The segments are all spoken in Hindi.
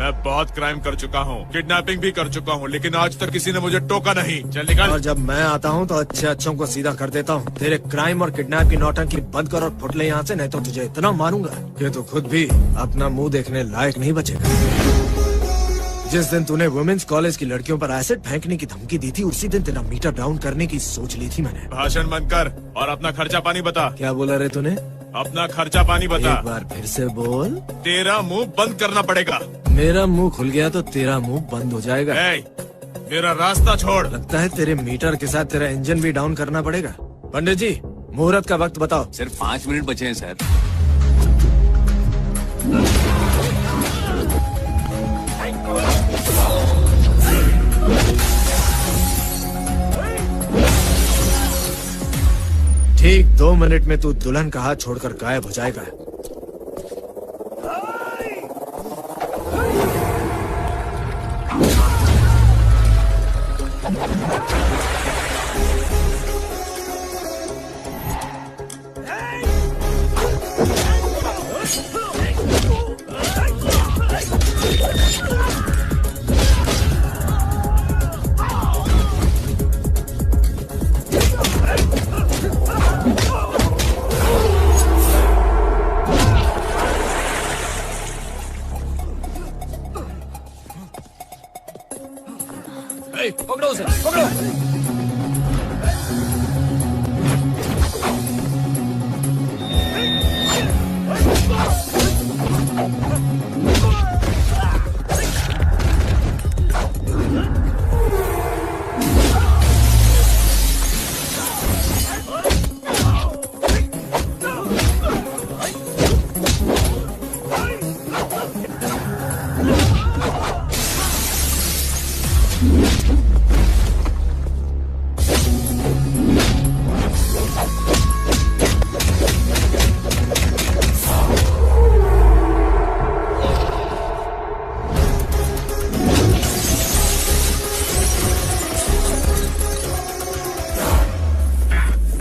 मैं बहुत क्राइम कर चुका हूँ, किडनैपिंग भी कर चुका हूँ, लेकिन आज तक किसी ने मुझे टोका नहीं। चल निकल। और जब मैं आता हूँ तो अच्छों को सीधा कर देता हूँ। तेरे क्राइम और किडनैप की नौटंकी बंद कर और फुट ले यहाँ से, नहीं तो तुझे इतना मारूंगा कि तू खुद भी अपना मुंह देखने लायक नहीं बचेगा। जिस दिन तूने वुमेन्स कॉलेज की लड़कियों पर एसिड फेंकने की धमकी दी थी, उसी दिन तेरा मीटर डाउन करने की सोच ली थी मैंने। भाषण बंद कर और अपना खर्चा पानी बता। क्या बोला रे तूने? अपना खर्चा पानी बता। एक बार फिर से बोल। तेरा मुंह बंद करना पड़ेगा। मेरा मुंह खुल गया तो तेरा मुंह बंद हो जाएगा। मेरा रास्ता छोड़। लगता है तेरे मीटर के साथ तेरा इंजन भी डाउन करना पड़ेगा। पंडित जी, मुहूर्त का वक्त बताओ। सिर्फ 5 मिनट बचे हैं सर। ठीक 2 मिनट में तू दुल्हन का हाथ छोड़कर गायब हो जाएगा। पकड़ो उसे, पकड़ो।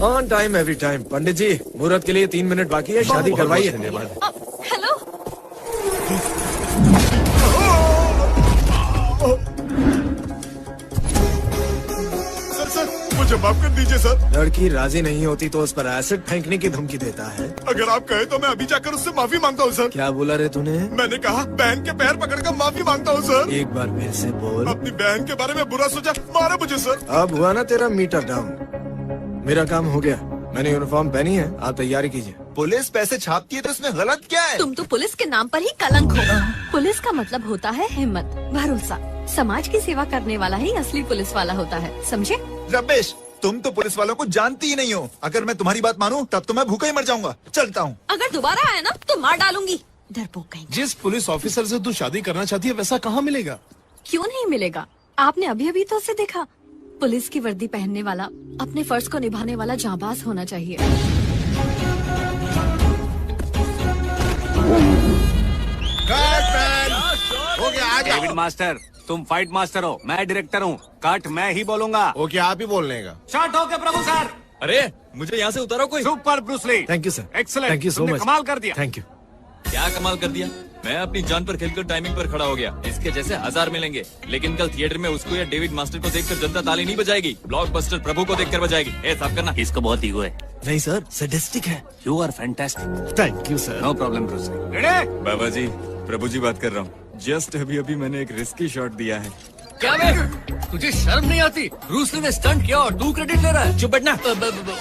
On time every time. Pandit ji, मुहूर्त के लिए 3 मिनट बाकी है, शादी करवाइए। हेलो। सर मुझे माफ कर दीजिए सर। लड़की राजी नहीं होती तो उस पर एसिड फेंकने की धमकी देता है। अगर आप कहे तो मैं अभी जाकर उससे माफी मांगता हूँ सर। क्या बोला रे तूने? मैंने कहा बहन के पैर पकड़कर माफी मांगता हूँ सर। एक बार फिर से बोल। अपनी बहन के बारे में बुरा सोचा, मारा मुझे सर। अब हुआ ना तेरा मीटर डाउन। मेरा काम हो गया, मैंने यूनिफॉर्म पहनी है, आप तैयारी कीजिए। पुलिस पैसे छापती है तो इसमें गलत क्या है? तुम तो पुलिस के नाम पर ही कलंक हो। पुलिस का मतलब होता है हिम्मत, भरोसा। समाज की सेवा करने वाला ही असली पुलिस वाला होता है, समझे? रमेश, तुम तो पुलिस वालों को जानती ही नहीं हो। अगर मैं तुम्हारी बात मानूं तब तो मैं भूखा ही मर जाऊंगा। चलता हूँ। अगर दोबारा आया ना तो मार डालूंगी। डरपोक कहीं। जिस पुलिस ऑफिसर से तू शादी करना चाहती है वैसा कहाँ मिलेगा? क्यों नहीं मिलेगा? आपने अभी अभी तो उसे देखा। पुलिस की वर्दी पहनने वाला, अपने फर्ज को निभाने वाला जांबाज होना चाहिए। हो गया, आ जाओ। डेविड मास्टर, तुम फाइट मास्टर हो, मैं डायरेक्टर हूँ। कट मैं ही बोलूंगा। ओके, आप ही बोलने का। शॉट हो गया प्रभु सर। अरे मुझे यहाँ से उतारो कोई। Super Bruce Lee. Thank you sir. Excellent, thank you so तुमने मच। कमाल कर दिया। Thank you. क्या कमाल कर दिया। मैं अपनी जान पर खेलकर टाइमिंग पर खड़ा हो गया। इसके जैसे 1000 मिलेंगे, लेकिन कल थिएटर में उसको या डेविड मास्टर को देखकर जनता ताली नहीं बजाएगी, ब्लॉकबस्टर प्रभु को देखकर बजाएगी। ए साफ करना। इसको बहुत ईगो है। नहीं सर, सैडिस्टिक है। You are fantastic. Thank you sir. No problem Bruce Lee. Ready? Baba ji, Prabhu ji बात कर रहा हूँ। जस्ट अभी मैंने एक रिस्की शॉट दिया है। क्या मैं? तुझे शर्म नहीं आती? ब्रूस ली ने स्टंट किया और तू क्रेडिट ले रहा है। चुप बैठना।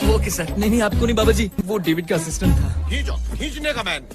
वो किस है? नहीं आपको नहीं बाबा जी, वो डेविड का असिस्टेंट था। खींचने का मैन।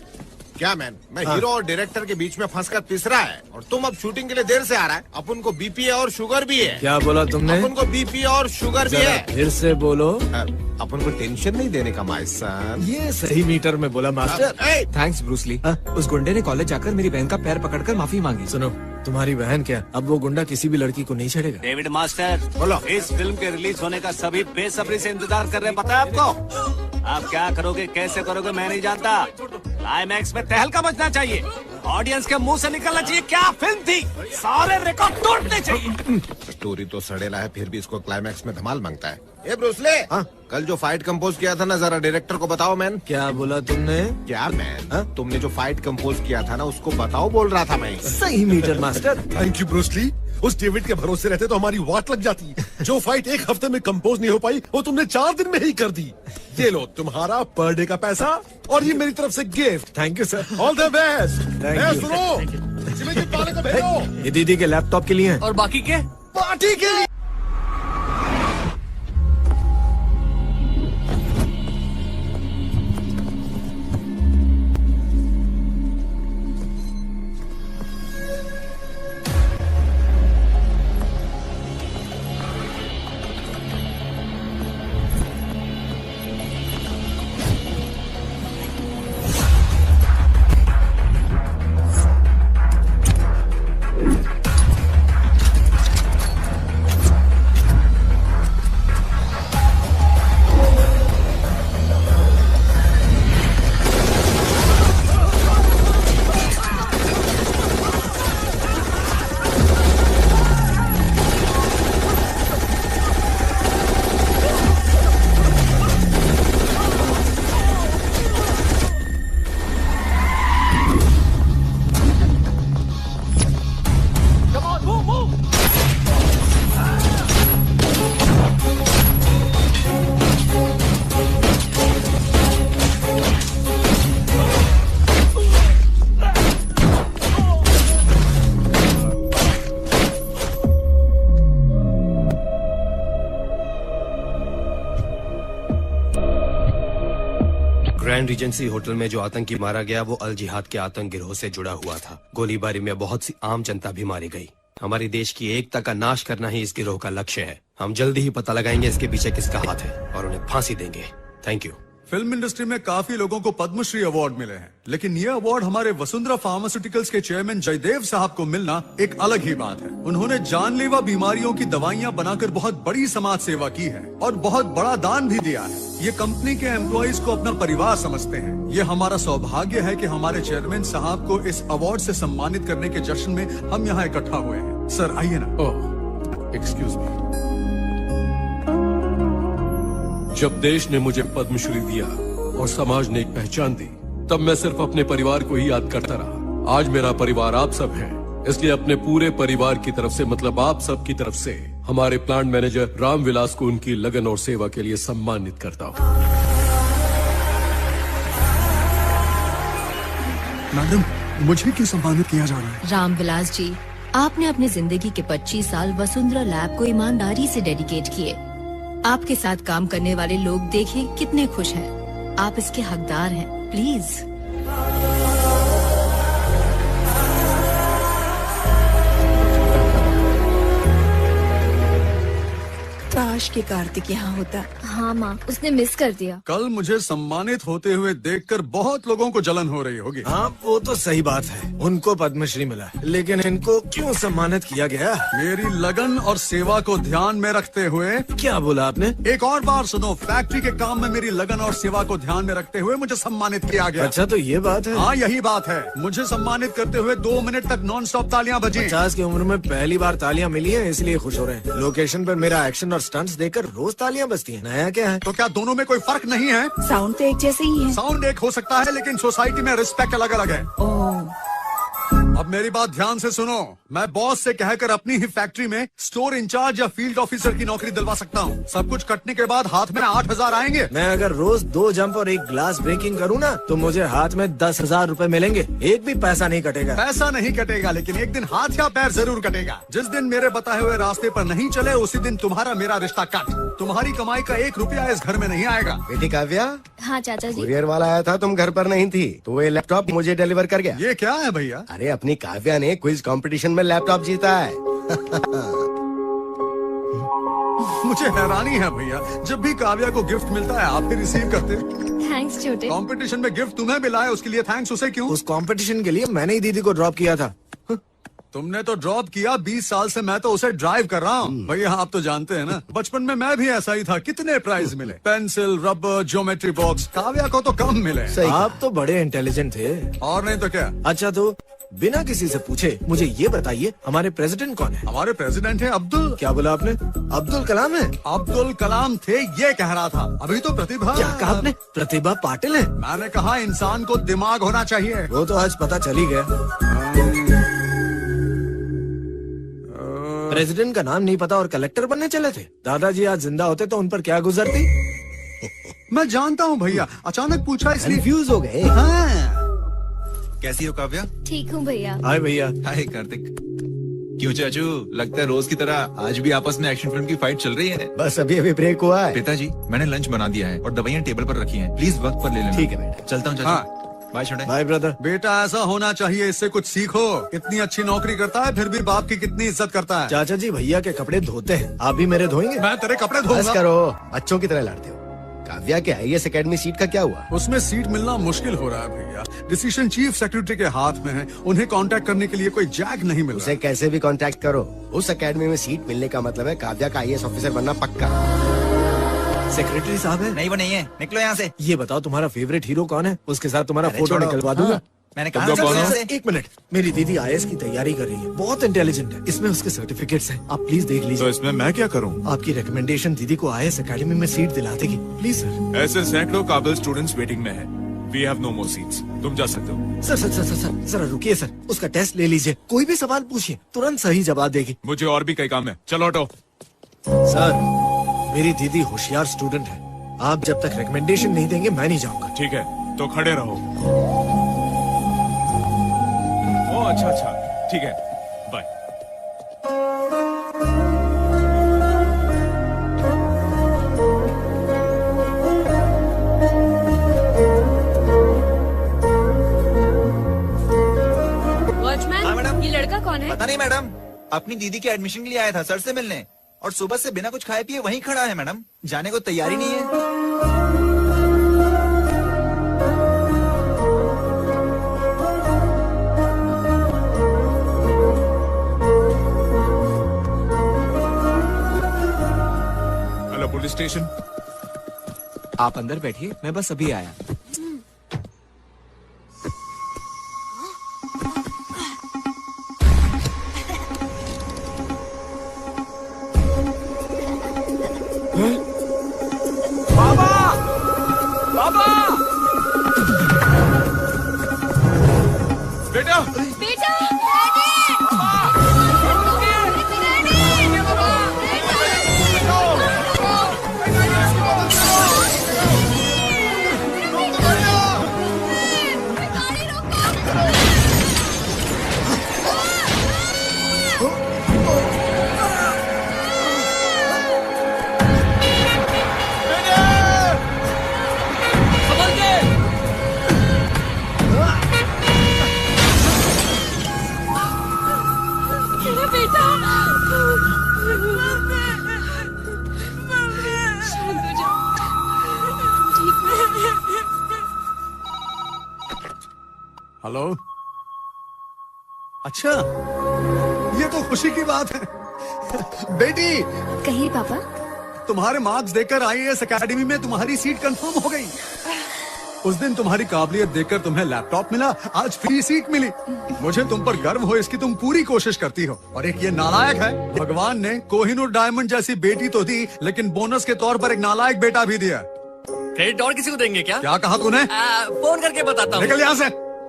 क्या मैन, मैं हीरो और डायरेक्टर के बीच में फंसकर पिस रहा है और तुम अब शूटिंग के लिए देर से आ रहा है। अपन को बीपी है और शुगर भी है। क्या बोला तुमने? अपन को बीपी और शुगर भी जरा है। फिर से बोलो। अपन को टेंशन नहीं देने का मास्टर। ये सही मीटर में बोला मास्टर। Thanks Bruce Lee. उस गुंडे ने कॉलेज जाकर मेरी बहन का पैर पकड़कर माफी मांगी। सुनो, तुम्हारी बहन क्या, अब वो गुंडा किसी भी लड़की को नहीं छेड़ेगा। डेविड मास्टर, बोलो। इस फिल्म के रिलीज होने का सभी बेसब्री से इंतजार कर रहे हैं, पता है आपको? आप क्या करोगे, कैसे करोगे मैं नहीं जानता। क्लाइमैक्स में तहलका मचना चाहिए। ऑडियंस के मुंह से निकलना चाहिए क्या फिल्म थी, सारे रिकॉर्ड तोड़ने चाहिए। स्टोरी तो सड़ेला है, फिर भी इसको क्लाइमैक्स में धमाल मांगता है। ए ब्रूसले, हाँ? कल जो फाइट कंपोज किया था ना, जरा डायरेक्टर को बताओ मैन। क्या बोला तुमने? क्या मैन? हाँ? तुमने जो फाइट कंपोज किया था ना, उसको बताओ बोल रहा था मैं। सही metre master. Thank you Bruce Lee. उस डेविड के भरोसे रहते तो हमारी वाट लग जाती। जो फाइट एक हफ्ते में कंपोज नहीं हो पाई, वो तुमने 4 दिन में ही कर दी। ये लो तुम्हारा पर डे का पैसा और ये मेरी तरफ से gift. Thank you sir. All the best. Thank you. सुनो, सिमरजीत वाले को भेजो। ये दीदी के लैपटॉप के लिए है। और बाकी के पार्टी के लिए। ग्रैंड रीजेंसी होटल में जो आतंकी मारा गया वो अल जिहाद के आतंक गिरोह से जुड़ा हुआ था। गोलीबारी में बहुत सी आम जनता भी मारी गई। हमारे देश की एकता का नाश करना ही इस गिरोह का लक्ष्य है। हम जल्दी ही पता लगाएंगे इसके पीछे किसका हाथ है और उन्हें फांसी देंगे। Thank you. फिल्म इंडस्ट्री में काफी लोगों को पद्मश्री अवार्ड मिले हैं, लेकिन ये अवार्ड हमारे वसुंधरा फार्मास्यूटिकल्स के चेयरमैन जयदेव साहब को मिलना एक अलग ही बात है। उन्होंने जानलेवा बीमारियों की दवाइयां बनाकर बहुत बड़ी समाज सेवा की है और बहुत बड़ा दान भी दिया है। ये कंपनी के एम्प्लॉइज को अपना परिवार समझते हैं। ये हमारा सौभाग्य है कि हमारे चेयरमैन साहब को इस अवार्ड से सम्मानित करने के जश्न में हम यहाँ इकट्ठा हुए हैं। सर आइए ना। Excuse me. जब देश ने मुझे पद्मश्री दिया और समाज ने एक पहचान दी, तब मैं सिर्फ अपने परिवार को ही याद करता रहा। आज मेरा परिवार आप सब है, इसलिए अपने पूरे परिवार की तरफ से, मतलब आप सब की तरफ से, हमारे प्लांट मैनेजर रामविलास को उनकी लगन और सेवा के लिए सम्मानित करता हूँ। मैडम, मुझे क्यों सम्मानित किया जा रहा है? रामविलास जी, आपने अपनी जिंदगी के 25 साल वसुंधरा लैब को ईमानदारी से डेडिकेट किए। आपके साथ काम करने वाले लोग देखें कितने खुश हैं। आप इसके हकदार हैं। प्लीज। काश के कार्तिक यहाँ होता। हाँ माँ, उसने मिस कर दिया। कल मुझे सम्मानित होते हुए देखकर बहुत लोगों को जलन हो रही होगी। हाँ वो तो सही बात है, उनको पद्मश्री मिला, लेकिन इनको क्यों सम्मानित किया गया? मेरी लगन और सेवा को ध्यान में रखते हुए। क्या बोला आपने? एक और बार सुनो। फैक्ट्री के काम में मेरी लगन और सेवा को ध्यान में रखते हुए मुझे सम्मानित किया गया। अच्छा तो ये बात है। हाँ यही बात है। मुझे सम्मानित करते हुए 2 मिनट तक नॉन स्टॉप तालियां बजी। 50 की उम्र में पहली बार तालियां मिली हैं, इसलिए खुश हो रहे हैं। लोकेशन पर मेरा एक्शन और स्टंट्स देखकर रोज तालियां बजती हैं। नया क्या है? तो क्या दोनों में कोई फर्क नहीं है? साउंड तो एक जैसे ही है। साउंड एक हो सकता है, लेकिन सोसाइटी में रिस्पेक्ट अलग अलग है। अब मेरी बात ध्यान से सुनो। मैं बॉस से कहकर अपनी ही फैक्ट्री में स्टोर इंचार्ज या फील्ड ऑफिसर की नौकरी दिलवा सकता हूँ। सब कुछ कटने के बाद हाथ में 8,000 आएंगे। मैं अगर रोज 2 जंप और 1 ग्लास ब्रेकिंग करूँ ना, तो मुझे हाथ में 10,000 रुपए मिलेंगे। एक भी पैसा नहीं कटेगा। पैसा नहीं कटेगा, लेकिन एक दिन हाथ या पैर जरूर कटेगा। जिस दिन मेरे बताए हुए रास्ते पर नहीं चले, उसी दिन तुम्हारा मेरा रिश्ता कट। तुम्हारी कमाई का 1 रुपया इस घर में नहीं आएगा। बेटी काव्या, हाँ चाचा जी। कुरियर वाला आया था, तुम घर पर नहीं थी, तो ये लैपटॉप मुझे डिलीवर कर गया। ये क्या है भैया? अरे अपनी काव्या ने क्विज कंपटीशन में लैपटॉप जीता है। मुझे हैरानी है भैया, जब भी काव्या को गिफ्ट मिलता है आप भी रिसीव करते। थैंक्स छोटे। कंपटीशन में गिफ्ट तुम्हें मिला है, उसके लिए थैंक्स उसे क्यों? उस कंपटीशन के लिए मैंने ही दीदी को ड्रॉप किया था। तुमने तो ड्रॉप किया, 20 साल से मैं तो उसे ड्राइव कर रहा हूँ। भैया आप तो जानते हैं ना, बचपन में मैं भी ऐसा ही था। कितने प्राइज मिले, pencil, rubber, geometry box. Kavya को तो कम मिले। आप तो बड़े इंटेलिजेंट थे। और नहीं तो क्या। अच्छा तो बिना किसी से पूछे मुझे ये बताइए, हमारे प्रेसिडेंट कौन है? हमारे प्रेसिडेंट है अब्दुल। क्या बोला आपने? अब्दुल कलाम है? अब्दुल कलाम थे ये कह रहा था। अभी तो प्रतिभा। क्या कहा आपने? प्रतिभा पाटिल है? मैंने कहा इंसान को दिमाग होना चाहिए। वो तो आज पता चल ही गया। प्रेसिडेंट का नाम नहीं पता और कलेक्टर बनने चले थे। दादाजी आज जिंदा होते तो उन पर क्या गुजरती? मैं जानता हूँ भैया, अचानक पूछा इसलिए कंफ्यूज हो गए। हाँ। कैसी हो काव्या? ठीक हूँ भैया। हाय भैया। हाय कार्तिक। क्यों चाचू, लगता है रोज की तरह आज भी आपस में एक्शन फिल्म की फाइट चल रही है। बस अभी अभी ब्रेक हुआ है। पिताजी मैंने लंच बना दिया है और दवाइयाँ टेबल पर रखी हैं, प्लीज वक्त पर ले लेना। ठीक है बेटा। चलता हूँ चाचू। हाँ। बाय छोटे। Bye brother. बेटा ऐसा होना चाहिए, इससे कुछ सीखो। इतनी अच्छी नौकरी करता है फिर भी बाप की कितनी इज्जत करता है। चाचा जी भैया के कपड़े धोते हैं, आप भी मेरे धोएंगे? मैं तेरे कपड़े बस धोऊंगा। करो, बच्चों की तरह लड़ते हो। काव्या के आईएएस एकेडमी सीट का क्या हुआ? उसमें सीट मिलना मुश्किल हो रहा है भैया। डिसीजन चीफ सेक्रेटरी के हाथ में है, उन्हें कांटेक्ट करने के लिए कोई जैक नहीं मिल रहा। उसे कैसे भी कांटेक्ट करो, उस एकेडमी में सीट मिलने का मतलब है काव्या का आईएएस ऑफिसर बनना पक्का। सेक्रेटरी साहब है? नहीं वो नहीं है, निकलो यहाँ से। ये बताओ तुम्हारा फेवरेट हीरो कौन है? उसके साथ तुम्हारा अरे फोटो छोड़ो। निकलवा दूंगा। हाँ, मैंने कहा तुम ना लोग कौन हो? सबसे। एक मिनट, मेरी दीदी आईएएस की तैयारी कर रही है, बहुत इंटेलिजेंट है। इसमें उसके सर्टिफिकेट्स हैं, आप प्लीज देख लीजिए। इसमें मैं क्या करूं? आपकी रिकमेंडेशन दीदी को आईएएस एकेडमी में सीट दिला देगी, प्लीज सर। ऐसे सैकड़ों काबिल स्टूडेंट्स वेटिंग में हैं। We have no more seats. तुम जा सकते हो। Sir sir sir sir sir जरा रुकिए सर, उसका टेस्ट ले लीजिए, कोई भी सवाल पूछिए, तुरंत सही जवाब देगी। मुझे और भी कई काम है, चलो हटो। सर मेरी दीदी होशियार स्टूडेंट है, आप जब तक रिकमेंडेशन नहीं देंगे मैं नहीं जाऊंगा। ठीक है, तो खड़े रहो। ओ अच्छा, ठीक है, बाय। वॉचमैन, ये लड़का कौन है? पता नहीं मैडम, अपनी दीदी के एडमिशन के लिए आया था सर से मिलने, और सुबह से बिना कुछ खाए पिए वहीं खड़ा है मैडम, जाने को तैयारी नहीं है। Hello police station. आप अंदर बैठिए, मैं बस अभी आया। बेटा, बेटा, मेरा बेटा। शांत हो जाओ, ठीक है। हेलो। अच्छा, ये तो खुशी की बात है। बेटी, कहिए पापा। तुम्हारे मार्क्स देखकर आईएएस एकेडमी में तुम्हारी सीट कंफर्म हो गई। उस दिन तुम्हारी काबिलियत देखकर तुम्हें लैपटॉप मिला, आज फ्री सीट मिली। मुझे तुम पर गर्व हो, इसकी तुम पूरी कोशिश करती हो। और एक ये नालायक है, भगवान ने कोहिनूर डायमंड जैसी बेटी तो दी, लेकिन बोनस के तौर पर एक नालायक बेटा भी दिया। क्रेडिट और किसी को देंगे क्या? क्या कहा तूने? फोन करके बताता हूँ। निकल यहाँ से,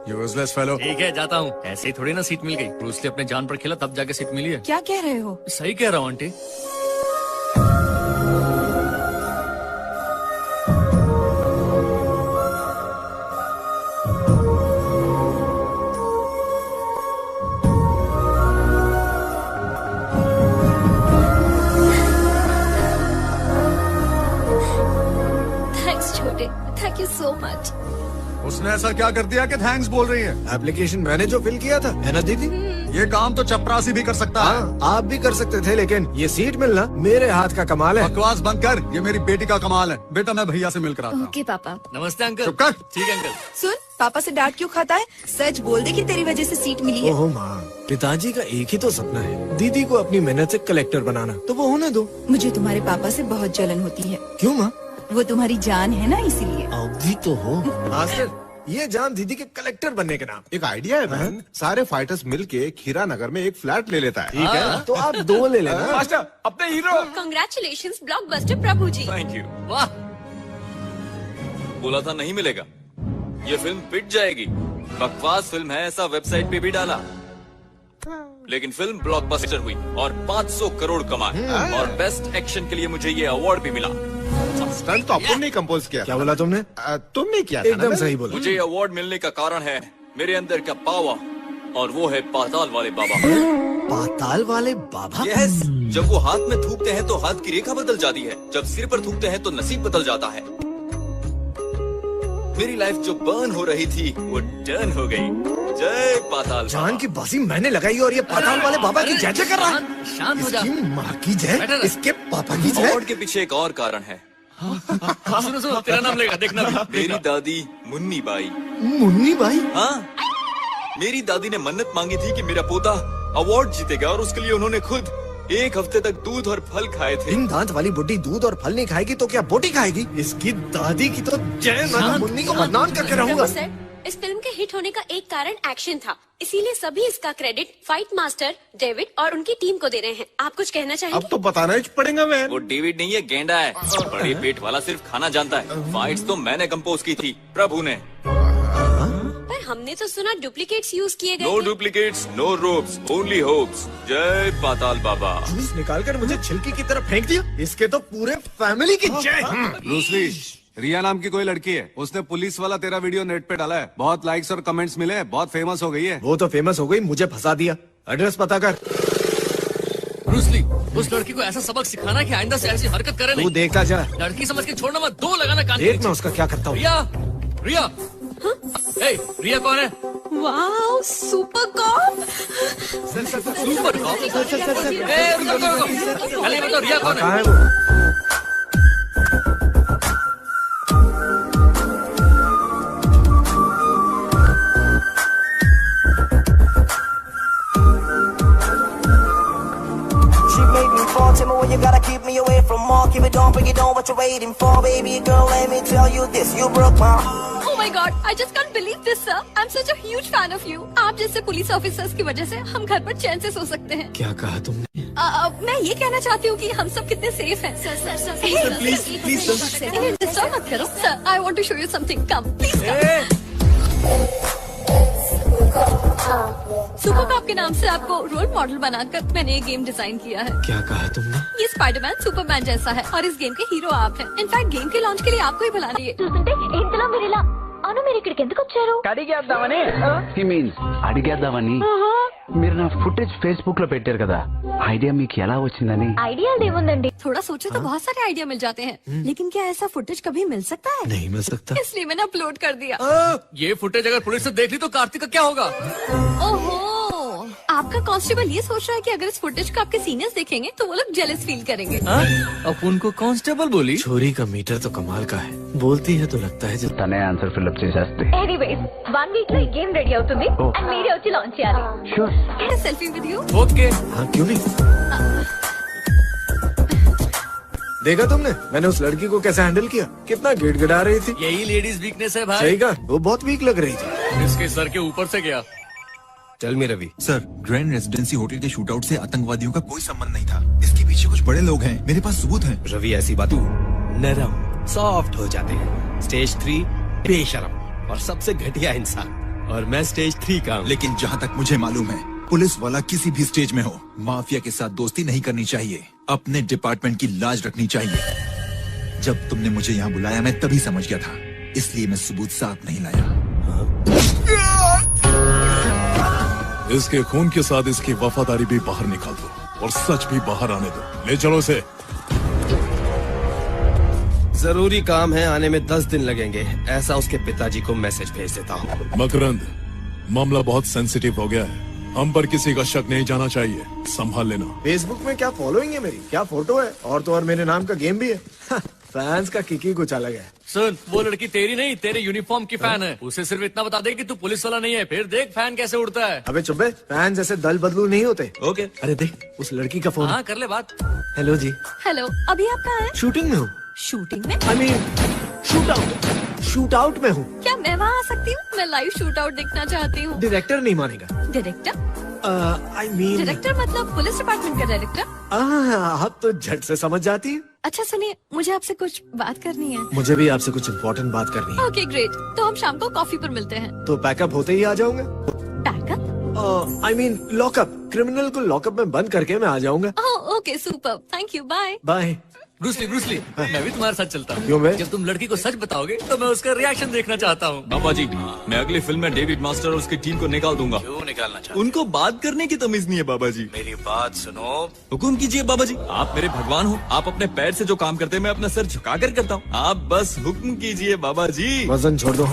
यूजलेस फेलो। ठीक है, जाता हूँ। ऐसे ही थोड़ी ना सीट मिल गई, ब्रूस ली अपने जान पर खेला तब जाके सीट मिली है। क्या कह रहे हो? सही कह रहा हूँ आंटी। थैंक्स छोटे, थैंक यू सो मच। उसने ऐसा क्या कर दिया कि थैंक्स बोल रही है? एप्लीकेशन मैंने जो फिल किया था, है ना दीदी? ये काम तो चपरासी भी कर सकता है। हाँ, आप भी कर सकते थे, लेकिन ये सीट मिलना मेरे हाथ का कमाल है। बकवास बंद कर, ये मेरी बेटी का कमाल है। बेटा मैं भैया से मिलकर आता हूँ। ओके पापा। नमस्ते अंकल। चुप कर। ठीक है अंकल। सुन, पापा से डांट क्यों खाता है? सच बोल दे कि तेरी वजह से सीट मिली है। ओहो माँ, पिताजी का एक ही तो सपना है, दीदी को अपनी मेहनत से कलेक्टर बनाना, तो वो होने दो। मुझे तुम्हारे पापा से बहुत जलन होती है। क्यों माँ? वो तुम्हारी जान है ना, इसीलिए। अवधि तो हो। मास्टर, ये जान दीदी के कलेक्टर बनने के नाम। एक आइडिया है मैन, सारे फाइटर्स मिलके खीरा नगर में एक फ्लैट ले लेता है। ठीक है, तो आप 2 ले लेना। मास्टर, अपने hero. Congratulations blockbuster Prabhu ji. Thank you. वाह, बोला था नहीं मिलेगा, ये फिल्म पिट जाएगी। बकवास फिल्म है ऐसा वेबसाइट पे भी डाला, लेकिन फिल्म ब्लॉकबस्टर हुई और 500 करोड़ कमाए और बेस्ट एक्शन के लिए मुझे ये अवार्ड भी मिला। स्टंट तो अपन ने कंपोज किया। क्या बोला तुमने? तुमने किया था ना? एकदम सही बोला। मुझे अवार्ड मिलने का कारण है मेरे अंदर का पावर, और वो है पाताल वाले बाबा। पाताल वाले बाबा? यस, जब वो हाथ में थूकते हैं तो हाथ की रेखा बदल जाती है, जब सिर पर थूकते हैं तो नसीब बदल जाता है। मेरी लाइफ जो बर्न हो रही थी वो टर्न हो गई। जय पाताल। जान की बाजी मैंने लगाई और ये पाताल वाले बाबा की जय जय कर रहा है। शांत हो जा। इसकी माँ की जय, इसके पापा की जय। अवार्ड के पीछे एक और कारण है। सुनो सुनो, तेरा नाम लेगा, देखना भी। मेरी दादी मुन्नी बाई। मुन्नी बाई? हाँ, मेरी दादी ने मन्नत मांगी थी कि मेरा पोता अवार्ड जीतेगा, और उसके लिए उन्होंने खुद 1 हफ्ते तक दूध और फल खाए थे। इन दांत वाली बुड्ढी दूध और फल नहीं खाएगी तो क्या बोटी खाएगी? इसकी दादी की तो जय। मैं मुन्नी को बदनाम करके रहूंगा। सर, इस फिल्म के हिट होने का एक कारण एक्शन था, इसीलिए सभी इसका क्रेडिट फाइट मास्टर डेविड और उनकी टीम को दे रहे हैं। आप कुछ कहना चाहिए? अब तो बताना ही पड़ेगा मैन। वो डेविड नहीं है, गेंडा है। बड़े पेट वाला सिर्फ खाना जानता है। फाइट्स तो मैंने कंपोज की थी, प्रभु ने। पर हमने तो सुना डुप्लीकेट्स यूज किए गए नो थे। Duplicates, no ropes, only hopes. जय पाताल बाबा। जूस निकाल कर मुझे छिलकी की तरफ फेंक दिया। इसके तो पूरे फैमिली की जय। ब्रूस ली, रिया नाम की कोई लड़की है, उसने पुलिस वाला तेरा वीडियो नेट पे डाला है, बहुत लाइक्स और कमेंट्स मिले, बहुत फेमस हो गई है। वो तो फेमस हो गई, मुझे फंसा दिया। एड्रेस पता कर। ब्रूस ली, उस लड़की को ऐसा सबक सिखाना कि आइंदा से ऐसी हरकत करे तू नहीं। देखता जा। लड़की समझ के छोड़ना मत, 2 लगाना कान के देख नीचे। मैं उसका क्या करता हूँ। रिया, रिया, ए, रिया कौन है? Wow, super cop. Super cop? ए, रुको। पहले ये बताओ, रिया कौन कहाँ है? है वो? You gotta keep me away from more. Keep it on, bring it on. What you waiting for, baby girl? Let me tell you this. You broke my heart. Oh my God, I just can't believe this, sir. I'm such a huge fan of you. आप जैसे पुलिस ऑफिसर्स की वजह से हम घर पर चैन से सो सकते हैं। क्या कहा तुमने? मैं ये कहना चाहती हूँ कि हम सब कितने सेफ हैं। सर, प्लीज डिस्टर्ब मत करो। Sir, I want to show you something. Come, please. Super cop के नाम से आपको रोल मॉडल बनाकर मैंने ये गेम डिजाइन किया है। क्या कहा तुमने? ये स्पाइडरमैन सुपरमैन जैसा है और इस गेम के हीरो आप हैं। इनफैक्ट गेम के लॉन्च के लिए आपको ही बुलाना है। ఇంతలో మీరిలా అవును మీరు ఇక్కడికి ఎందుకు వచ్చారు? అడిగేద్దామని హి మీన్స్ అడిగేద్దామని మీరు నా ఫుటేజ్ ఫేస్బుక్ లో పెట్టారు కదా, ఐడియా మీకు ఎలా వచ్చిందని? आइडिया ఏముందండి, थोड़ा सोचे तो बहुत सारे आइडिया मिल जाते हैं, लेकिन क्या ऐसा फुटेज कभी मिल सकता है? नहीं मिल सकता। इसलिए मैंने अपलोड कर दिया। ये फुटेज अगर पुलिस ने देख ली तो कार्तिक का क्या होगा? ओहो, आपका कांस्टेबल ये सोच रहा है कि अगर इस फुटेज को आपके सीनियर्स देखेंगे तो वो लोग जेलस फील करेंगे। अब उनको कांस्टेबल बोली? छोरी का मीटर तो कमाल का है, बोलती है तो लगता है जैसे తనే ఆన్సర్ ఫిల్ అప్ చేసేస్తే एनीवेज 1 वीक లో ఈ గేమ్ రెడీ అవుతుంది అండ్ మీరే వచ్చి లాంచ్ చేయాలి। Sure selfie with you. Okay. हाँ क्यों नहीं। देखा तुमने मैंने उस लड़की को कैसे हैंडल किया, कितना गिड़गिड़ा रही थी। यही लेडीज वीकनेस है भाई। सही कहा, वो बहुत वीक लग रही थी। इसके सर के ऊपर से गया। चल मेरा Ravi. Sir, grand residency hotel के शूटआउट से आतंकवादियों का कोई संबंध नहीं था। इसके पीछे कुछ बड़े लोग हैं, मेरे पास सबूत हैं। रवि ऐसी बात नरम सॉफ्ट हो जाते हैं। स्टेज 3 बेशरम और सबसे घटिया इंसान, और मैं स्टेज 3 का हूँ। लेकिन जहाँ तक मुझे मालूम है, पुलिस वाला किसी भी स्टेज में हो, माफिया के साथ दोस्ती नहीं करनी चाहिए, अपने डिपार्टमेंट की लाज रखनी चाहिए। जब तुमने मुझे यहाँ बुलाया मैं तभी समझ गया था, इसलिए मैं सबूत साथ नहीं लाया। इसके खून के साथ इसकी वफादारी भी बाहर निकाल दो और सच भी बाहर आने दो। ले चलो इसे। जरूरी काम है, आने में 10 दिन लगेंगे, ऐसा उसके पिताजी को मैसेज भेज देता हूँ। मकरंद, मामला बहुत सेंसिटिव हो गया है, हम पर किसी का शक नहीं जाना चाहिए, संभाल लेना। फेसबुक में क्या फॉलोइंग है मेरी, क्या फोटो है, और तो और मेरे नाम का गेम भी है। फैंस का किकी कुछ अलग है। सुन, वो लड़की तेरी नहीं, तेरे यूनिफॉर्म की फैन है। उसे सिर्फ इतना बता दे कि तू पुलिस वाला नहीं है, फिर देख फैन कैसे उड़ता है। अबे चुप बे, फैन जैसे दल बदलू नहीं होते। ओके। अरे देख, उस लड़की का फोन। हाँ, कर ले बात। हेलो जी। हेलो, अभी आप कहाँ हैं? शूटिंग में हूँ। शूटिंग में? आई मीन शूट आउट में हूँ। क्या मैं वहाँ आ सकती हूँ? मैं लाइव शूट आउट देखना चाहती हूँ। डायरेक्टर नहीं मानेगा। डायरेक्टर? आई मीन डायरेक्टर मतलब पुलिस डिपार्टमेंट का डायरेक्टर? आप तो झट से समझ जाती हैं। अच्छा सुनिए, मुझे आपसे कुछ बात करनी है। मुझे भी आपसे कुछ इम्पोर्टेंट बात करनी है। ओके ग्रेट, तो हम शाम को कॉफी पर मिलते हैं। तो पैकअप होते ही आ जाऊंगा। Packup? I mean lockup. Criminal को लॉकअप में बंद करके मैं आ जाऊंगा। Okay super, thank you, bye. Bye. Bruce Lee, मैं भी तुम्हारे साथ चलता हूँ। क्यों मैं? जब तुम लड़की को सच बताओगे तो मैं उसका रिएक्शन देखना चाहता हूँ। बाबा जी, मैं अगली फिल्म में डेविड मास्टर और उसकी टीम को निकाल दूंगा। क्यों निकालना चाहते? उनको बात करने की तमीज नहीं है बाबा जी। मेरी बात सुनो। हुकुम कीजिए बाबा जी, आप मेरे भगवान हो। आप अपने पैर से जो काम करते हैं मैं अपना सर झुका कर करता हूँ। आप बस हुक्म कीजिए बाबा जी। वजन छोड़ दो।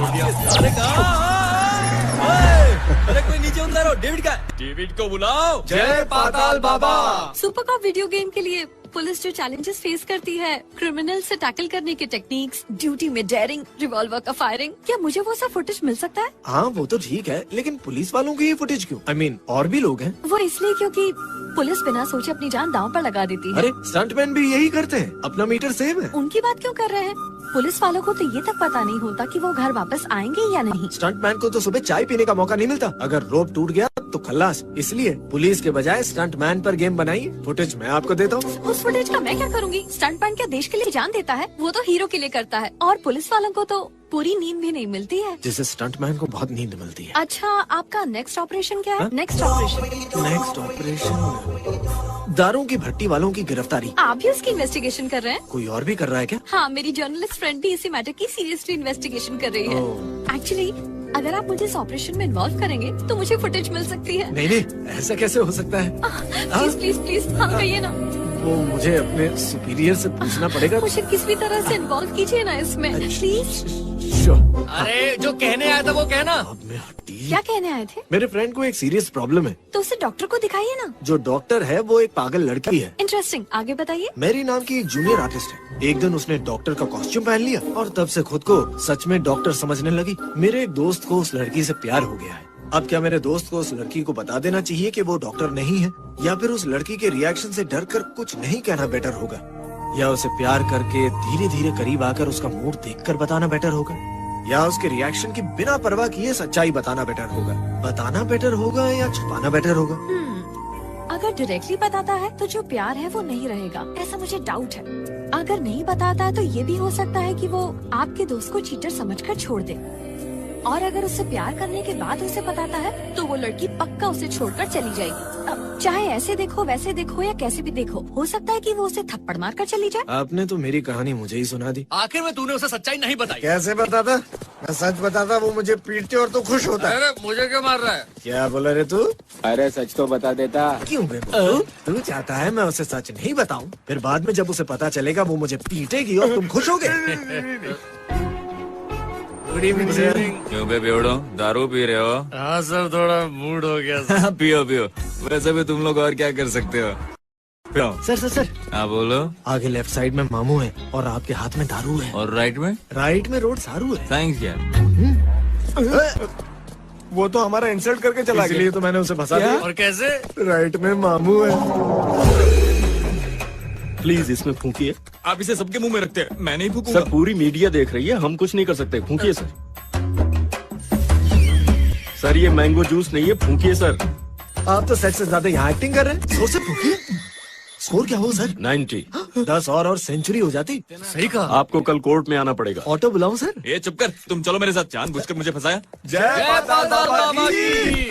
अरे कोई नीचे उतारो, डेविड का। डेविड को बुलाओ। जय पाताल बाबा। सुपर कप वीडियो गेम के लिए पुलिस जो चैलेंजेस फेस करती है, क्रिमिनल से टैकल करने के टेक्निक्स, ड्यूटी में डेयरिंग, रिवॉल्वर का फायरिंग, क्या मुझे वो सब फुटेज मिल सकता है? हाँ वो तो ठीक है, लेकिन पुलिस वालों की ये फुटेज क्यों? आई मीन और भी लोग हैं। वो इसलिए क्योंकि पुलिस बिना सोचे अपनी जान दांव पर लगा देती है। अरे स्टंटमैन भी यही करते हैं, अपना मीटर सेव है। उनकी बात क्यों कर रहे हैं? पुलिस वालों को तो ये तक पता नहीं होता कि वो घर वापस आएंगे या नहीं। स्टंटमैन को तो सुबह चाय पीने का मौका नहीं मिलता। अगर रोप टूट गया तो खल्लास। इसलिए पुलिस के बजाय स्टंटमैन पर गेम बनाइए। फुटेज मैं आपको देता हूँ। उस फुटेज का मैं क्या करूँगी? स्टंटमैन क्या देश के लिए जान देता है? वो तो हीरो के लिए करता है, और पुलिस वालों को तो पूरी नींद भी नहीं मिलती है। जिसे स्टंटमैन को बहुत नींद मिलती है। अच्छा, आपका नेक्स्ट ऑपरेशन क्या है? नेक्स्ट ऑपरेशन दारू की भट्टी वालों की गिरफ्तारी। आप भी उसकी इन्वेस्टिगेशन कर रहे हैं? कोई और भी कर रहा है क्या? हाँ, मेरी जर्नलिस्ट फ्रेंड भी इसी मैटर की सीरियसली इन्वेस्टिगेशन कर रही है। एक्चुअली अगर आप मुझे इस ऑपरेशन में इन्वॉल्व करेंगे तो मुझे फुटेज मिल सकती है। नहीं, ऐसा कैसे हो सकता है? प्लीज हाँ कहिए ना। वो मुझे अपने सुपीरियर से पूछना पड़ेगा। मुझे किसी भी तरह से इन्वॉल्व कीजिए ना इसमें, प्लीज। अरे जो कहने आया था वो कहना। क्या कहने आए थे? मेरे फ्रेंड को एक सीरियस प्रॉब्लम है। तो उसे डॉक्टर को दिखाइए ना। जो डॉक्टर है वो एक पागल लड़की है। इंटरेस्टिंग, आगे बताइए। मेरी नाम की एक जूनियर आर्टिस्ट है। एक दिन उसने डॉक्टर का कॉस्ट्यूम पहन लिया और तब से खुद को सच में डॉक्टर समझने लगी। मेरे एक दोस्त को उस लड़की से प्यार हो गया है। अब क्या मेरे दोस्त को उस लड़की को बता देना चाहिए कि वो डॉक्टर नहीं है, या फिर उस लड़की के रिएक्शन से डर कर कुछ नहीं कहना बेटर होगा, या उसे प्यार करके धीरे धीरे करीब आकर उसका मूड देखकर बताना बेटर होगा, या उसके रिएक्शन की बिना परवाह किए सच्चाई बताना बेटर होगा? बताना बेटर होगा या छुपाना बेटर होगा? अगर डायरेक्टली बताता है तो जो प्यार है वो नहीं रहेगा, ऐसा मुझे डाउट है। अगर नहीं बताता है तो ये भी हो सकता है कि वो आपके दोस्त को चीटर समझकर छोड़ दे, और अगर उससे प्यार करने के बाद उसे बताता है तो वो लड़की पक्का उसे छोड़कर चली जाएगी। चाहे ऐसे देखो वैसे देखो या कैसे भी देखो, हो सकता है कि वो उसे थप्पड़ मारकर चली जाए। आपने तो मेरी कहानी मुझे ही सुना दी। आखिर में तूने उसे सच्चाई नहीं बताई। कैसे बताता? मैं सच बताता वो मुझे पीटते और तो खुश होता। अरे मुझे क्यों मार रहा है? क्या बोला रे तू? अरे सच तो बता देता। क्यों बे? तू चाहता है मैं उसे सच नहीं बताऊं, फिर बाद में जब उसे पता चलेगा वो मुझे पीटेगी और तुम खुश होगे। Good evening sir. क्यों बे बेवड़ो, दारू पी रहे हो? हाँ सर, थोड़ा मूड हो गया। पियो पियो, वैसे भी तुम लोग और क्या कर सकते हो। पियो। सर हाँ बोलो। आगे लेफ्ट साइड में मामू है और आपके हाथ में दारू है। और राइट में? राइट में रोड सारू है। थैंक्स यार। वो तो हमारा इंसल्ट करके चला गया, इसलिए तो मैंने उसे फंसा दिया। और कैसे? राइट में मामू है। प्लीज इसमें फूंकिए। आप इसे सबके मुंह में रखते हैं, मैं नहीं फूकूंगा। सर पूरी मीडिया देख रही है, हम कुछ नहीं कर सकते। फूंकिए सर। सर ये मैंगो जूस नहीं है, फूंकिए सर। आप तो सेट से ज्यादा यहाँ एक्टिंग कर रहे हैं। जोर से फूंकिए। स्कोर क्या हो सर? 90। 10 और सेंचुरी हो जाती। सही कहा। आपको कल कोर्ट में आना पड़ेगा। ऑटो बुलाऊं सर? ये चुप कर, तुम चलो मेरे साथ। जानबूझकर मुझे फंसाया। जय बाबा की।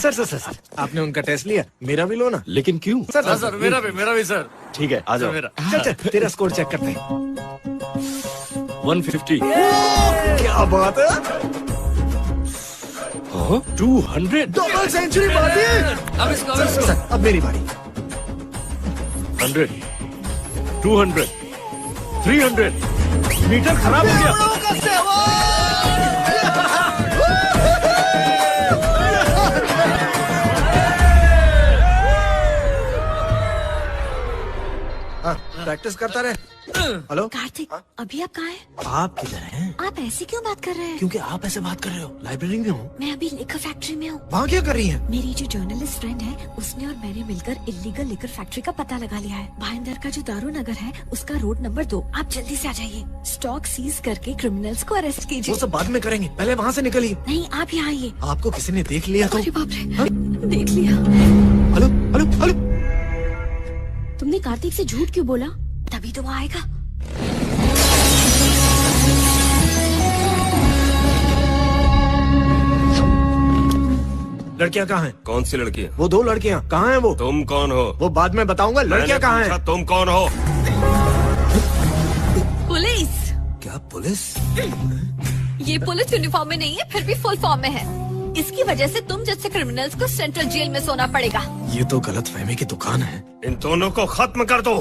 सर आपने उनका टेस्ट लिया, मेरा भी लो ना। लेकिन क्यों? सर मेरा भी सर। ठीक है आ जाओ। मेरा। चल तेरा स्कोर चेक करते हैं। 150। क्या बात है? 200। डबल सेंचुरी मार दी। अब अब मेरी बारी। 100, 200, 300। मीटर खराब हो गया। प्रैक्टिस करता रहे। हेलो कार्तिक, अभी आप कहाँ हैं? आप किधर हैं? आप ऐसे क्यों बात कर रहे हैं? क्योंकि आप ऐसे बात कर रहे हो। लाइब्रेरी में हूँ। मैं अभी लिकर फैक्ट्री में हूँ। वहाँ क्या कर रही हैं? मेरी जो जर्नलिस्ट फ्रेंड है उसने और मैंने मिलकर इलीगल लिकर फैक्ट्री का पता लगा लिया है। भाईंदर का जो दारू नगर है उसका रोड नंबर 2। आप जल्दी से आ जाइए। स्टॉक सीज करके क्रिमिनल्स को अरेस्ट कीजिए। वो सब बाद में करेंगे, पहले वहाँ से निकलिए। नहीं, आप यहाँ आइए। आपको किसी ने देख लिया तो? अरे बाप रे, देख लिया। हेलो हेलो हेलो, तुमने कार्तिक से झूठ क्यों बोला? तभी तो वो आएगा। लड़कियाँ कहाँ हैं? कौन सी लड़की? वो 2 लड़कियाँ कहाँ हैं? वो तुम कौन हो? वो बाद में बताऊंगा। लड़कियाँ कहाँ हैं? तुम कौन हो? पुलिस। क्या पुलिस? ये पुलिस यूनिफॉर्म में नहीं है, फिर भी फुल फॉर्म में है। इसकी वजह से तुम जैसे क्रिमिनल्स को सेंट्रल जेल में सोना पड़ेगा। ये तो गलतफहमी की दुकान है। इन दोनों को खत्म कर दो।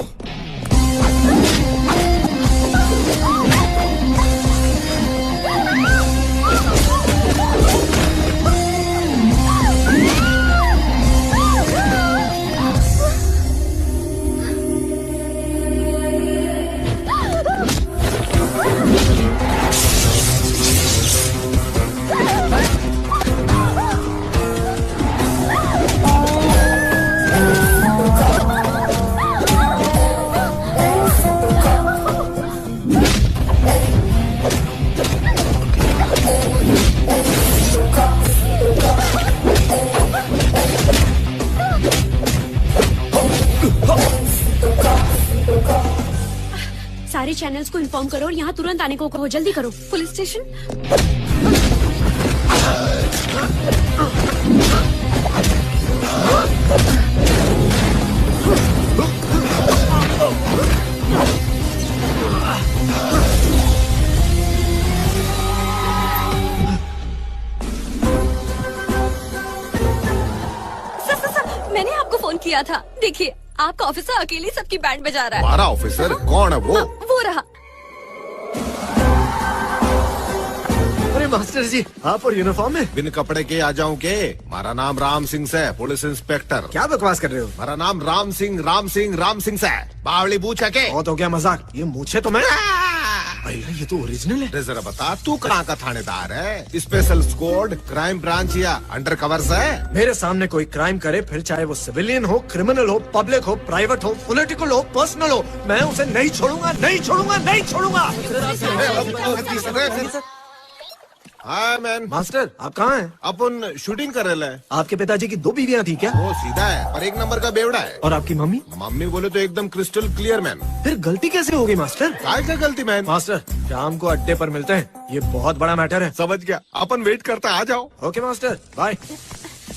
सारे चैनल्स को इन्फॉर्म करो और यहाँ तुरंत आने को कहो। जल्दी करो। Police station. सर, मैंने आपको फोन किया था। देखिए, आपका ऑफिसर अकेले सबकी बैंड बजा रहा है। हमारा ऑफिसर कौन है वो? वो रहा। अरे मास्टर जी, आप और यूनिफॉर्म में? बिन कपड़े के आ जाऊं के? हमारा नाम राम सिंह से, पुलिस इंस्पेक्टर। क्या बकवास कर रहे हो? हमारा नाम राम सिंह से। बावली पूछ है के? बहुत हो गया मजाक। ये मूछे तो मैं भैया, ये तो ओरिजिनल है। जरा बता, तू कहाँ का थानेदार है? स्पेशल स्क्वाड, क्राइम ब्रांच या अंडर कवर है? मेरे सामने कोई क्राइम करे, फिर चाहे वो सिविलियन हो, क्रिमिनल हो, पब्लिक हो, प्राइवेट हो, पॉलिटिकल हो, पर्सनल हो, मैं उसे नहीं छोड़ूंगा, नहीं छोड़ूंगा, नहीं छोड़ूंगा। हाँ मैन। मास्टर, आप कहाँ हैं? अपन शूटिंग कर रहे हैं। आपके पिताजी की 2 बीवियाँ थी क्या? वो सीधा है पर 1 नंबर का बेवड़ा है। और आपकी मम्मी? मम्मी बोले तो एकदम क्रिस्टल क्लियर मैन। फिर गलती कैसे होगी मास्टर? क्या गलती मैन? मास्टर, शाम को अड्डे पर मिलते हैं। ये बहुत बड़ा मैटर है। समझ गया, अपन वेट करता, आ जाओ। Okay master, bye.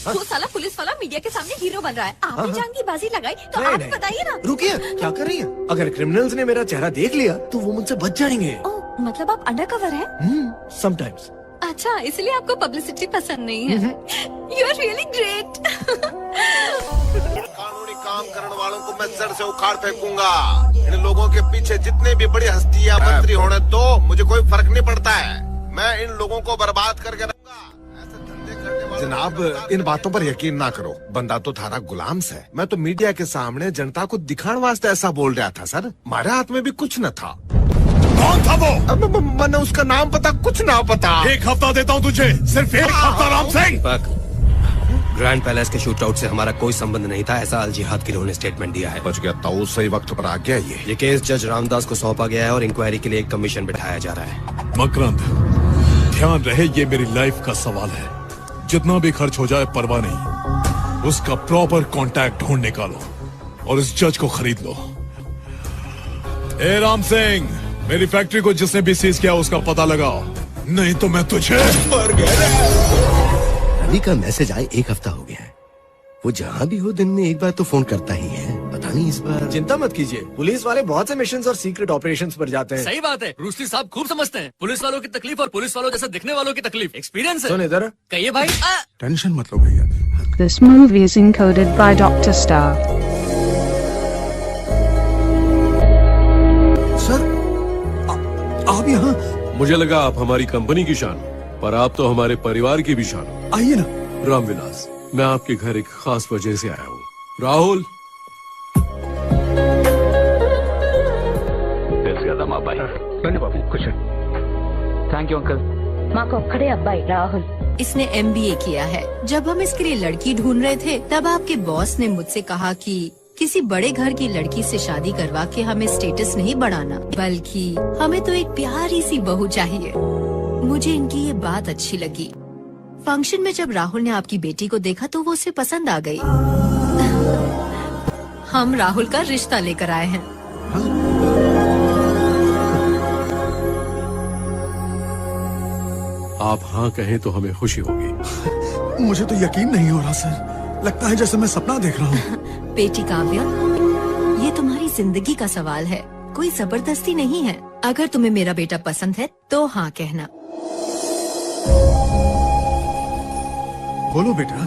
वो साला पुलिस वाला मीडिया के सामने हीरो बन रहा है। आपने जान की बाजी लगाई तो नहीं, आप नहीं। बताइए ना। रुकिए, क्या कर रही है? अगर क्रिमिनल्स ने मेरा चेहरा देख लिया तो वो मुझसे बच जाएंगे। ओह, मतलब आप अंडर कवर है? समटाइम्स। अच्छा, इसलिए आपको पब्लिसिटी पसंद नहीं है। You are really great. कानूनी काम करने वालों को मैं जड़ से उखाड़ फेंकूंगा। इन लोगों के पीछे जितने भी बड़ी हस्तियां मंत्री होने तो मुझे कोई फर्क नहीं पड़ता है। मैं इन लोगों को बर्बाद करके रहूंगा। ऐसे धंधे करने वाले जनाब, इन बातों पर यकीन ना करो। बंदा तो थारा गुलाम है। मैं तो मीडिया के सामने जनता को दिखाने वास्ते ऐसा बोल रहा था सर। हमारे हाथ में भी कुछ न था। कौन था वो? मैंने उसका नाम पता, कुछ ना पता। 1 हफ्ता देता हूँ तुझे, सिर्फ 1 हफ्ता राम सिंह। ग्रैंड पैलेस के शूट आउट से हमारा कोई संबंध नहीं था, ऐसा अल जिहाद गिरोह ने स्टेटमेंट दिया है। बच गया तो सही वक्त पर आ गया। ये केस जज रामदास को सौंपा गया है और इंक्वायरी के लिए एक कमीशन बिठाया जा रहा है। मकरंद, ध्यान रहे ये मेरी लाइफ का सवाल है। जितना भी खर्च हो जाए परवाह नहीं, उसका प्रॉपर कांटेक्ट ढूंढ निकालो और इस जज को खरीद लो। ए राम सिंह, मेरी फैक्ट्री को जिसने भी सीज किया उसका पता लगाओ, नहीं तो मैं तुझे मर गया। रवि का मैसेज आए 1 हफ्ता हो गया है। वो जहाँ भी हो दिन में एक बार तो फोन करता ही है। पता नहीं इस बार। चिंता मत कीजिए, पुलिस वाले बहुत से मिशंस और सीक्रेट ऑपरेशंस पर जाते हैं। सही बात है, रूस्ली साहब खूब समझते हैं पुलिस वालों की तकलीफ और पुलिस वालों जैसे दिखने वालों की तकलीफ। एक्सपीरियंस है। सुन इधर, कहिए भाई। टेंशन मत लो भैया। This movie is encoded by Dr. Star. Sir, आप यहाँ? मुझे लगा आप हमारी कंपनी की शान हो, पर आप तो हमारे परिवार की भी शान हो। आइए ना। रामविलास, मैं आपके घर एक खास वजह से आया हूँ। राहुल, అబ్బాయి. రండి బాబు కూర్చోండి. Thank you uncle. మాకు ఒక్కడే అబ్బాయి రాहुल. इसने MBA किया है. जब हम इसके लिए लड़की ढूंढ रहे थे तब आपके बॉस ने मुझसे कहा कि किसी बड़े घर की लड़की से शादी करवा के हमें स्टेटस नहीं बढ़ाना, बल्कि हमें तो एक प्यारी सी बहू चाहिए. मुझे इनकी ये बात अच्छी लगी. फंक्शन में जब राहुल ने आपकी बेटी को देखा तो वो उसे पसंद आ गई. हम राहुल का रिश्ता लेकर आए हैं. आप हाँ कहें तो हमें खुशी होगी. मुझे तो यकीन नहीं हो रहा सर. लगता है जैसे मैं सपना देख रहा हूँ. बेटी काव्या, ये तुम्हारी जिंदगी का सवाल है, कोई जबरदस्ती नहीं है. अगर तुम्हें मेरा बेटा पसंद है तो हाँ कहना. बोलो बेटा.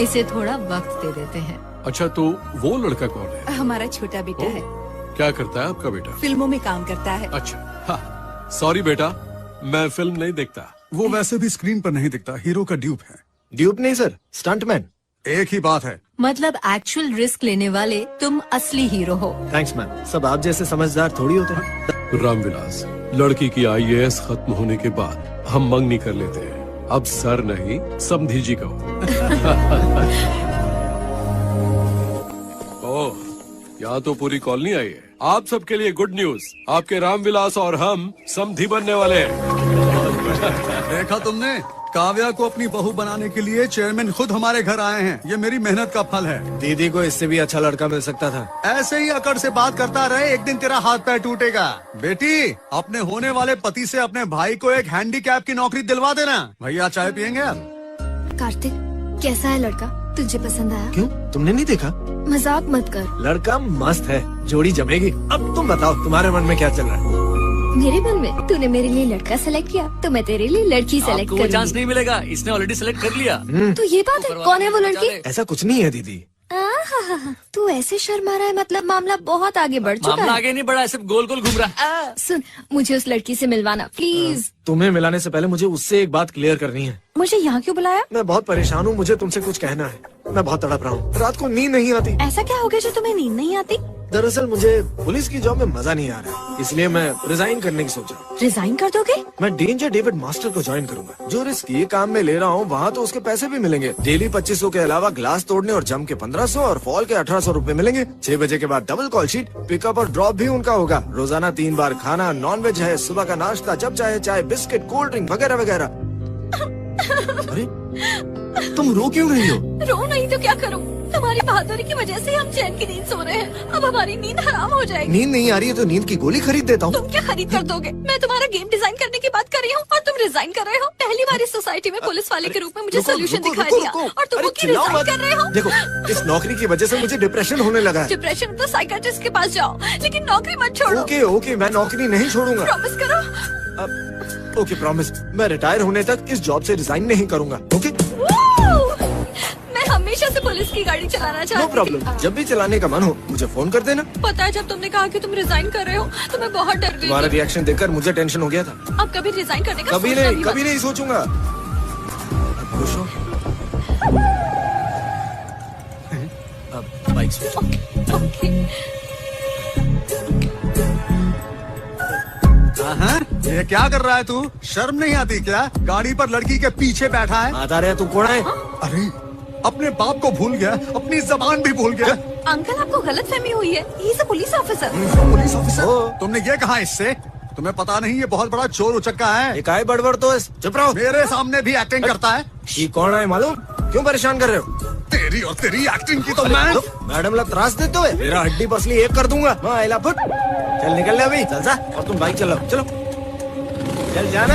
इसे थोड़ा वक्त दे देते हैं. अच्छा तो वो लड़का कौन है? हमारा छोटा बेटा है. क्या करता है आपका बेटा? फिल्मों में काम करता है. अच्छा सॉरी बेटा, मैं फिल्म नहीं देखता. वो वैसे भी स्क्रीन पर नहीं दिखता, हीरो का ड्यूप है. ड्यूप नहीं सर, स्टंटमैन. एक ही बात है. मतलब एक्चुअल रिस्क लेने वाले तुम असली हीरो हो. Thanks ma'am. सब आप जैसे समझदार थोड़ी होते हैं. रामविलास, लड़की की IAS खत्म होने के बाद हम मंगनी कर लेते हैं. अब सर नहीं समधी जी कहो. ओह, यहाँ तो पूरी कॉलोनी आई है. आप सबके लिए गुड न्यूज, आपके रामविलास और हम समधी बनने वाले हैं. देखा तुमने, काव्या को अपनी बहू बनाने के लिए चेयरमैन खुद हमारे घर आए हैं. ये मेरी मेहनत का फल है. दीदी को इससे भी अच्छा लड़का मिल सकता था. ऐसे ही अकड़ से बात करता रहे, एक दिन तेरा हाथ पैर टूटेगा. बेटी, अपने होने वाले पति से अपने भाई को एक हैंडीकैप की नौकरी दिलवा देना. भैया चाय पियेंगे आप? कार्तिक, कैसा है लड़का? तुझे पसंद आया? क्यों, तुमने नहीं देखा? मजाक मत कर. लड़का मस्त है, जोड़ी जमेगी. अब तुम बताओ, तुम्हारे मन में क्या चल रहा है? मेरे मन में तूने मेरे लिए लड़का सेलेक्ट किया तो मैं तेरे लिए लड़की सेलेक्ट आपको वो चांस नहीं मिलेगा, इसने ऑलरेडी सेलेक्ट कर लिया. तो ये बात है, कौन है वो लड़की? ऐसा कुछ नहीं है दीदी. तू ऐसे शर्मा रहा है, मतलब मामला बहुत आगे बढ़ चुका है. मामला आगे नहीं बढ़ा, सिर्फ गोल गोल घूम रहा है. सुन, मुझे उस लड़की से मिलवाना प्लीज. तुम्हें मिलाने से पहले मुझे उससे एक बात क्लियर करनी है. मुझे यहाँ क्यों बुलाया? मैं बहुत परेशान हूँ, मुझे तुमसे कुछ कहना है. मैं बहुत तड़प रहा हूँ, रात को नींद नहीं आती. ऐसा क्या हो गया जो तुम्हें नींद नहीं आती? दरअसल मुझे पुलिस की जॉब में मजा नहीं आ रहा, इसलिए मैं रिजाइन करने की सोचा. रिजाइन कर दोगे? मैं डेंजर डेविड मास्टर को ज्वाइन करूंगा. जो रिस्क ये काम में ले रहा हूँ, वहाँ तो उसके पैसे भी मिलेंगे. डेली 2500 के अलावा ग्लास तोड़ने और जम के 1500 और फॉल के 1800 रूपए मिलेंगे. 6 बजे के बाद डबल कॉल शीट, पिकअप और ड्रॉप भी उनका होगा. रोजाना 3 बार खाना, नॉनवेज है, सुबह का नाश्ता, जब चाहे चाय, बिस्किट, कोल्ड ड्रिंक वगैरह वगैरह. अरे तुम रो क्यों रही हो? रो नहीं तो क्या करूं? तुम्हारी बहादुरी की वजह से हम चैन की नींद सो रहे हैं. अब हमारी नींद हराम हो जाएगी. नींद नहीं आ रही है तो नींद की गोली खरीद देता हूँ. तुम क्या खरीद कर दोगे? मैं तुम्हारा गेम डिजाइन करने की बात कर रही हूँ और तुम रिजाइन कर रहे हो. पहली बार इस सोसाइटी में पुलिस वाले के रूप में मुझे सोल्यूशन दिखा दिया और तुम की रिजाइन कर रहे हो. देखो, इस नौकरी की वजह से मुझे डिप्रेशन होने लगा है. डिप्रेशन तो साइकियाट्रिस्ट के पास जाओ, लेकिन नौकरी मत छोड़ो. ओके ओके, मैं नौकरी नहीं छोड़ूंगा. प्रॉमिस करो. Okay promise. मैं रिटायर होने तक इस जॉब से रिजाइन नहीं करूंगा. ओके? मैं हमेशा से पुलिस की गाड़ी चलाना चाहती नो प्रॉब्लम. जब भी चलाने का मन हो मुझे फोन कर देना. पता है, जब तुमने कहा कि तुम रिजाइन कर रहे हो तो मैं बहुत डर गई. तुम्हारा रिएक्शन देखकर मुझे टेंशन हो गया था. अब कभी रिजाइन करने का कभी नहीं सोचूंगा. खुश हो? अब बाइक ये क्या कर रहा है तू? शर्म नहीं आती क्या? गाड़ी पर लड़की के पीछे बैठा है. आता रहे तू कौन है? अरे अपने बाप को भूल गया, अपनी जबान भी भूल गया. अंकल, आपको गलतफहमी हुई है. He is a police officer. Police officer? तुमने ये कहा इससे? तुम्हें पता नहीं ये बहुत बड़ा चोर उचक्का है. एक आए बड़बड़ तो चुप रहो. मेरे सामने भी एक्टिंग करता है. ये कौन है मालूम? क्यों परेशान कर रहे हो? तेरी और तेरी एक्टिंग की तो मैं. मैडम लोग त्रास देते हुए मेरा हड्डी पसली एक कर दूंगा. आइला फुट. चल निकल ले अभी. चल जा. और तुम बाइक चलाओ. चलो चल जाना.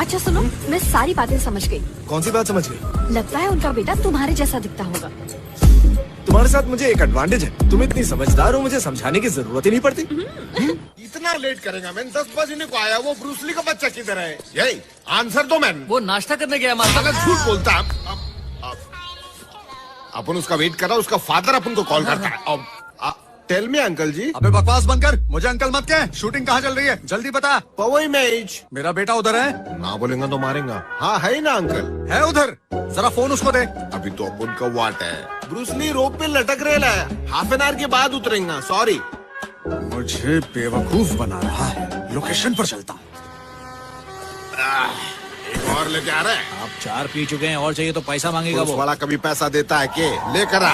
अच्छा सुनो, मैं सारी बातें समझ गई. कौन सी बात समझ गई? लगता है उनका बेटा तुम्हारे जैसा दिखता होगा. तुम्हारे साथ मुझे एक एडवांटेज है, तुम इतनी समझदार हो, मुझे समझाने की जरूरत ही नहीं पड़ती. इतना लेट करेगा? मैंने 10 बजे को आया. वो ब्रूसली का बच्चा किधर है? यही आंसर दो मैन. वो नाश्ता करने गया. अगर झूठ बोलता अपन उसका वेट कर रहा, उसका फादर अपन को कॉल करता है। टेल मी अंकल जी। अबे बकवास बंद कर, मुझे अंकल मत कह। शूटिंग कहाँ चल रही है, जल्दी बता। पवई मैच। मेरा बेटा उधर है। ना बोलेंगा तो मारेंगा। हाँ है ना अंकल। है उधर, जरा फोन उसको दे। अभी तो अपन का वाट है। ब्रूस ली रोप पे लटक रहा है, हाफ एन आवर के बाद उतरेंगा। सॉरी। मुझे बेवकूफ बना रहा है, लोकेशन पर चलता हूँ। एक और लेके आ रहा है। आप 4 पी चुके हैं, और चाहिए तो पैसा मांगेगा वो। वाला कभी पैसा देता है के? लेकर आ।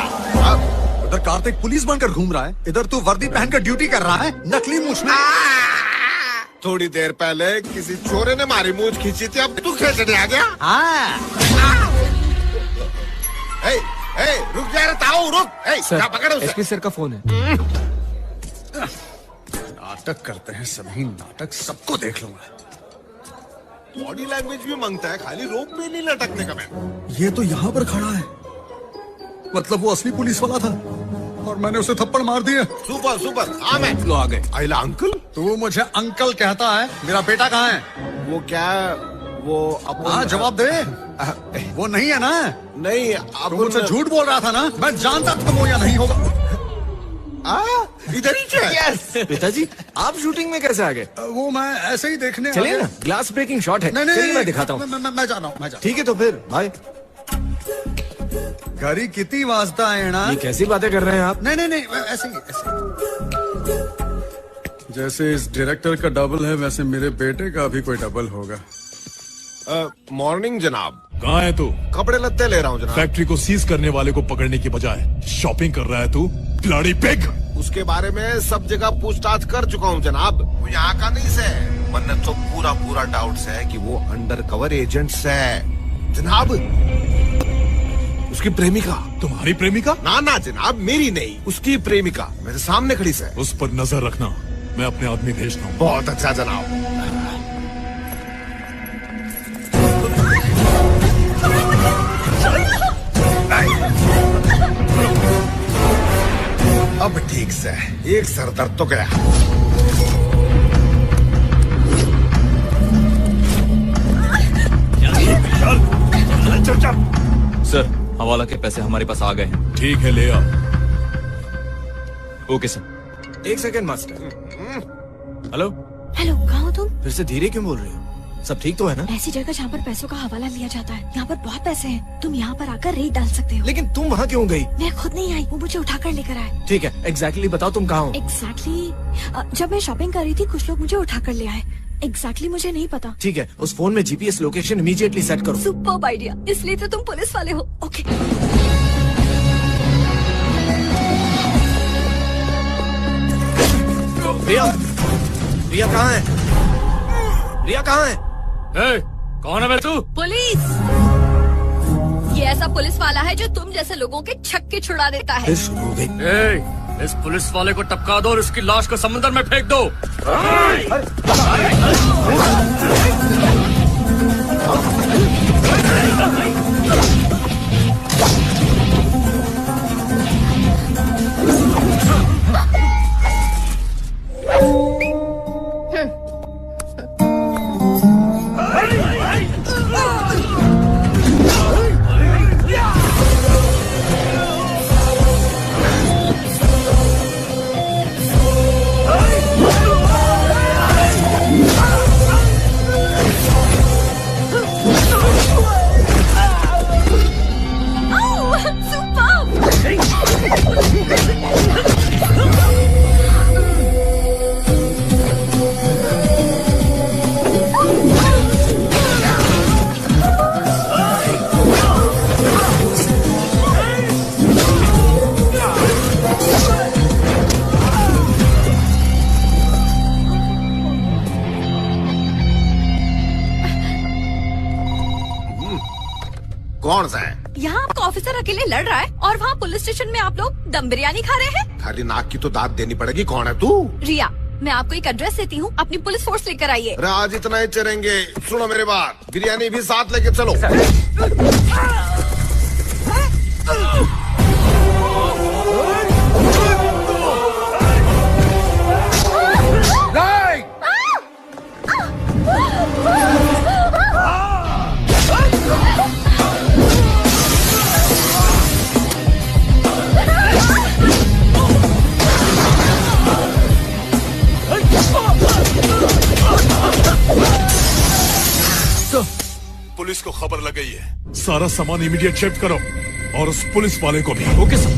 उधर कार्तिक पुलिस बनकर घूम रहा है, इधर तू वर्दी पहनकर ड्यूटी कर रहा है, नकली मूछ में। थोड़ी देर पहले किसी छोरे ने मारी मूछ खींची थी, अब तू खींचने आ गया? रुक जा रे ताऊ, रुक। क्या पकड़ उसे? एसपी सर का फोन है। नाटक करते हैं सभी, नाटक सबको देख लूंगा। बॉडी लैंग्वेज भी मांगता है, खाली रोप में नहीं लटकने का। मैं ये तो यहाँ पर खड़ा है, मतलब वो असली पुलिस वाला था और मैंने उसे थप्पड़ मार दिया। Super super. हाँ मैं लो आ गए। आइला अंकल। तू मुझे अंकल कहता है, मेरा बेटा कहाँ है? वो क्या, वो हाँ जवाब दे। वो नहीं है ना? नहीं, तू मुझसे झूठ बोल रहा था ना, मैं जानता था वो या नहीं होगा। इधर ही यस। पिताजी आप शूटिंग में कैसे आ गए? वो मैं ऐसे ही देखने। चलिए ना, ग्लास ब्रेकिंग शॉट है। नहीं, मैं दिखाता हूँ। मैं जा रहा हूँ। ठीक है तो फिर बाय। घड़ी कितनी वाजता है ना? ये कैसी बातें कर रहे हैं आप? नहीं ऐसे ही। जैसे इस डायरेक्टर का डबल है, वैसे मेरे बेटे का भी कोई डबल होगा। मॉर्निंग जनाब। कहाँ है तू? कपड़े लत्ते ले रहा हूँ जनाब। फैक्ट्री को सीज करने वाले को पकड़ने की बजाय शॉपिंग कर रहा है तू, ब्लडी पिग। उसके बारे में सब जगह पूछताछ कर चुका हूँ जनाब। वो यहाँ का नहीं से, मैंने तो पूरा डाउट है कि वो अंडर कवर एजेंट्स है जनाब। उसकी प्रेमिका। तुम्हारी प्रेमिका? ना जनाब, मेरी नहीं, उसकी प्रेमिका मेरे सामने खड़ी से। उस पर नजर रखना, मैं अपने आदमी भेजता हूँ। बहुत अच्छा जनाब। अब ठीक से एक सर दर्द तो गया। चल। सर हवाला के पैसे हमारे पास आ गए हैं। ठीक है ले आ। Okay sir. 1 second master. Hello hello, कहाँ हो तुम? फिर से धीरे क्यों बोल रही हो? सब ठीक तो है ना? ऐसी जगह जहाँ पर पैसों का हवाला लिया जाता है, यहाँ पर बहुत पैसे हैं। तुम यहाँ पर आकर रेट डाल सकते हो। लेकिन तुम वहाँ क्यों गई? मैं खुद नहीं आई, वो मुझे उठाकर लेकर आए। ठीक है, एग्जैक्टली बताओ तुम कहाँ हो? एग्जैक्टली जब मैं शॉपिंग कर रही थी, कुछ लोग मुझे उठाकर ले आए। एग्जैक्टली मुझे नहीं पता। ठीक है, उस फोन में जीपीएस लोकेशन इमीडिएटली सेट करो। सुपर्ब आइडिया, इसलिए तो तुम पुलिस वाले हो। ओके। रिया कहाँ है? रिया कहाँ है? कौन है बे तू? पुलिस। ये ऐसा पुलिस वाला है जो तुम जैसे लोगों के छक्के छुड़ा देता है। फिर शुरू हो गई। इस पुलिस वाले को टपका दो और इसकी लाश को समुद्र में फेंक दो। कौन सा है? यहाँ आपका ऑफिसर अकेले लड़ रहा है और वहाँ पुलिस स्टेशन में आप लोग दम बिरयानी खा रहे हैं। खाली नाक की तो दाद देनी पड़ेगी। कौन है तू? रिया, मैं आपको एक एड्रेस देती हूँ, अपनी पुलिस फोर्स लेकर आइए। अरे आज इतना ही चलेंगे। सुनो मेरी बात, बिरयानी भी साथ लेके चलो। पुलिस को खबर लग गई है। सारा सामान इमीडिएट शिफ्ट करो और उस पुलिस वाले को भी। Okay sir.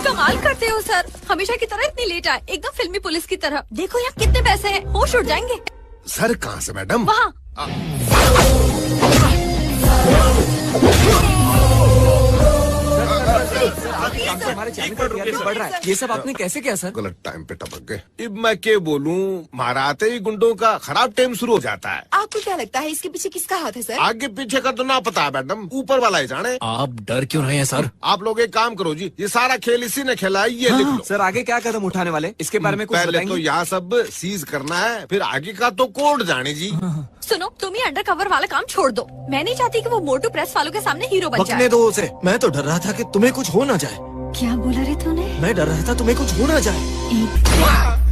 कमाल करते हो सर, हमेशा की तरह इतनी लेट आए, एकदम फिल्मी पुलिस की तरह। देखो यहाँ कितने पैसे हैं, होश उड़ जाएंगे। सर कहाँ से मैडम? वहाँ। हमारे चैनल पर बढ़ रहा है। ये सब आपने कैसे किया सर? गलत टाइम पे टपक गए। अब मैं क्या बोलूं, मारा आते ही गुंडों का खराब टाइम शुरू हो जाता है। आपको क्या लगता है इसके पीछे किसका हाथ है सर? आगे पीछे का तो ना पता है मैडम, ऊपर वाला ही जाने। आप डर क्यों रहे हैं सर? आप लोग एक काम करो जी, ये सारा खेल इसी ने खेला है, ये लिख लो। सर आगे क्या कदम उठाने वाले, इसके बारे में कुछ पहले बताएंगे? तो यहाँ सब सीज करना है, फिर आगे का तो कोर्ट जाने जी। सुनो, तुम ये अंडर कवर वाला काम छोड़ दो। मैं नहीं चाहती कि वो मोटू प्रेस वालों के सामने हीरो बन जाए। बकने दो उसे। मैं तो डर रहा था कि तुम्हें कुछ हो ना जाए। क्या बोला रे तूने? मैं डर रहा था तुम्हें कुछ हो ना जाए।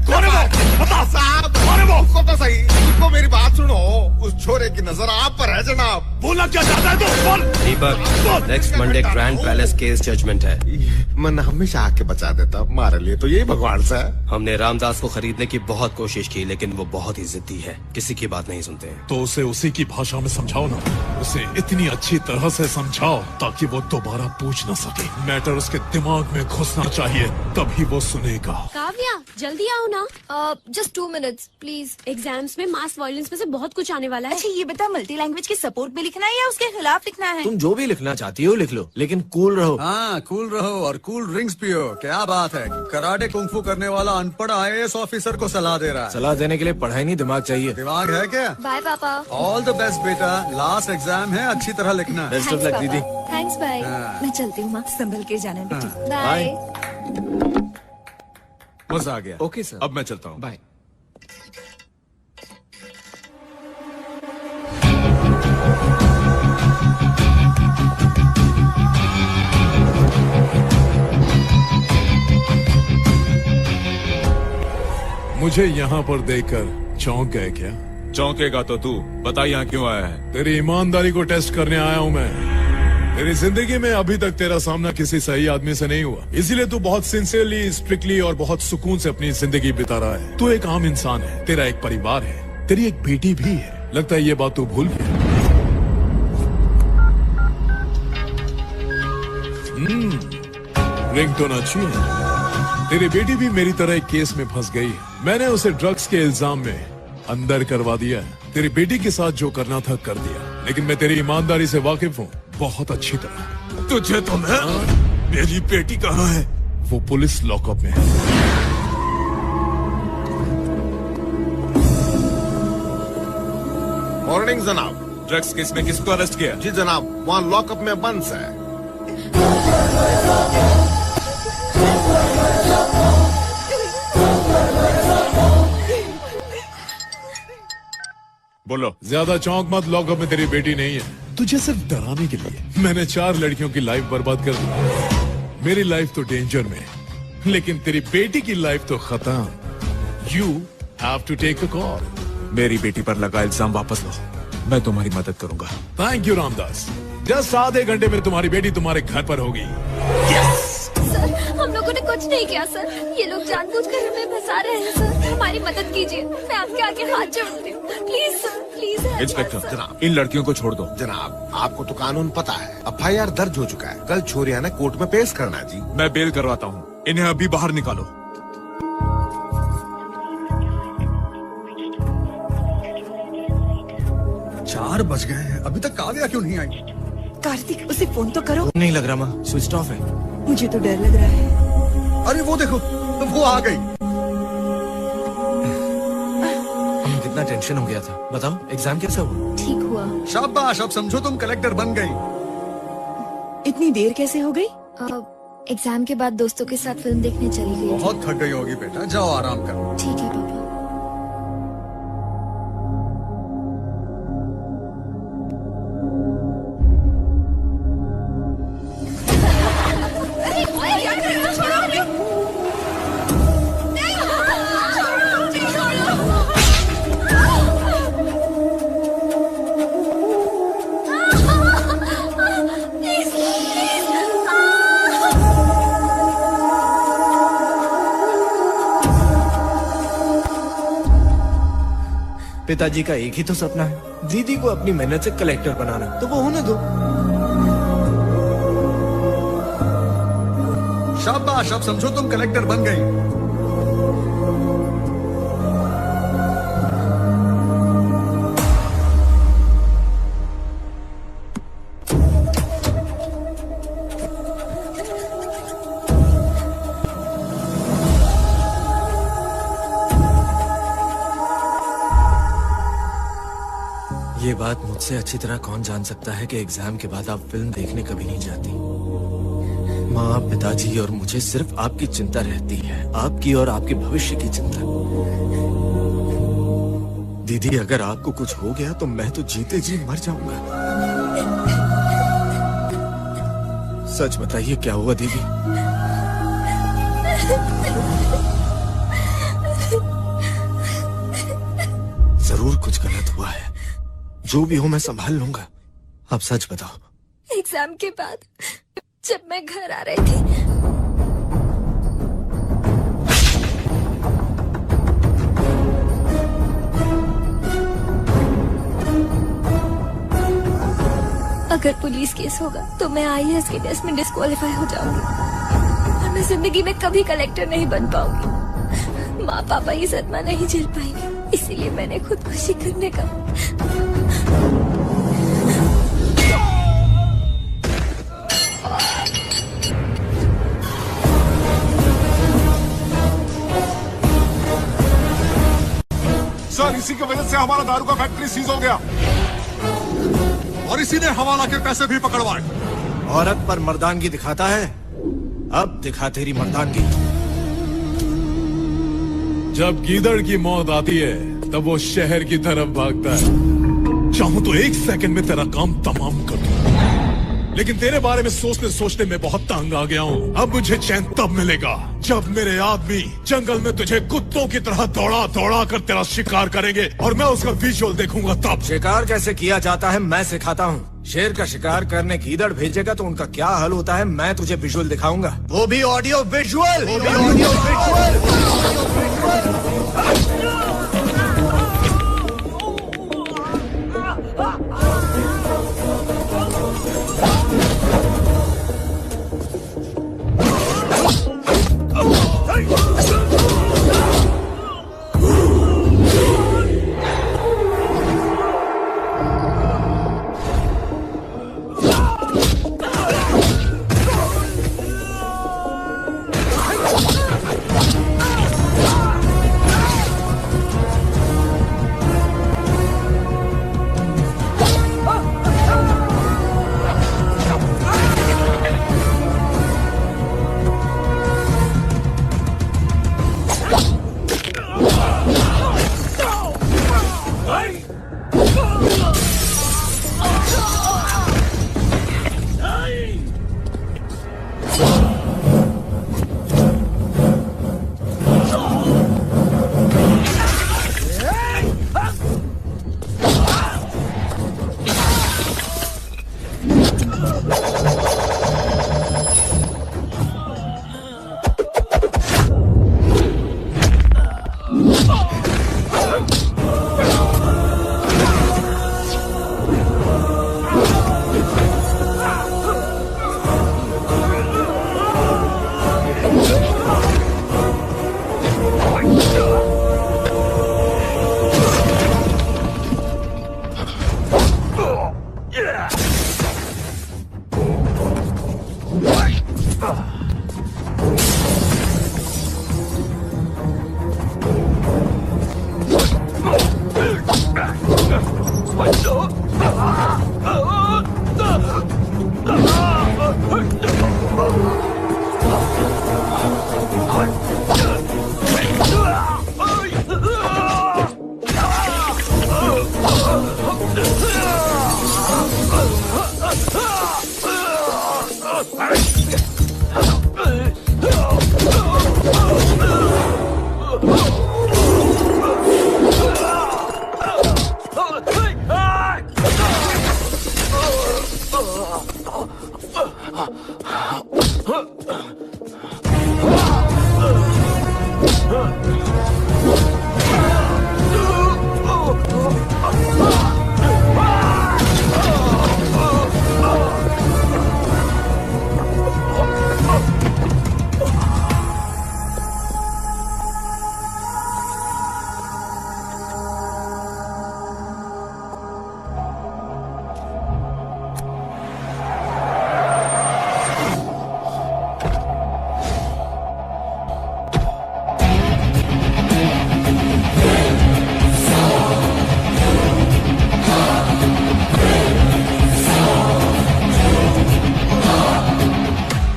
कौन है वो? बता साहब, कौन है वो? उसको तो सही, उसको मेरी बात सुनो। उस छोरे की नजर आप पर है जनाब। बोला क्या चाहता है तू? बोल। Deepak, next Monday Grand Palace case judgment है। मन हमेशा आके बचा देता, हमारे लिए तो यही भगवान सा है। हमने रामदास को खरीदने की बहुत कोशिश की, लेकिन वो बहुत ही जिद्दी है, किसी की बात नहीं सुनते हैं। तो उसे उसी की भाषा में समझाओ ना, उसे इतनी अच्छी तरह से समझाओ ताकि वो दोबारा पूछ न सके। मैटर उसके दिमाग में घुसना चाहिए, तभी वो सुनेगा। काव्या, जल्दी आओ ना। Just 2 minutes please. एग्जाम्स में मास वायलेंस में से बहुत कुछ आने वाला है। अच्छा ये बता, मल्टी लैंग्वेज के सपोर्ट में लिखना है या उसके खिलाफ लिखना है? तुम जो भी लिखना चाहती हो लिख लो, लेकिन कूल रहो। हाँ कूल रहो और कूल ड्रिंक्स पियो। क्या बात है, कराटे कुंफू करने वाला अनपढ़ IAS ऑफिसर को सलाह दे रहा है। सलाह देने के लिए पढ़ाई नहीं, दिमाग चाहिए। दिमाग है क्या? Bye papa. All the best बेटा, लास्ट एग्जाम है, अच्छी तरह लिखना। बेस्ट ऑफ लक दीदी। Thanks bye. मैं चलती हूँ माँ, संभल के जाना बेटी। बाय। मजा आ गया। ओके सर, अब मैं चलता हूँ। बाय। मुझे यहाँ पर देखकर चौंक गए क्या? चौंकेगा तो तू बता, यहाँ क्यों आया है? तेरी ईमानदारी को टेस्ट करने आया हूँ मैं। तेरी जिंदगी में अभी तक तेरा सामना किसी सही आदमी से नहीं हुआ, इसीलिए तू बहुत सिंसियरली, स्ट्रिक्टली और बहुत सुकून से अपनी जिंदगी बिता रहा है। तू एक आम इंसान है, तेरा एक परिवार है, तेरी एक बेटी भी है। लगता है ये बात तू भूल गया। रिंगटोन अच्छी है। तेरी बेटी भी मेरी तरह एक केस में फंस गई है। मैंने उसे ड्रग्स के इल्जाम में अंदर करवा दिया है। तेरी बेटी के साथ जो करना था कर दिया, लेकिन मैं तेरी ईमानदारी से वाकिफ हूँ बहुत अच्छी तरह। तुझे तो मैं, मेरी बेटी कहाँ है? वो पुलिस लॉकअप में है। मॉर्निंग जनाब। ड्रग्स केस में किसको अरेस्ट किया? जी जनाब, वहाँ लॉकअप में बंद है। बोलो। ज्यादा चौंक मत, लॉकअप में तेरी बेटी नहीं है। तुझे सिर्फ डराने के लिए मैंने 4 लड़कियों की लाइफ बर्बाद कर दी। मेरी लाइफ तो डेंजर में, लेकिन तेरी बेटी की लाइफ तो खत्म। You have to take a call. मेरी बेटी पर लगा इल्जाम वापस लो, मैं तुम्हारी मदद करूंगा। Thank you Ramdas. जस्ट आधे घंटे में तुम्हारी बेटी तुम्हारे घर पर होगी। सर, हम लोगों ने कुछ नहीं किया सर, ये लोग जानबूझकर हमें फंसा रहे हैं सर, हमारी मदद कीजिए। मैं आपके आगे हाथ जोड़ती हूँ, प्लीज सर, प्लीज। इंस्पेक्टर जनाब, इन लड़कियों को छोड़ दो। जनाब आपको तो कानून पता है, FIR दर्ज हो चुका है, कल छोरिया ने कोर्ट में पेश करना जी। मैं बेल करवाता हूँ, इन्हें अभी बाहर निकालो। चार बज गए हैं, अभी तक काव्या क्यों नहीं आई? कार्तिक, उसे फोन तो करो। नहीं लग रहा माँ, स्विच ऑफ है। मुझे तो डर लग रहा है। अरे वो देखो, वो आ गई। कितना टेंशन हो गया था। बताओ एग्जाम कैसा हुआ? ठीक हुआ। शाबाश, अब समझो तुम कलेक्टर बन गई। इतनी देर कैसे हो गई? एग्जाम के बाद दोस्तों के साथ फिल्म देखने चली गई। बहुत थक गई होगी बेटा, जाओ आराम करो। ठीक है पापा। पिताजी का एक ही तो सपना है, दीदी को अपनी मेहनत से कलेक्टर बनाना, तो वो होने दो। शाबाश, अब समझो तुम कलेक्टर बन गई। ये बात मुझसे अच्छी तरह कौन जान सकता है कि एग्जाम के बाद आप फिल्म देखने कभी नहीं जाती। माँ, पिताजी और मुझे सिर्फ आपकी चिंता रहती है, आपकी और आपके भविष्य की चिंता। दीदी, अगर आपको कुछ हो गया तो मैं तो जीते जी मर जाऊंगा। सच बताइए, क्या हुआ दीदी? जरूर कुछ गलत हुआ है। जो भी हो मैं संभाल लूंगा। आप सच बताओ। एग्जाम के बाद जब मैं घर आ रही थी, अगर पुलिस केस होगा तो मैं IAS के टेस्ट में डिस्क्वालीफाई हो जाऊंगी और मैं जिंदगी में कभी कलेक्टर नहीं बन पाऊंगी। माँ पापा ये सदमा नहीं झेल पाएंगे, इसीलिए मैंने खुदकुशी करने का सर, इसी की वजह से हमारा दारू का फैक्ट्री सीज हो गया और इसी ने हवाला के पैसे भी पकड़वाए। औरत पर मर्दानगी दिखाता है, अब दिखा तेरी मर्दानगी। जब गीदड़ की मौत आती है तब वो शहर की तरफ भागता है। चाहूं तो 1 सेकंड में तेरा काम तमाम कर दूं, लेकिन तेरे बारे में सोचते सोचते मैं बहुत तंग आ गया हूँ। अब मुझे चैन तब मिलेगा जब मेरे आदमी जंगल में तुझे कुत्तों की तरह दौड़ा दौड़ा कर तेरा शिकार करेंगे और मैं उसका विजुअल देखूंगा। तब शिकार कैसे किया जाता है मैं सिखाता हूँ। शेर का शिकार करने गीदड़ भेजेगा तो उनका क्या हाल होता है मैं तुझे विजुअल दिखाऊंगा, वो भी ऑडियो विजुअल।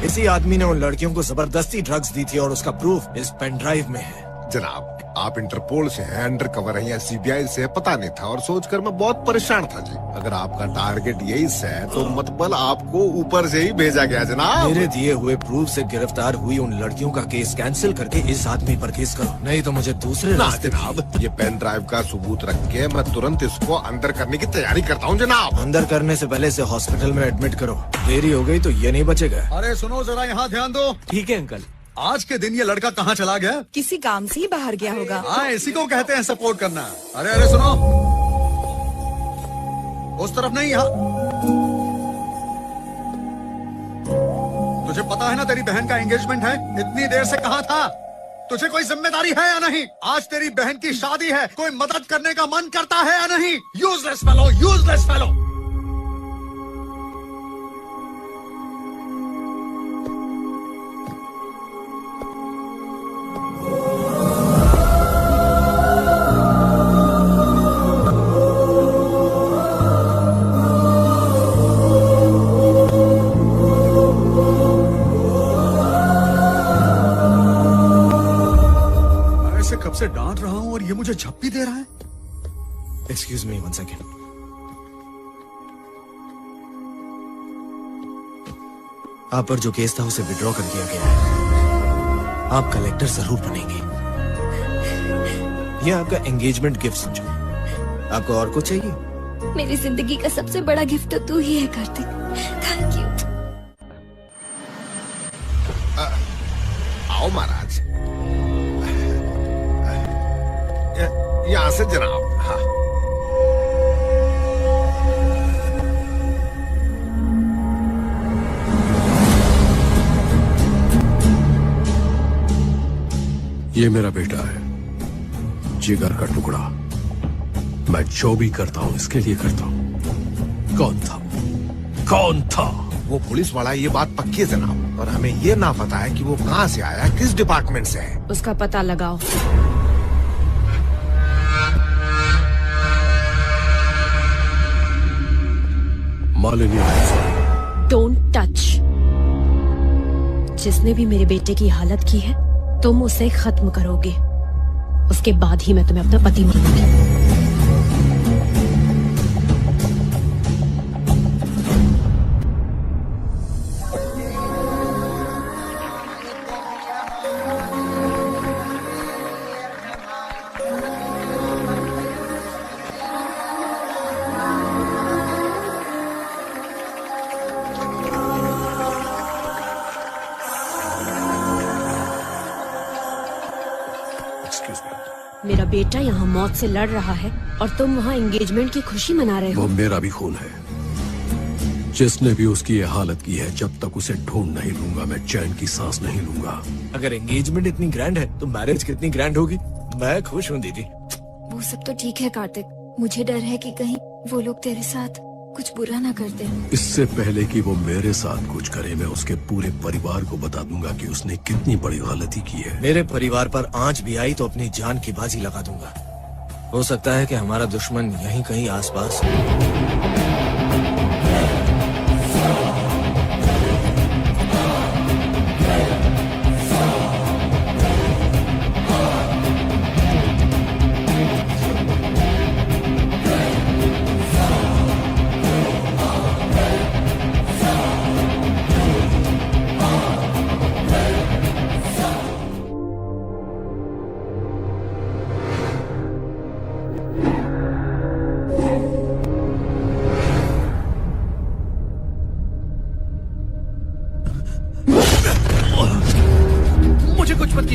इसी आदमी ने उन लड़कियों को जबरदस्ती ड्रग्स दी थी और उसका प्रूफ इस पेन ड्राइव में है। जनाब, आप इंटरपोल से हैं, अंडर कवर है या सीबीआई से है, पता नहीं था और सोचकर मैं बहुत परेशान था जी। अगर आपका टारगेट यही है तो मतलब आपको ऊपर से ही भेजा गया जनाब। मेरे दिए हुए प्रूफ से गिरफ्तार हुई उन लड़कियों का केस कैंसिल करके इस आदमी पर केस करो, नहीं तो मुझे दूसरे रास्ते। जनाब, ये पेन ड्राइव का सबूत रख के मैं तुरंत इसको अंदर करने की तैयारी करता हूँ जनाब। अंदर करने से पहले इसे हॉस्पिटल में एडमिट करो, देरी हो गई तो ये नहीं बचेगा। अरे सुनो जरा, यहाँ ध्यान दो। ठीक है अंकल। आज के दिन ये लड़का कहाँ चला गया? किसी काम से ही बाहर गया होगा। हाँ, इसी को कहते हैं सपोर्ट करना। अरे अरे सुनो, उस तरफ नहीं, यहाँ। तुझे पता है ना तेरी बहन का एंगेजमेंट है? इतनी देर से कहाँ था? तुझे कोई जिम्मेदारी है या नहीं? आज तेरी बहन की शादी है, कोई मदद करने का मन करता है या नहीं? Useless fellow, useless fellow. कब से डांट रहा हूं और ये मुझे झप्पी दे रहा है। Excuse me 1 second. आप पर जो केस था उसे विड्रॉ कर दिया गया है। आप कलेक्टर जरूर बनेंगे। ये आपका एंगेजमेंट गिफ्ट समझो। आपको और कुछ चाहिए? मेरी जिंदगी का सबसे बड़ा गिफ्ट तो तू ही है कार्तिक। Thank you. आओ महाराज, यहाँ से जनाब। हाँ, ये मेरा बेटा है, जिगर का टुकड़ा। मैं जो भी करता हूँ इसके लिए करता हूँ। कौन था? कौन था? वो पुलिस वाला, ये बात पक्की है जनाब, और हमें ये ना पता है कि वो कहाँ से आया, किस डिपार्टमेंट से है। उसका पता लगाओ। Malini, don't touch. जिसने भी मेरे बेटे की हालत की है तुम उसे खत्म करोगे, उसके बाद ही मैं तुम्हें अपना पति मानूंगी। मेरा बेटा यहाँ मौत से लड़ रहा है और तुम वहाँ एंगेजमेंट की खुशी मना रहे हो। वो मेरा भी खून है। जिसने भी उसकी ये हालत की है, जब तक उसे ढूंढ नहीं लूंगा मैं चैन की सांस नहीं लूंगा। अगर एंगेजमेंट इतनी ग्रैंड है तो मैरिज कितनी ग्रैंड होगी। मैं खुश हूँ दीदी। वो सब तो ठीक है कार्तिक, मुझे डर है कि कहीं वो लोग तेरे साथ कुछ बुरा ना कर दे। इससे पहले कि वो मेरे साथ कुछ करे, मैं उसके पूरे परिवार को बता दूंगा कि उसने कितनी बड़ी गलती की है। मेरे परिवार पर आंच भी आई तो अपनी जान की बाजी लगा दूंगा। हो सकता है कि हमारा दुश्मन यहीं कहीं आसपास हो।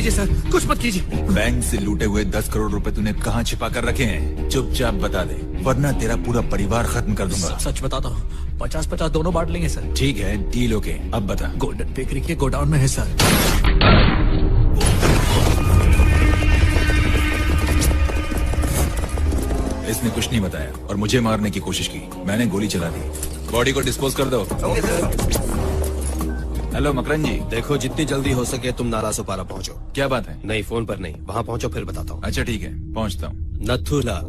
कीजिए सर, कुछ मत कीजिए। बैंक से लूटे हुए 10 करोड़ रुपए तूने कहाँ छिपा कर रखे हैं? चुपचाप बता दे, वरना तेरा पूरा परिवार खत्म कर दूंगा। सच बताता हूँ, 50-50 दोनों बांट लेंगे सर। ठीक है, डील ओके। अब बता। गोल्डन बेकरी के गोडाउन में है सर। इसने कुछ नहीं बताया और मुझे मारने की कोशिश की। मैंने गोली चला दी। बॉडी को डिस्पोज कर दो। हेलो मकरन जी। देखो जितनी जल्दी हो सके तुम नाला सुपारा पहुंचो। क्या बात है? नहीं, फोन पर नहीं, वहाँ पहुंचो फिर बताता हूँ। अच्छा ठीक है, पहुंचता हूँ। Nathulal,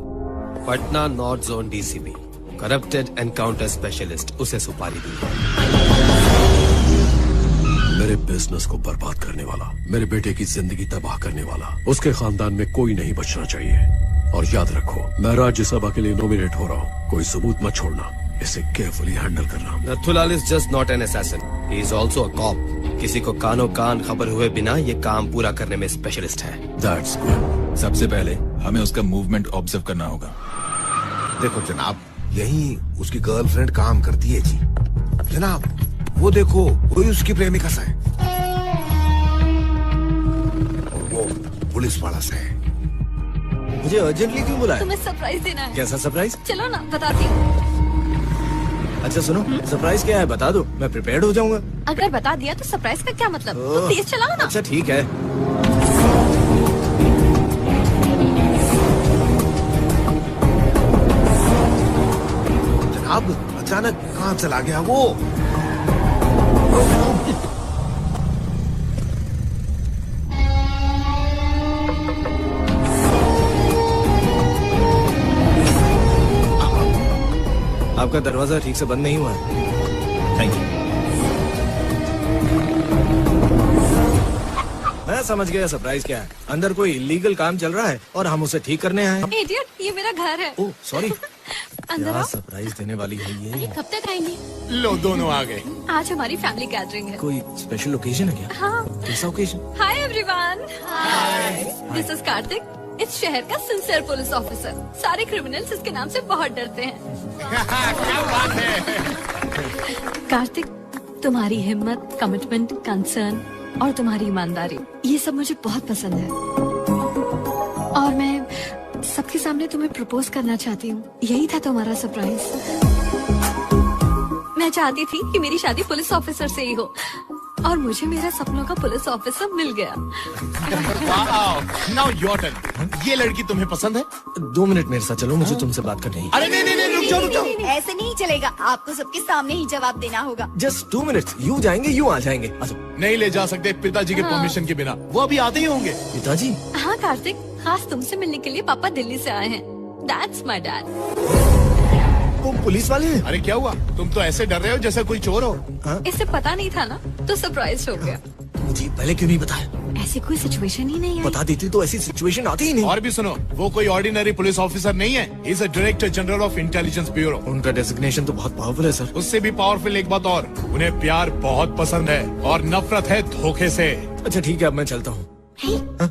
Patna north zone DCP, corrupted encounter specialist, उसे सुपारी दी। मेरे बिजनेस को बर्बाद करने वाला, मेरे बेटे की जिंदगी तबाह करने वाला, उसके खानदान में कोई नहीं बचना चाहिए। और याद रखो, मैं राज्यसभा के लिए नॉमिनेट हो रहा हूँ। कोई सबूत मत छोड़ना, इसे केयरफुली हैंडल करना। Nathulal is just not an assassin, he is also a cop. किसी को कानो कान खबर हुए बिना ये काम पूरा करने में स्पेशलिस्ट है। That's good. सबसे पहले हमें उसका मूवमेंट ऑब्जर्व करना होगा। देखो जनाब, यही उसकी गर्लफ्रेंड काम करती है जी। जनाब वो देखो, वही उसकी प्रेमिका सा है और वो पुलिस वाला सा है। मुझे अर्जेंटली क्यों बुलाया? तुम्हें सरप्राइज देना है। कैसा सरप्राइज? चलो ना, बताती हूँ। अच्छा सुनो, सरप्राइज क्या है बता दो, मैं प्रिपेयर्ड हो जाऊंगा। अगर बता दिया तो सरप्राइज का क्या मतलब? तुम तेज चलाओ ना। अच्छा ठीक है। जनाब अचानक कहाँ चला गया वो? आपका दरवाजा ठीक से बंद नहीं हुआ है। Thank you. मैं समझ गया सरप्राइज क्या है। अंदर कोई इलीगल काम चल रहा है और हम उसे ठीक करने आए हैं। इडियट, ये मेरा घर है। Oh sorry. अंदर क्या आओ। सरप्राइज देने वाली है ये? कब तक आएंगे? लो दोनों आ गए। आज हमारी फैमिली गैदरिंग है। कोई स्पेशल ओकेजन है क्या? हाँ। कैसा occasion? Hi everyone. This is Kartik, इस शहर का सिंसियर पुलिस ऑफिसर। सारे क्रिमिनल्स इसके नाम से बहुत डरते हैं। क्या बात है? कार्तिक, तुम्हारी हिम्मत, कमिटमेंट, कंसर्न और तुम्हारी ईमानदारी, ये सब मुझे बहुत पसंद है। और मैं सबके सामने तुम्हें प्रपोज करना चाहती हूँ। यही था तुम्हारा सरप्राइज। मैं चाहती थी कि मेरी शादी पुलिस ऑफिसर से ही हो और मुझे मेरा सपनों का पुलिस ऑफिसर मिल गया। Now your turn. ये लड़की तुम्हें पसंद है? 2 मिनट मेरे साथ चलो, मुझे तुमसे बात करनी है। अरे नहीं, रुक जाओ। ऐसे नहीं चलेगा, आपको सबके सामने ही जवाब देना होगा। जस्ट 2 मिनट, यूँ जाएंगे यूँ आ जाएंगे। नहीं ले जा सकते पिताजी के परमिशन के बिना, वो अभी आते ही होंगे। पिताजी? हाँ कार्तिक, खास तुमसे मिलने के लिए पापा दिल्ली से आए हैं। That's my dad. वो पुलिस वाले हैं? अरे क्या हुआ, तुम तो ऐसे डर रहे हो जैसे कोई चोर हो। इसे पता नहीं था ना, तो सरप्राइज हो गया। मुझे पहले क्यों नहीं बताया? ऐसी कोई सिचुएशन ही नहीं है। बता देती तो ऐसी सिचुएशन आती ही नहीं। और भी सुनो, वो कोई ऑर्डिनरी पुलिस ऑफिसर नहीं है, he is a director general of intelligence bureau. उनका डेजिग्नेशन तो बहुत पावरफुल है सर। उससे भी पावरफुल एक बात और, उन्हें प्यार बहुत पसंद है और नफरत है धोखे से। अच्छा ठीक है, अब मैं चलता हूँ।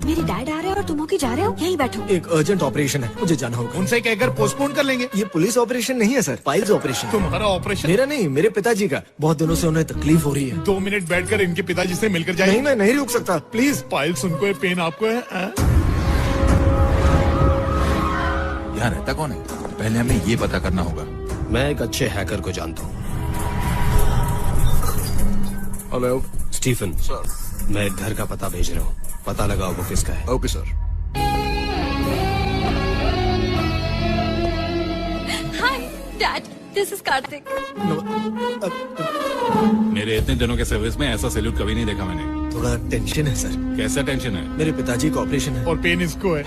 मेरे डैड आ रहे हैं और तुम होके जा रहे हो, यहीं बैठो। एक अर्जेंट ऑपरेशन है, मुझे जाना होगा। उनसे कहकर पोस्टपोन कर लेंगे। ये पुलिस ऑपरेशन नहीं है सर, फाइल्स ऑपरेशन। तुम्हारा ऑपरेशन? मेरा नहीं, मेरे पिताजी का। बहुत दिनों से उन्हें तकलीफ हो रही है। 2 मिनट बैठकर इनके पिताजी से मिलकर जाए। नहीं, मैं नहीं रुक सकता, प्लीज। फाइल्स उनको है, पेन आपको है। यहाँ रहता कौन है? पहले हमें ये पता करना होगा। मैं एक अच्छे हैकर को जानता हूँ। हेलो स्टीफन सर, मैं एक घर का पता भेज रहा हूँ, पता लगाओ वो किसका है। Okay sir. Hi dad, this is Kartik. मेरे इतने दिनों के सर्विस में ऐसा सैल्यूट कभी नहीं देखा मैंने। थोड़ा टेंशन है सर। कैसा टेंशन है? मेरे पिताजी का ऑपरेशन है। और पेन इसको है।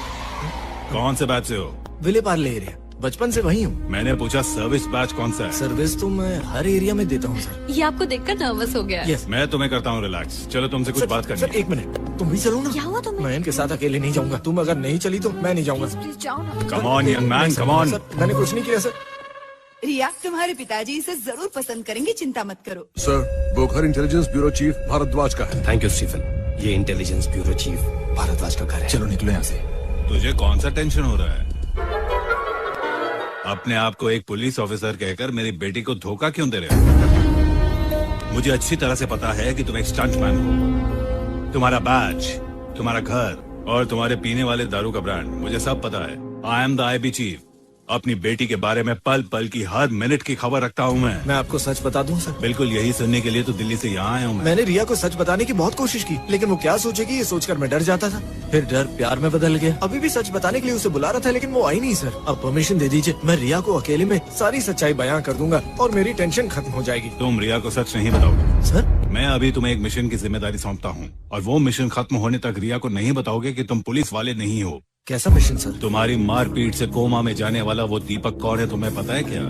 कौन से बैच से हो? विले पार्ले एरिया, बचपन से वही हूँ। मैंने पूछा सर्विस बैच कौन सा है? सर्विस तो मैं हर एरिया में देता हूँ सर। ये आपको देखकर नर्वस हो गया है। यस। मैं तुम्हें करता हूँ रिलैक्स। चलो तुमसे कुछ बात करनी सर 1 मिनट, तुम भी चलो ना। क्या हुआ तुम्हें? मैं इनके साथ अकेले नहीं जाऊंगा। तुम अगर नहीं चली तो मैं नहीं जाऊंगा। प्लीज जाओ ना। Come on young man, come on. मैंने कुछ नहीं किया सर। रिया, तुम्हारे पिताजी इसे जरूर पसंद करेंगे, चिंता मत करो। सर, वो घर इंटेलिजेंस ब्यूरो चीफ भारद्वाज का है। थैंक यू स्टीफन, ये इंटेलिजेंस ब्यूरो चीफ भारद्वाज का घर है। चलो निकलो यहाँ से। तुझे कौन सा टेंशन हो रहा है? अपने आप को एक पुलिस ऑफिसर कहकर मेरी बेटी को धोखा क्यों दे रहे हो? मुझे अच्छी तरह से पता है कि तुम एक स्टंटमैन हो। तुम्हारा बैच, तुम्हारा घर और तुम्हारे पीने वाले दारू का ब्रांड मुझे सब पता है। I am the IB chief. अपनी बेटी के बारे में पल पल की हर मिनट की खबर रखता हूँ मैं आपको सच बता दूं सर? बिल्कुल यही सुनने के लिए तो दिल्ली से यहाँ आया हूँ मैं। मैंने रिया को सच बताने की बहुत कोशिश की, लेकिन वो क्या सोचेगी ये सोचकर मैं डर जाता था। फिर डर प्यार में बदल गया। अभी भी सच बताने के लिए उसे बुला रहा था, लेकिन वो आई नहीं सर। अब परमिशन दे दीजिए, मैं रिया को अकेले में सारी सच्चाई बयां कर दूंगा और मेरी टेंशन खत्म हो जाएगी। तुम रिया को सच नहीं बताओगे सर? मैं अभी तुम्हें एक मिशन की जिम्मेदारी सौंपता हूँ और वो मिशन खत्म होने तक रिया को नहीं बताओगे कि तुम पुलिस वाले नहीं हो। कैसा मिशन सर? तुम्हारी मारपीट से कोमा में जाने वाला वो दीपक कौन है तुम्हें पता है क्या?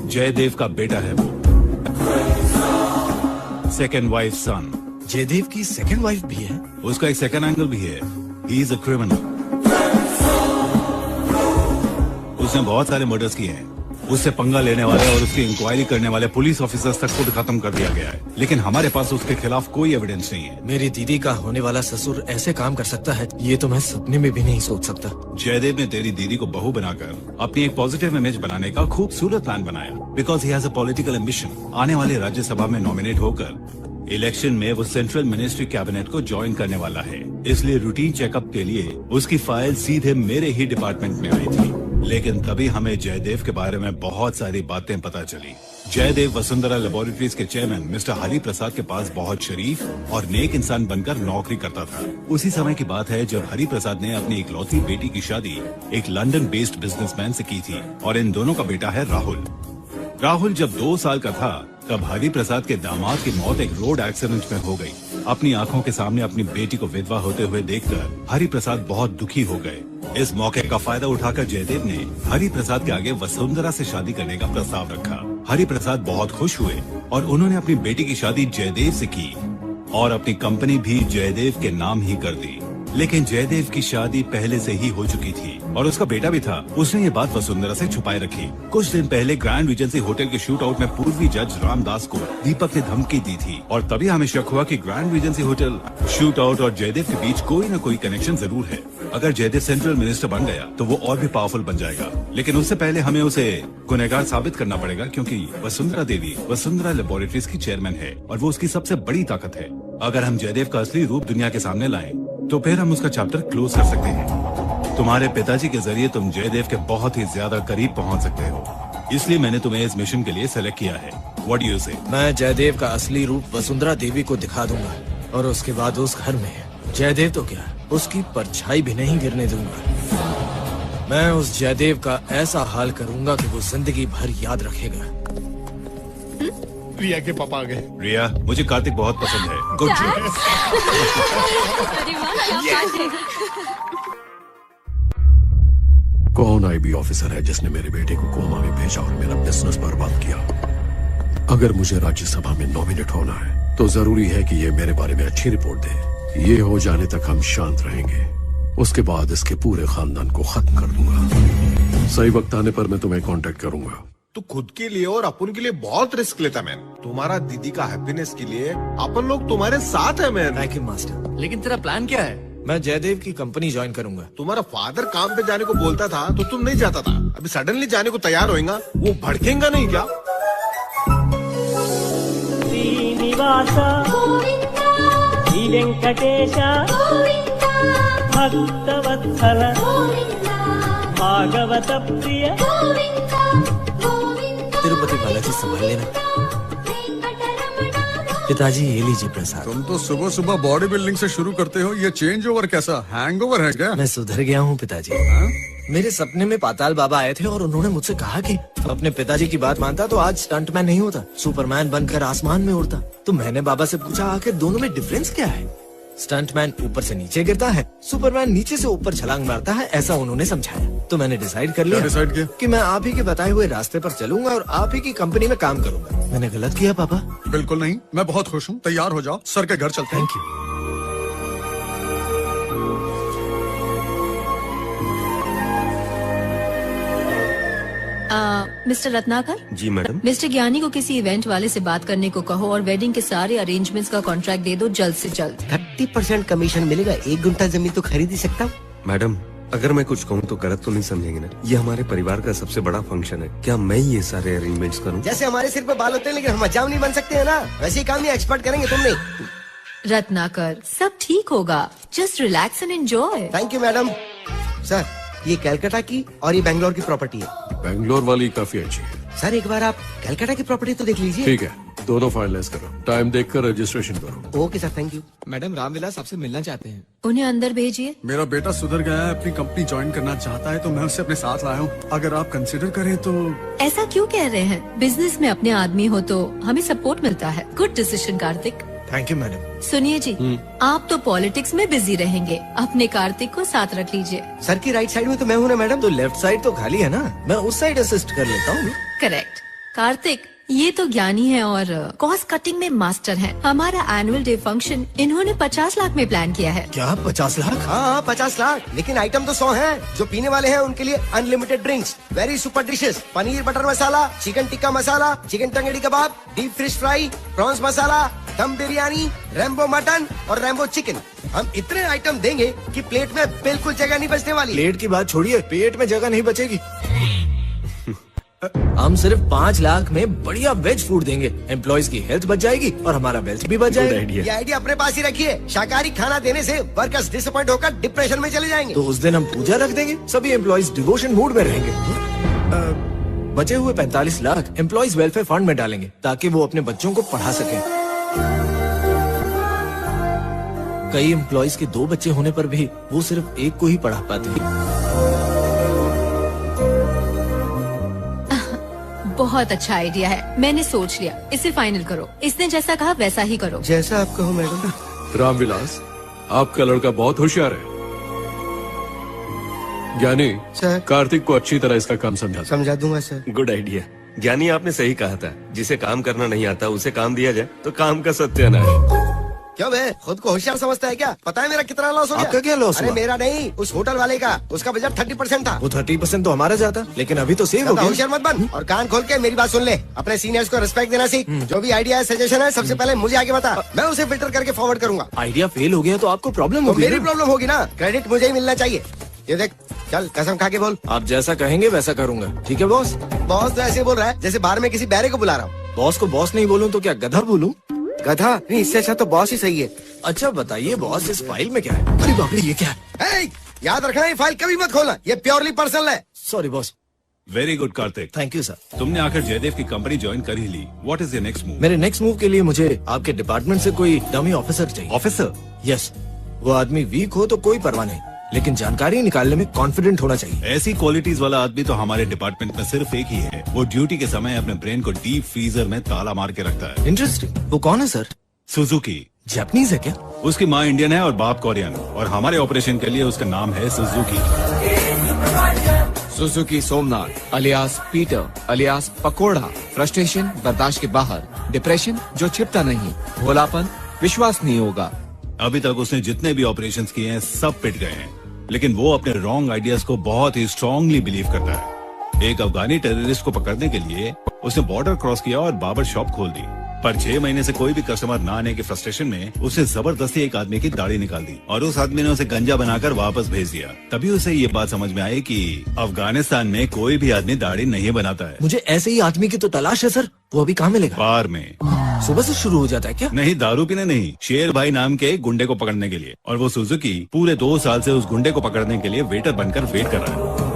जयदेव का बेटा है वो, सेकेंड वाइफ सन। जयदेव की सेकेंड वाइफ भी है? उसका एक सेकेंड एंगल भी है। He is a criminal. उसने बहुत सारे मर्डर्स किए हैं। उससे पंगा लेने वाले और उसकी इंक्वायरी करने वाले पुलिस ऑफिसर्स तक खुद खत्म कर दिया गया है, लेकिन हमारे पास उसके खिलाफ कोई एविडेंस नहीं है। मेरी दीदी का होने वाला ससुर ऐसे काम कर सकता है, ये तो मैं सपने में भी नहीं सोच सकता। जयदेव ने तेरी दीदी को बहू बनाकर अपनी एक पॉजिटिव इमेज बनाने का खूबसूरत प्लान बनाया, because he has a political ambition. आने वाले राज्यसभा में नॉमिनेट होकर इलेक्शन में वो सेंट्रल मिनिस्ट्री कैबिनेट को ज्वाइन करने वाला है, इसलिए रूटीन चेकअप के लिए उसकी फाइल सीधे मेरे ही डिपार्टमेंट में आई थी। लेकिन तभी हमें जयदेव के बारे में बहुत सारी बातें पता चली। जयदेव वसुंधरा लेबोरेटरीज के चेयरमैन मिस्टर हरि प्रसाद के पास बहुत शरीफ और नेक इंसान बनकर नौकरी करता था। उसी समय की बात है जब हरि प्रसाद ने अपनी इकलौती बेटी की शादी एक लंदन बेस्ड बिजनेसमैन से की थी और इन दोनों का बेटा है राहुल। राहुल जब 2 साल का था तब हरि प्रसाद के दामाद की मौत एक रोड एक्सीडेंट में हो गई। अपनी आंखों के सामने अपनी बेटी को विधवा होते हुए देखकर हरि प्रसाद बहुत दुखी हो गए। इस मौके का फायदा उठाकर जयदेव ने हरि प्रसाद के आगे वसुंधरा से शादी करने का प्रस्ताव रखा। हरि प्रसाद बहुत खुश हुए और उन्होंने अपनी बेटी की शादी जयदेव से की और अपनी कंपनी भी जयदेव के नाम ही कर दी। लेकिन जयदेव की शादी पहले से ही हो चुकी थी और उसका बेटा भी था। उसने ये बात वसुंधरा से छुपाए रखी। कुछ दिन पहले ग्रैंड रीजेंसी होटल के शूट आउट में पूर्वी जज रामदास को दीपक ने धमकी दी थी और तभी हमें शक हुआ कि grand regency hotel, shoot out और जयदेव के बीच कोई न कोई कनेक्शन जरूर है। अगर जयदेव सेंट्रल मिनिस्टर बन गया तो वो और भी पावरफुल बन जाएगा, लेकिन उससे पहले हमें उसे गुनहगार साबित करना पड़ेगा, क्योंकि वसुंधरा देवी वसुंधरा लेबोरेटरीज की चेयरमैन है और वो उसकी सबसे बड़ी ताकत है। अगर हम जयदेव का असली रूप दुनिया के सामने लाएं तो फिर हम उसका चैप्टर क्लोज कर सकते हैं। तुम्हारे पिताजी के जरिए तुम जयदेव के बहुत ही ज्यादा करीब पहुंच सकते हो, इसलिए मैंने तुम्हें इस मिशन के लिए सेलेक्ट किया है। व्हाट डू यू से? मैं जयदेव का असली रूप वसुंधरा देवी को दिखा दूंगा और उसके बाद उस घर में जयदेव तो क्या, उसकी परछाई भी नहीं गिरने दूंगा। मैं उस जयदेव का ऐसा हाल करूंगा कि वो जिंदगी भर याद रखेगा। रिया के पापा आ गए। रिया, मुझे कार्तिक बहुत पसंद है। Good job. कौन आईबी ऑफिसर है जिसने मेरे बेटे को कोमा में भेजा और मेरा बिजनेस बर्बाद किया? अगर मुझे राज्यसभा में नॉमिनेट होना है तो जरूरी है कि ये मेरे बारे में अच्छी रिपोर्ट दे। ये हो जाने तक हम शांत रहेंगे, उसके बाद इसके पूरे खानदान को खत्म कर दूंगा। सही वक्त आने पर मैं तुम्हें कांटेक्ट करूंगा। तू खुद के लिए और अपन के लिए बहुत रिस्क लेता मैन। तुम्हारा दीदी का हैप्पीनेस के लिए अपन लोग तुम्हारे साथ है मैन। Thank you master. लेकिन तेरा प्लान क्या है? मैं जयदेव की कंपनी ज्वाइन करूंगा। तुम्हारा फादर काम पे जाने को बोलता था तो तुम नहीं जाता था, अभी सडनली जाने को तैयार होएगा, वो भड़केगा नहीं क्या? श्रीनिवास श्री वेंकटेश भक्तवत्सल भागवत प्रिय तिरुपति बालाजी संभाल लेना। पिताजी ये लीजिए प्रसाद। तुम तो सुबह सुबह बॉडी बिल्डिंग से शुरू करते हो, ये चेंज ओवर कैसा? हैंगओवर है क्या? मैं सुधर गया हूँ पिताजी। मेरे सपने में पाताल बाबा आए थे और उन्होंने मुझसे कहा कि अपने पिताजी की बात मानता तो आज स्टंटमैन नहीं होता, सुपरमैन बनकर आसमान में उड़ता। तो मैंने बाबा से पूछा आखिर दोनों में डिफरेंस क्या है? स्टंटमैन ऊपर से नीचे गिरता है, सुपरमैन नीचे से ऊपर छलांग मारता है, ऐसा उन्होंने समझाया। तो मैंने डिसाइड कर लिया कि मैं आप ही के बताए हुए रास्ते पर चलूंगा और आप ही की कंपनी में काम करूंगा। मैंने गलत किया पापा? बिल्कुल नहीं, मैं बहुत खुश हूँ। तैयार हो जाओ, सर के घर चलते हैं। Thank you. मिस्टर रत्नाकर। जी मैडम। मिस्टर ज्ञानी को किसी इवेंट वाले से बात करने को कहो और वेडिंग के सारे अरेंजमेंट्स का कॉन्ट्रैक्ट दे दो जल्द से जल्द। 30% कमीशन मिलेगा। 1 गुंठा जमीन तो खरीद ही सकता हूँ। मैडम, अगर मैं कुछ कहूँ तो गलत तो नहीं समझेंगे ना? ये हमारे परिवार का सबसे बड़ा फंक्शन है, क्या मैं ये सारे अरेंजमेंट्स करूँ? जैसे हमारे सिर पे बाल होते हैं लेकिन हम हजाम नहीं बन सकते है ना, वैसे ही काम ये एक्सपर्ट करेंगे, तुम नहीं। रत्नाकर, सब ठीक होगा. Just relax and enjoy. Thank you madam. Sir, ये कलकत्ता की और ये बैंगलोर की प्रॉपर्टी है. बैंगलोर वाली काफी अच्छी है. सर, एक बार आप कलकत्ता की प्रॉपर्टी तो देख लीजिए. ठीक है, दोनों फाइनलाइज करो. टाइम देखकर रजिस्ट्रेशन करो. Okay sir, thank you. Madam Ramvilas आपसे मिलना चाहते हैं. उन्हें अंदर भेजिए. मेरा बेटा सुधर गया है, अपनी कंपनी ज्वाइन करना चाहता है, तो मैं उसे अपने साथ लाया हूँ. अगर आप कंसिडर करें तो. ऐसा क्यों कह रहे हैं? बिजनेस में अपने आदमी हो तो हमें सपोर्ट मिलता है. Good decision Kartik. Thank you madam. सुनिए जी, आप तो पॉलिटिक्स में बिजी रहेंगे, अपने कार्तिक को साथ रख लीजिए. सर की राइट साइड में तो मैं हूँ ना मैडम. तो लेफ्ट साइड तो खाली है ना, मैं उस साइड असिस्ट कर लेता हूँ. करेक्ट. कार्तिक, ये तो ज्ञानी है और कॉस्ट कटिंग में मास्टर हैं. हमारा एनुअल डे फंक्शन इन्होंने 50 लाख में प्लान किया है. क्या 50 लाख? हाँ, 50 लाख. लेकिन आइटम तो 100 हैं. जो पीने वाले हैं उनके लिए unlimited drinks, very super dishes, paneer butter masala, chicken tikka masala, chicken tangdi kebab, deep fish fry, prawns masala, dum biryani, Rambo mutton और रैम्बो चिकन. हम इतने आइटम देंगे कि प्लेट में बिल्कुल जगह नहीं बचने वाली. प्लेट की बात छोड़िए, पेट में जगह नहीं बचेगी. हम सिर्फ 5 लाख में बढ़िया वेज फूड देंगे. एम्प्लॉइज की हेल्थ बच जाएगी और हमारा वेल्थ भी बच जाएगा. ये आइडिया अपने पास ही रखिए. शाकाहारी खाना देने से वर्कर्स डिसअपॉइंट होकर डिप्रेशन में चले जाएंगे. तो उस दिन हम पूजा रख देंगे, सभी एम्प्लॉइज डिवोशन मूड में रहेंगे. बचे हुए 45 लाख एम्प्लॉइज वेलफेयर फंड में डालेंगे ताकि वो अपने बच्चों को पढ़ा सकें. कई एम्प्लॉइज के 2 बच्चे होने पर भी वो सिर्फ एक को ही पढ़ा पाते हैं. बहुत अच्छा आइडिया है, मैंने सोच लिया. इसे फाइनल करो. इसने जैसा कहा वैसा ही करो. जैसा आप कहो मैडम. रामविलास, आपका लड़का बहुत होशियार है. ज्ञानी, कार्तिक को अच्छी तरह इसका काम समझा दूंगा सर. Good idea. ज्ञानी, आपने सही कहा था. जिसे काम करना नहीं आता उसे काम दिया जाए तो काम का सत्यानाश. क्यों बे, खुद को होशियार समझता है क्या? पता है मेरा कितना लॉस हो गया? आपका क्या लॉस अरे हुआ? मेरा नहीं, उस होटल वाले का. उसका बजट 30% था. वो 30% तो हमारा जाता, लेकिन अभी तो सेव हो गया. होशियार मत बन और कान खोल के मेरी बात सुन ले. अपने सीनियर्स को रिस्पेक्ट देना सीख. जो भी आइडिया है, सजेशन है, सबसे पहले मुझे आगे बता. मैं उसे फिल्टर करके फॉरवर्ड करूंगा. आइडिया फेल हो गया तो आपको प्रॉब्लम तो होगी. मेरी प्रॉब्लम होगी ना. क्रेडिट मुझे ही मिलना चाहिए. ये देख, चल कसम खा के बोल. आप जैसा कहेंगे वैसा करूंगा. ठीक है बॉस? बॉस तो ऐसे बोल रहा है जैसे बाहर में किसी बैरे को बुला रहा हूँ. बॉस को बॉस नहीं बोलूं तो क्या गधा बोलूं? गधा नहीं, इससे अच्छा तो बॉस ही सही है. अच्छा बताइए बॉस, इस फाइल में क्या है? अरे बाप रे, ये क्या है? याद रखना, ये फाइल कभी मत खोलना. ये प्योरली पर्सनल है. Sorry boss. Very good Karthik. Thank you sir. तुमने आकर जयदेव की कंपनी ज्वाइन कर ही ली. What is your next move? मेरे नेक्स्ट मूव के लिए मुझे आपके डिपार्टमेंट से कोई डमी ऑफिसर चाहिए. ऑफिसर? यस. वो आदमी वीक हो तो कोई परवाह नहीं, लेकिन जानकारी निकालने में कॉन्फिडेंट होना चाहिए. ऐसी क्वालिटीज वाला आदमी तो हमारे डिपार्टमेंट में सिर्फ एक ही है. वो ड्यूटी के समय अपने ब्रेन को डीप फ्रीजर में ताला मार के रखता है. इंटरेस्टिंग. वो कौन है सर? सुजुकी. जापानीज है क्या? उसकी माँ इंडियन है और बाप कोरियन, और हमारे ऑपरेशन के लिए उसका नाम है Suzuki. Suzuki Somnath alias Peter alias pakora. Frustration बर्दाश्त के बाहर, डिप्रेशन जो छिपता नहीं, भोलापन विश्वास नहीं होगा. अभी तक उसने जितने भी ऑपरेशंस किए हैं सब पिट गए हैं, लेकिन वो अपने रॉन्ग आइडियाज को बहुत ही स्ट्रांगली बिलीव करता है. एक अफगानी टेररिस्ट को पकड़ने के लिए उसने बॉर्डर क्रॉस किया और बार्बर शॉप खोल दी. पर 6 महीने से कोई भी कस्टमर ना आने के फ्रस्ट्रेशन में उसने जबरदस्ती एक आदमी की दाढ़ी निकाल दी और उस आदमी ने उसे गंजा बनाकर वापस भेज दिया. तभी उसे ये बात समझ में आई कि अफगानिस्तान में कोई भी आदमी दाढ़ी नहीं बनाता है. मुझे ऐसे ही आदमी की तो तलाश है सर. वो अभी कहाँ मिलेगा? बार में. सुबह से शुरू हो जाता है क्या? नहीं, दारू पीने नहीं, शेर भाई नाम के एक गुंडे को पकड़ने के लिए. और वो सुजुकी पूरे 2 साल से उस गुंडे को पकड़ने के लिए वेटर बनकर वेट कर रहा है.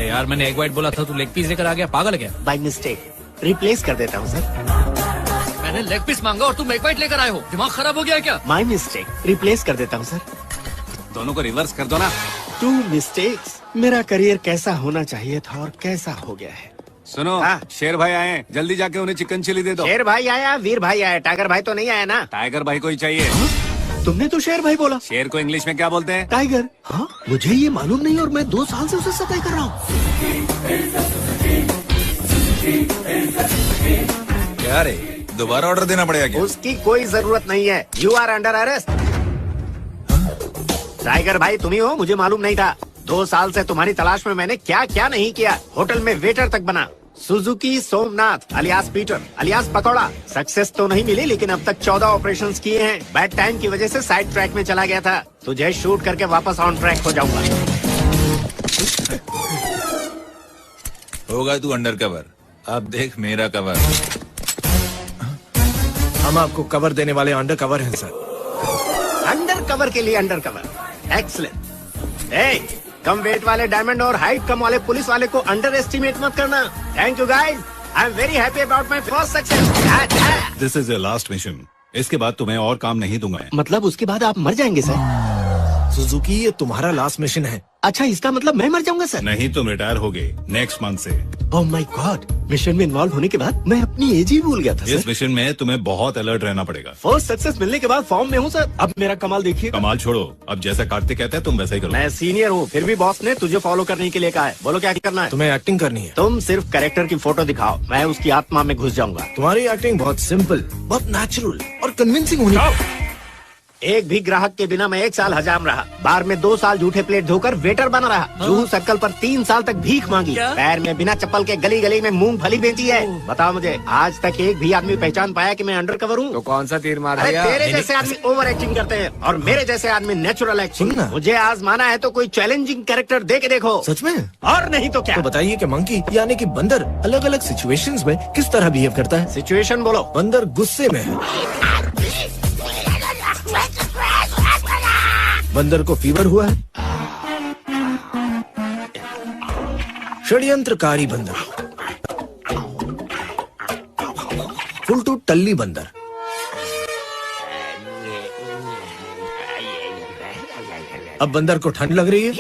यार मैंने एग वाइट बोला था, तू लेग पीस लेकर आ गया. पागल है क्या? By mistake. रिप्लेस कर देता हूँ सर. मैंने लेग पीस मांगा और तुम एग वाइट लेकर आए हो. दिमाग खराब हो गया क्या? My mistake. रिप्लेस कर देता हूँ सर. दोनों को रिवर्स कर दो ना. 2 मिस्टेक्स. मेरा करियर कैसा होना चाहिए था और कैसा हो गया है. सुनो, शेर भाई आए हैं, जल्दी जाके उन्हें चिकन चिली दे दो. शेर भाई आया, वीर भाई आया, टाइगर भाई तो नहीं आया ना? टाइगर भाई को ही चाहिए. तुमने तो शेर भाई बोला. शेर को इंग्लिश में क्या बोलते हैं? टाइगर. हाँ, मुझे ये मालूम नहीं और मैं 2 साल से उसे सताई कर रहा हूँ. क्या रे, दोबारा ऑर्डर देना पड़ेगा क्या? उसकी कोई जरूरत नहीं है. You are under arrest. Tiger भाई तुम ही हो, मुझे मालूम नहीं था. 2 साल से तुम्हारी तलाश में मैंने क्या क्या नहीं किया. होटल में वेटर तक बना. Suzuki Somnath alias Peter alias pakora. Success तो नहीं मिली, लेकिन अब तक 14 ऑपरेशंस किए हैं. बैड टाइम की वजह से साइड ट्रैक में चला गया था. तुझे शूट करके वापस ऑन ट्रैक हो जाऊंगा. होगा तू अंडर कवर. अब देख मेरा कवर. हम आपको कवर देने वाले अंडर कवर हैं सर। अंडर कवर के लिए अंडर कवर, एक्सलेंट। ए, कम वेट वाले डायमंड और हाइट कम वाले पुलिस वाले को अंडर एस्टिमेट मत करना। Thank you guys, I am very happy about my first success. This is your last mission. इसके बाद तुम्हें और काम नहीं दूंगा मैं। मतलब उसके बाद आप मर जाएंगे सर? सुजुकी, ये तुम्हारा लास्ट मिशन है। अच्छा, इसका मतलब मैं मर जाऊंगा सर? नहीं, तुम रिटायर हो गए नेक्स्ट मंथ से। ओह माय गॉड, मिशन में इन्वॉल्व होने के बाद मैं अपनी एज ही भूल गया था इस सर। मिशन में तुम्हें बहुत अलर्ट रहना पड़ेगा। फर्स्ट सक्सेस मिलने के बाद फॉर्म में हूँ सर। अब मेरा कमाल देखिए। कमाल छोड़ो, अब जैसा कार्तिक कहता है तुम वैसा ही करो। मैं सीनियर हूँ, फिर भी बॉस ने तुझे फॉलो करने के लिए कहा है। बोलो क्या करना है? तुम्हें एक्टिंग करनी है। तुम सिर्फ कैरेक्टर की फोटो दिखाओ, मैं उसकी आत्मा में घुस जाऊंगा। तुम्हारी एक्टिंग बहुत सिंपल, बहुत नेचुरल और कन्विंसिंग होनी चाहिए। एक भी ग्राहक के बिना मैं 1 साल हजाम रहा, बार में 2 साल झूठे प्लेट धोकर वेटर बना रहा, जूहू सर्कल पर 3 साल तक भीख मांगी, पैर में बिना चप्पल के गली गली में मूंगफली बेची है। बताओ मुझे, आज तक एक भी आदमी पहचान पाया कि मैं अंडर कवर हूँ? तो कौन सा तीर मार अरे दिया? तेरे जैसे आदमी ओवर एक्टिंग करते हैं और मेरे जैसे आदमी नेचुरल एक्टिंग। मुझे आजमाना है तो कोई चैलेंजिंग कैरेक्टर दे के देखो। सच में? और नहीं तो क्या? तो बताइए कि मंकी यानी कि बंदर अलग अलग सिचुएशंस में किस तरह बिहेव करता है। सिचुएशन बोलो। बंदर गुस्से में है, बंदर को फीवर हुआ है, षड्यंत्रकारी बंदर, फुलटू टल्ली बंदर, अब बंदर को ठंड लग रही है,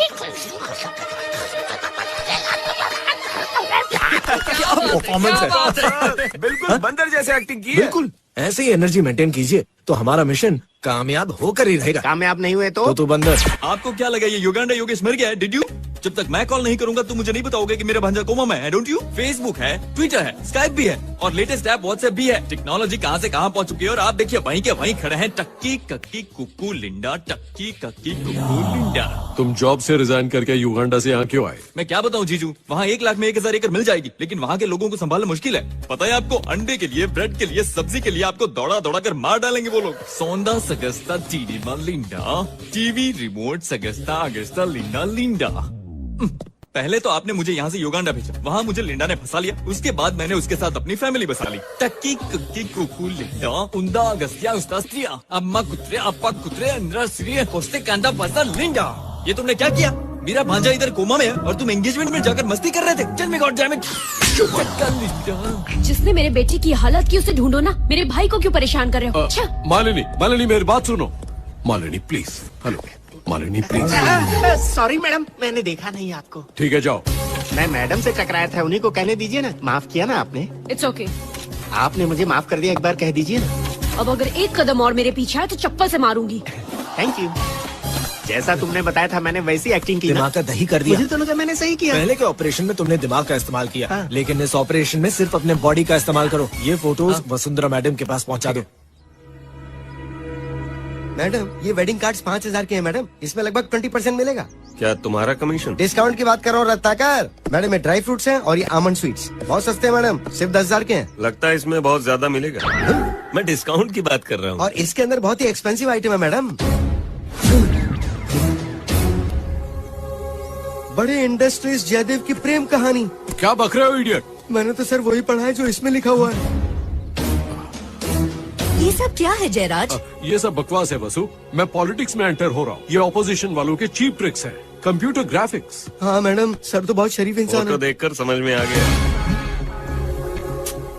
क्या परफॉर्मेंस है। बिल्कुल बंदर जैसे एक्टिंग की है। बिल्कुल ऐसे ही एनर्जी मेंटेन कीजिए तो हमारा मिशन कामयाब होकर ही रहेगा। कामयाब नहीं हुए तो तू बंदर। आपको क्या लगा ये युगांडा योगेश मर गया है? Did you? जब तक मैं कॉल नहीं करूंगा तो मुझे नहीं बताओगे कि मेरा भांजा कोमा में है, डोंट यू? फेसबुक है, ट्विटर है, स्काइप भी है और लेटेस्ट ऐप व्हाट्सएप भी है। टेक्नोलॉजी कहां से कहां पहुंच चुकी है और आप देखिए वहीं के वहीं खड़े हैं। टक्की कक्की कुक्कू लिंडा, टक्की कक्की कुक्कू लिंडा। तुम जॉब से रिजाइन करके युगांडा से यहाँ क्यों आए? मैं क्या बताऊं जीजू, वहाँ 1 लाख में 1000 एकड़ मिल जाएगी, लेकिन वहाँ के लोगों को संभालना मुश्किल है। पता है आपको, अंडे के लिए, ब्रेड के लिए, सब्जी के लिए आपको दौड़ा दौड़ा कर मार डालेंगे वो लोग। सोंदा सगस्ता टीडीमा लिंडा, टीवी रिमोट सगस्ता अगस्ता लिंडा लिंडा। पहले तो आपने मुझे यहाँ से युगांडा भेजा, वहाँ मुझे लिंडा ने फंसा लिया, उसके बाद मैंने उसके साथ अपनी फैमिली बसा ली। टक्की कुक्की कुकू लिंडा, उंदा अगस्त्या उस्तास्त्रिया, अम्मा कुत्रे अप्पा कुत्रे अंद्रा श्री कोस्ते कांदा पसा लिंडा। ये तुमने क्या किया? मेरा भांजा इधर कोमा में है और तुम एंगेजमेंट में जाकर मस्ती कर रहे थे। चल मैं गॉड डैम इट। जिसने मेरे बेटे की हालत की उसे ढूंढो ना, मेरे भाई को क्यों परेशान कर रहे हो? अच्छा। मालिनी मेरी बात सुनो। Malini please, hello Malini please. Sorry madam, मैंने देखा नहीं आपको। ठीक है जाओ। मैं मैडम से टकराया था, उन्हीं को कहने दीजिए ना। माफ किया ना आपने? It's okay. आपने मुझे माफ कर दिया, एक बार कह दीजिए ना। अब अगर एक कदम और मेरे पीछे आए तो चप्पल से मारूंगी। Thank you. जैसा तुमने बताया था मैंने वैसी एक्टिंग की। दिमाग का दही कर दिया। मुझे तो लगा मैंने सही किया। पहले के ऑपरेशन में तुमने दिमाग का इस्तेमाल किया, लेकिन इस ऑपरेशन में सिर्फ अपने बॉडी का इस्तेमाल करो। ये फोटोज वसुंधरा मैडम के पास पहुंचा दो। मैडम, ये वेडिंग कार्ड्स 5000 के हैं मैडम, इसमें लगभग 20% मिलेगा। क्या तुम्हारा कमीशन? डिस्काउंट की बात कर रहा हूँ रत्नाकर। मैडम ये ड्राई फ्रूट्स हैं और ये आमंड स्वीट्स बहुत सस्ते हैं मैडम, सिर्फ 10,000 के हैं। लगता है इसमें बहुत ज्यादा मिलेगा। मैं डिस्काउंट की बात कर रहा हूँ। और इसके अंदर बहुत ही एक्सपेंसिव आइटम है मैडम। बड़े इंडस्ट्रीज जयदेव की प्रेम कहानी। क्या बक रहे हो इडियट? मैंने तो सर वही पढ़ा है जो इसमें लिखा हुआ है। ये सब क्या है जयराज? ये सब बकवास है वसु। मैं पॉलिटिक्स में एंटर हो रहा हूँ। ये ऑपोजिशन वालों के चीप ट्रिक्स हैं। Computer graphics. हाँ मैडम, सर तो बहुत शरीफ इंसान फोटो है। देखकर समझ में आ गया।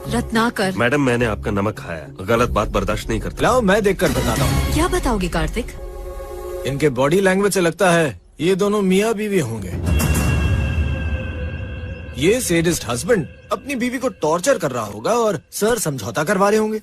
रत्नाकर। मैडम मैंने आपका नमक खाया, गलत बात बर्दाश्त नहीं करता। लाओ मैं देखकर बताता हूँ। क्या बताओगे कार्तिक? इनके बॉडी लैंग्वेज से लगता है ये दोनों मियाँ बीवी होंगे। ये सेडिस्ट हस्बैंड अपनी बीवी को टॉर्चर कर रहा होगा और सर समझौता करवा रहे होंगे।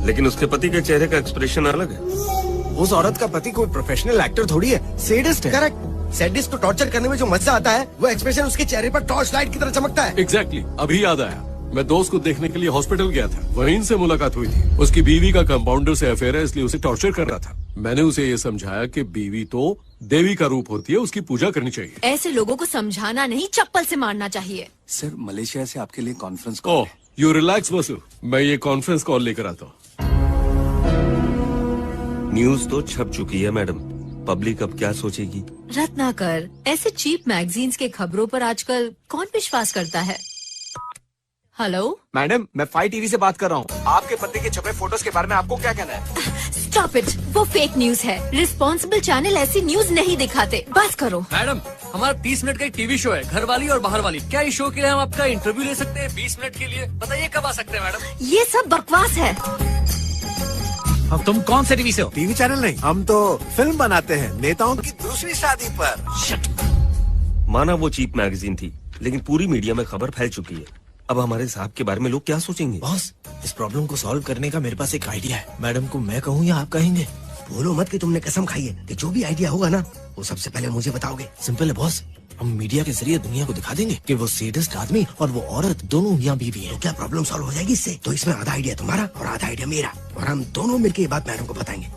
लेकिन उसके पति के चेहरे का एक्सप्रेशन अलग है। उस औरत का पति कोई प्रोफेशनल एक्टर थोड़ी है, सेडिस्ट है। करेक्ट। सैडिस्ट को टॉर्चर करने में जो मजा आता है वो एक्सप्रेशन उसके चेहरे पर टॉर्च लाइट की तरह चमकता है। एग्जैक्टली। अभी याद आया, मैं दोस्त को देखने के लिए हॉस्पिटल गया था, वहीं से मुलाकात हुई थी। उसकी बीवी का कंपाउंडर से अफेयर है, इसलिए उसे टॉर्चर कर रहा था। मैंने उसे ये समझाया कि बीवी तो देवी का रूप होती है, उसकी पूजा करनी चाहिए। ऐसे लोगों को समझाना नहीं, चप्पल से मारना चाहिए। सर मलेशिया से आपके लिए conference call. You relax Basu, मैं ये कॉन्फ्रेंस कॉल लेकर आता हूँ। न्यूज तो छप चुकी है मैडम, पब्लिक अब क्या सोचेगी? रत्नाकर, ऐसे चीप मैगजीन्स के खबरों पर आजकल कौन विश्वास करता है? हेलो मैडम, मैं फाई टीवी से बात कर रहा हूँ। आपके पति के छपे फोटोज के बारे में आपको क्या कहना है? स्टॉप इट, वो फेक न्यूज है। रिस्पॉन्सिबल चैनल ऐसी न्यूज नहीं दिखाते। बस करो। मैडम, हमारा 30 मिनट का एक टीवी शो है, घर वाली और बाहर वाली। क्या इस शो के लिए हम आपका इंटरव्यू ले सकते हैं 20 मिनट के लिए? बताइए कब आ सकते हैं मैडम? ये सब बकवास है। अब तुम कौन से टीवी से हो? टीवी चैनल नहीं, हम तो फिल्म बनाते हैं नेताओं की दूसरी शादी पर। माना वो चीप मैगजीन थी, लेकिन पूरी मीडिया में खबर फैल चुकी है। अब हमारे साहब के बारे में लोग क्या सोचेंगे? बॉस, इस प्रॉब्लम को सॉल्व करने का मेरे पास एक आइडिया है। मैडम को मैं कहूँ या आप कहेंगे? बोलो मत कि तुमने कसम खाई है कि जो भी आइडिया होगा ना वो सबसे पहले मुझे बताओगे। सिंपल है बॉस, हम मीडिया के जरिए दुनिया को दिखा देंगे कि वो सेडिस्ट आदमी और वो औरत दोनों यहाँ बीवी है। तो क्या प्रॉब्लम सॉल्व हो जाएगी इससे? तो इसमें आधा आइडिया तुम्हारा और आधा आइडिया मेरा, और हम दोनों मिलकर ये बात मैडम को बताएंगे।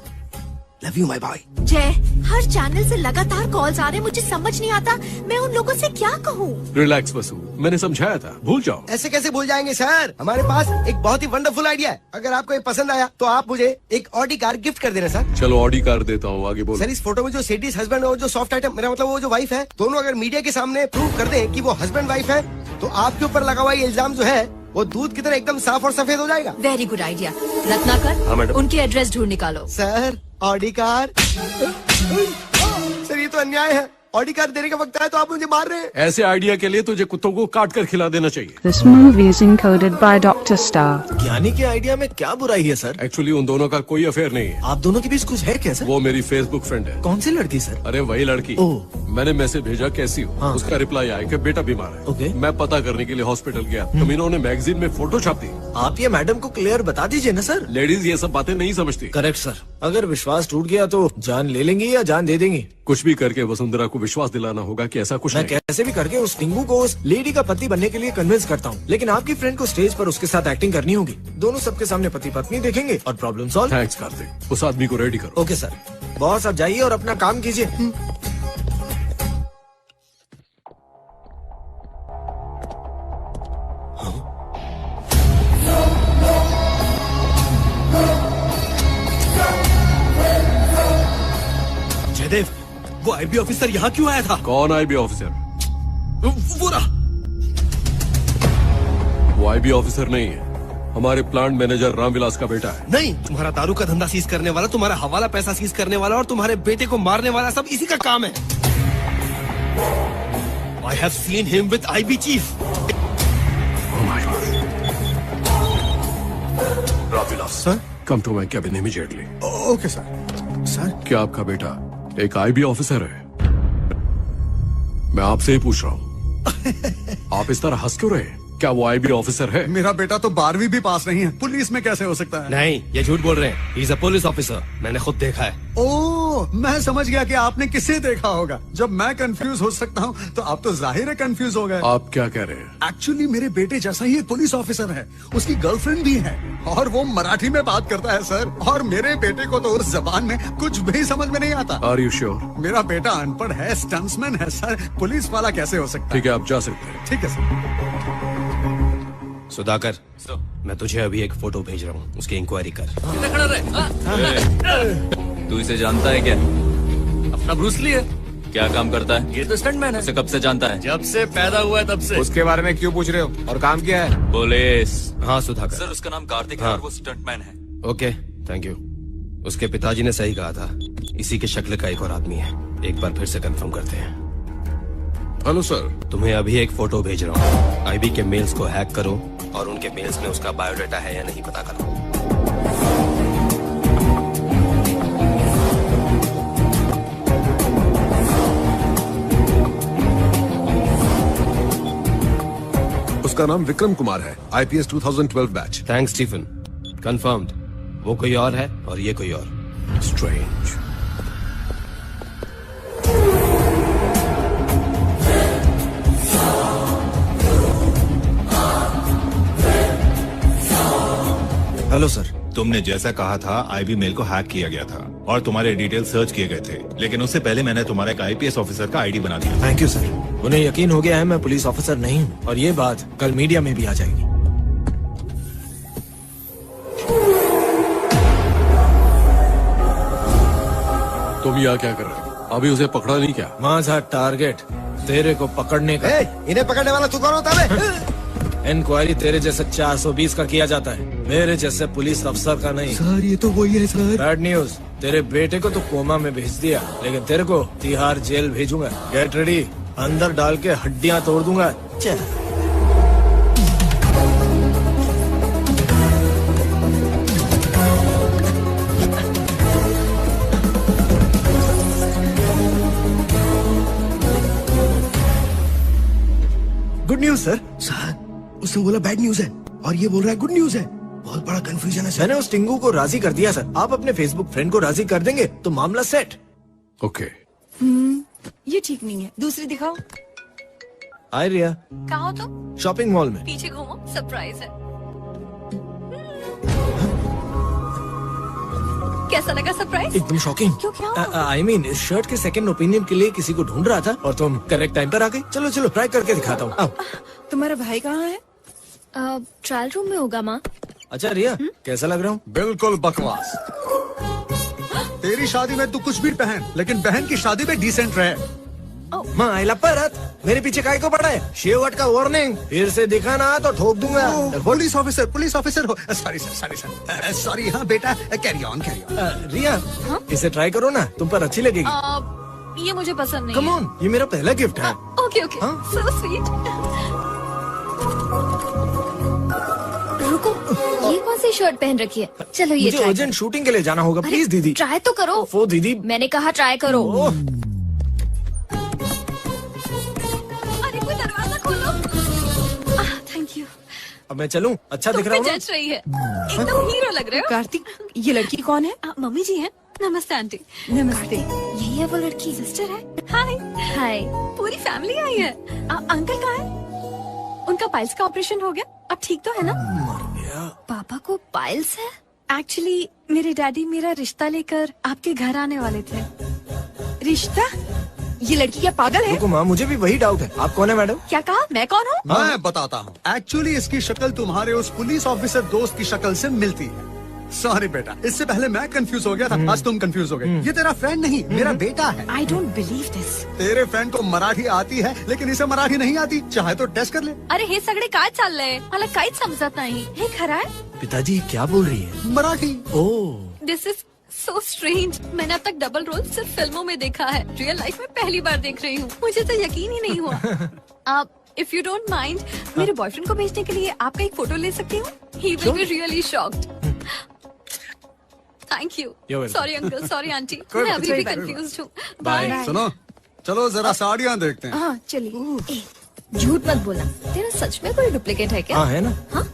Love you my boy. जय, हर चैनल से लगातार कॉल्स आ रहे हैं, मुझे समझ नहीं आता मैं उन लोगों से क्या कहूँ। रिलैक्स वसु, मैंने समझाया था, भूल जाओ। ऐसे कैसे भूल जाएंगे सर? हमारे पास एक बहुत ही वंडरफुल आइडिया है। अगर आपको ये पसंद आया तो आप मुझे एक ऑडी कार गिफ्ट कर देना सर। चलो ऑडी कार देता हूँ, आगे बोलो। सर, इस फोटो में जो सेडिस हस्बैंड और जो सॉफ्ट आइटम, मेरा मतलब वो जो वाइफ है, दोनों अगर मीडिया के सामने प्रूव कर दें कि वो हस्बैंड वाइफ है, तो आपके ऊपर लगा हुआ ये इल्जाम जो है वो दूध की तरह एकदम साफ और सफेद हो जाएगा। Very good idea. रत्नाकर, हाँ, मैडम। उनके एड्रेस ढूंढ निकालो। Sir, Audi car. सर, ये तो अन्याय है। ऑडी कार देने का वक्त है तो आप मुझे मार रहे हैं। ऐसे आइडिया के लिए तुझे कुत्तों को काट कर खिला देना चाहिए। This movie is encoded by Dr. Star. ज्ञानी के आइडिया में क्या बुराई है सर? एक्चुअली उन दोनों का कोई अफेयर नहीं है। आप दोनों के बीच कुछ है क्या सर? वो मेरी फेसबुक फ्रेंड है। कौन सी लड़की सर? अरे वही लड़की। मैंने मैसेज भेजा कैसी हो, हाँ। उसका रिप्लाई आया कि बेटा बीमार है। ओके। मैं पता करने के लिए हॉस्पिटल गया, तो इन्होंने मैगजीन में फोटो छाप दी। आप ये मैडम को क्लियर बता दीजिए ना सर। लेडीज ये सब बातें नहीं समझती। करेक्ट सर, अगर विश्वास टूट गया तो जान ले लेंगी या जान दे देंगी? कुछ भी करके वसुंधरा को विश्वास दिलाना होगा कि ऐसा कुछ मैं नहीं। कैसे भी करके उस टिंगू को उस लेडी का पति बनने के लिए कन्विंस करता हूँ, लेकिन आपकी फ्रेंड को स्टेज पर उसके साथ एक्टिंग करनी होगी। दोनों सबके सामने पति पत्नी देखेंगे और प्रॉब्लम सॉल्व। थैंक्स कार्तिक, उस आदमी को रेडी करो। Okay sir. बॉस, आप जाइए और अपना काम कीजिए। जयदेव, वो आईबी ऑफिसर यहाँ क्यों आया था? कौन आईबी ऑफिसर? वो रहा। वो आईबी ऑफिसर नहीं है, हमारे प्लांट मैनेजर रामविलास का बेटा है। नहीं, तुम्हारा दारू का धंधा सीज करने वाला, तुम्हारा हवाला पैसा सीज करने वाला और तुम्हारे बेटे को मारने वाला सब इसी का काम है। I have seen him with IB chief. Ramvilas sir, come to my cabin immediately. Okay sir. Sir, क्या आपका बेटा एक आईबी ऑफिसर है? मैं आपसे ही पूछ रहा हूँ। आप इस तरह हंस क्यों रहे? क्या वो आईबी ऑफिसर है? मेरा बेटा तो 12वीं भी पास नहीं है, पुलिस में कैसे हो सकता है? नहीं, ये झूठ बोल रहे हैं। He is a police officer. मैंने खुद देखा है। ओह, मैं समझ गया कि आपने किसे देखा होगा। जब मैं कंफ्यूज हो सकता हूँ तो आप तो जाहिर है कंफ्यूज हो गए। आप क्या कह रहे हैं? एक्चुअली मेरे बेटे जैसा ही एक पुलिस ऑफिसर है, उसकी गर्लफ्रेंड भी है और वो मराठी में बात करता है सर। और मेरे बेटे को तो उस जबान में कुछ भी समझ में नहीं आता। Are you sure? मेरा बेटा अनपढ़ है, स्टंट्समैन है सर, पुलिस वाला कैसे हो सकता है? ठीक है, आप जा सकते हैं। ठीक है सर। सुधाकर, मैं तुझे अभी एक फोटो भेज रहा हूँ, उसकी इंक्वायरी कर। खड़ा रहे। तू इसे जानता है क्या? अपना ब्रूस ली है। क्या काम करता है? ये तो स्टंटमैन है। उसे कब से जानता है? जब से पैदा हुआ है तब से। उसके बारे में क्यों पूछ रहे हो? और काम क्या है? पुलिस। हाँ सुधाकर। सर, उसका नाम कार्तिक है और वो स्टंटमैन है। Okay, thank you. उसके पिताजी ने सही कहा था, इसी के शक्ल का एक और आदमी है। एक बार फिर से कंफर्म करते हैं। हेलो सर, तुम्हें अभी एक फोटो भेज रहा हूँ। आईबी के मेल्स को हैक करो और उनके मेल्स में उसका बायोडाटा है या नहीं पता करो। उसका नाम विक्रम कुमार है, IPS 2012 batch. Thanks Stephen, confirmed. वो कोई और है और ये कोई और। स्ट्रेंज। Hello sir. तुमने जैसा कहा था आईबी मेल को हैक किया गया था और तुम्हारे डिटेल सर्च किए गए थे, लेकिन उससे पहले मैंने तुम्हारा एक आईपीएस ऑफिसर का आईडी बना दिया। Thank you sir. उन्हें यकीन हो गया है मैं पुलिस ऑफिसर नहीं हूँ और ये बात कल मीडिया में भी आ जाएगी। तुम यहाँ क्या कर रहे हो? अभी उसे पकड़ा नहीं क्या? वहाँ था टारगेट तेरे को पकड़ने का। इन्हें पकड़ने वाला तू कौन होता है? इंक्वायरी तेरे जैसे 420 का किया जाता है, मेरे जैसे पुलिस अफसर का नहीं। सर ये तो वही है सर। बैड न्यूज, तेरे बेटे को तो कोमा में भेज दिया, लेकिन तेरे को तिहाड़ जेल भेजूंगा। गेट रेडी, अंदर डाल के हड्डियां तोड़ दूंगा। चल। Good news sir. सर उसने बोला बैड न्यूज है और ये बोल रहा है गुड न्यूज है। बहुत बड़ा कंफ्यूजन है सर। मैंने उस टिंगू को राजी कर दिया सर। आप अपने फेसबुक फ्रेंड को राजी कर देंगे तो मामला सेट। ओके। ये ठीक नहीं है, दूसरी दिखाओ। हाय रिया। कहाँ हो तुम? शॉपिंग मॉल में। पीछे घूमो, सरप्राइज है। कैसा लगा सरप्राइज? एकदम शॉकिंग। क्यों क्या? आई मीन इस शर्ट के सेकंड ओपिनियन के लिए किसी को ढूंढ रहा था और तुम करेक्ट टाइम पर आ गई। चलो चलो ट्राई करके दिखाता हूँ। तुम्हारा भाई कहाँ है? ट्रायल रूम में होगा माँ। अच्छा रिया कैसा लग रहा हूँ? बिल्कुल बकवास। तेरी शादी में तू कुछ भी पहन, लेकिन बहन की शादी में डिसेंट रहे। माँ आइला परत, मेरे पीछे काय को पड़ा है? शेवट का वार्निंग, फिर से दिखा ना तो ठोक दूंगा। पुलिस ऑफिसर हो। Sorry sir. सॉरी। हाँ बेटा, कैरी ऑन। रिया इसे ट्राई करो ना, तुम पर अच्छी लगेगी। ये मुझे पसंद नहीं कम ऑन, ये मेरा पहला गिफ्ट है। Okay okay, so sweet. रुको, ये कौन सी शर्ट पहन रखी है? चलो ये मुझे अर्जेंट शूटिंग के लिए जाना होगा, प्लीज दीदी। ट्राई तो करो। वो दीदी, मैंने कहा ट्राई करो। Thank you. अब मैं चलूं? अच्छा दिख रहा हूँ ना? जज रही है, एकदम हीरो लग रहे हो। कार्तिक, ये लड़की कौन है? मम्मी जी हैं। नमस्ते आंटी। नमस्ते। यही है वो लड़की? सिस्टर है। हाय हाय। पूरी फैमिली आई है। अंकल कहाँ है? उनका पाइल्स का ऑपरेशन हो गया, अब ठीक तो है ना? पापा को पाइल्स है? एक्चुअली मेरे डैडी मेरा रिश्ता लेकर आपके घर आने वाले थे। रिश्ता? ये लड़की क्या पागल है? रुको माँ, मुझे भी वही डाउट है। आप कौन है मैडम? क्या कहा? मैं कौन हूँ? मैं बताता हूँ। एक्चुअली इसकी शक्ल तुम्हारे उस पुलिस ऑफिसर दोस्त की शक्ल से मिलती है। सॉरी बेटा, इससे पहले मैं कंफ्यूज हो गया था, आज तुम कंफ्यूज हो गए। ये तेरा फ्रेंड नहीं, मेरा बेटा है। I don't believe this. तेरे फ्रेंड को मराठी आती है, लेकिन इसे मराठी नहीं आती। चाहे तो टेस्ट कर ले। अरे हे सगळे काय चाललंय? मला काहीच समजत नाही। हे खरं आहे? पिताजी क्या बोल रही है? मराठी। ओह, दिस इज सो स्ट्रेंज। मैंने अब तक डबल रोल सिर्फ फिल्मों में देखा है, रियल लाइफ में पहली बार देख रही हूँ। मुझे तो यकीन ही नहीं हुआ। इफ यू डोंट माइंड, मेरे बॉयफ्रेंड को भेजने के लिए आपका एक फोटो ले सकती हूँ? He will be really shocked. Thank you. Sorry uncle, sorry aunty, मैं अभी भी कंफ्यूज हूँ। बाय। सुनो, चलो जरा साड़ियाँ देखते हैं। हाँ चलिए। झूठ मत बोला, तेरा सच में कोई डुप्लीकेट है क्या? हाँ है ना। हाँ?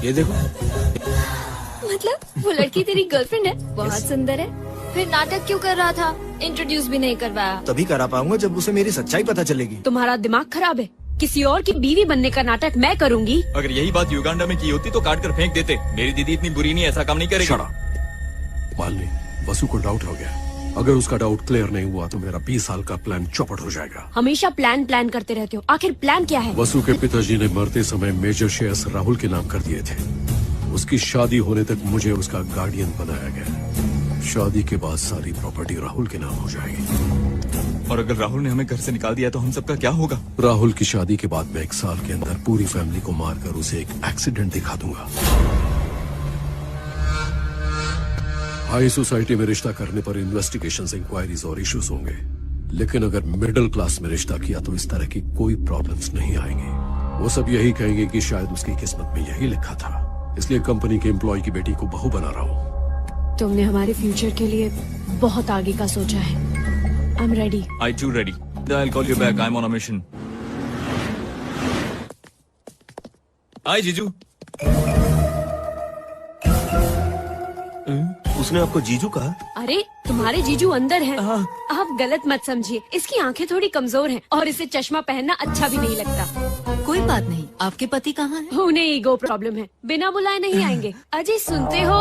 ये देखो। मतलब वो लड़की तेरी गर्लफ्रेंड है? बहुत सुंदर है। फिर नाटक क्यों कर रहा था? इंट्रोड्यूस भी नहीं करवाया। तभी करा पाऊंगा जब उसे मेरी सच्चाई पता चलेगी। तुम्हारा दिमाग खराब है। किसी और की बीवी बनने का नाटक मैं करूंगी। अगर यही बात युगांडा में की होती तो काट कर फेंक देते। मेरी दीदी इतनी बुरी नहीं, ऐसा काम नहीं करेगी। मालनी, वसु को डाउट हो गया। अगर उसका डाउट क्लियर नहीं हुआ तो मेरा 20 साल का प्लान चौपट हो जाएगा। हमेशा प्लान करते रहते हो, आखिर प्लान क्या है? वसु के पिताजी ने मरते समय मेजर शेयर्स राहुल के नाम कर दिए थे। उसकी शादी होने तक मुझे उसका गार्डियन बनाया गया। शादी के बाद सारी प्रॉपर्टी राहुल के नाम हो जाएगी। और अगर राहुल ने हमें घर से निकाल दिया तो हम सबका क्या होगा? राहुल की शादी के बाद मैं 1 साल के अंदर पूरी फैमिली को मारकर उसे एक एक्सीडेंट दिखा दूंगा। हाई सोसाइटी में रिश्ता करने पर इन्वेस्टिगेशंस, इंक्वायरीज और इश्यूज होंगे, लेकिन अगर मिडिल क्लास में रिश्ता किया तो इस तरह की कोई प्रॉब्लम्स नहीं आएंगी। वो सब यही कहेंगे कि शायद उसकी किस्मत में यही लिखा था। इसलिए कंपनी के एम्प्लॉय की बेटी को बहू बना रहा हूँ। तुमने हमारे फ्यूचर के लिए बहुत आगे का सोचा है। I am ready. I too ready. I'll call you back. I'm on a mission. Hi जीजू। उसने आपको जीजू कहा? अरे तुम्हारे जीजू अंदर हैं। आप गलत मत समझिए, इसकी आंखें थोड़ी कमजोर हैं और इसे चश्मा पहनना अच्छा भी नहीं लगता। कोई बात नहीं, आपके पति कहाँ हैं? उन्हें ईगो प्रॉब्लम है, बिना बुलाए नहीं आएंगे। अजय सुनते हो?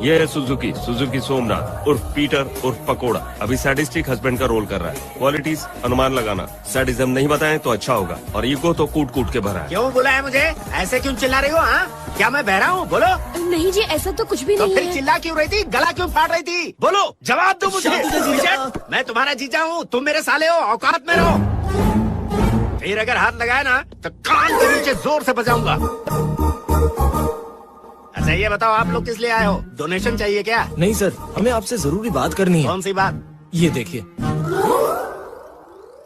ये है सुजुकी सोमनाथ उर्फ पीटर उर्फ पकोड़ा। अभी सैडिस्टिक हस्बैंड का रोल कर रहा है। क्वालिटीज अनुमान लगाना, सैडिज्म नहीं बताएं तो अच्छा होगा, और ईगो तो कूट कूट के भरा है। क्यों बुलाया मुझे? ऐसे क्यों चिल्ला रही हो? हाँ, क्या मैं बहरा हूँ? बोलो। नहीं जी, ऐसा तो कुछ भी तो नहीं फिर है। चिल्ला क्यों रही थी? गला क्यों फाड़ रही थी? बोलो, जवाब दो मुझे। मैं तुम्हारा जीजा हूँ, तुम मेरे साले हो, औकात में रहो। फिर अगर हाथ लगाया ना तो कान के नीचे जोर से बजाऊंगा। अच्छा ये बताओ आप लोग किस लिए आए हो? डोनेशन चाहिए क्या? नहीं सर, हमें आपसे जरूरी बात करनी है। कौन सी बात? ये देखिए।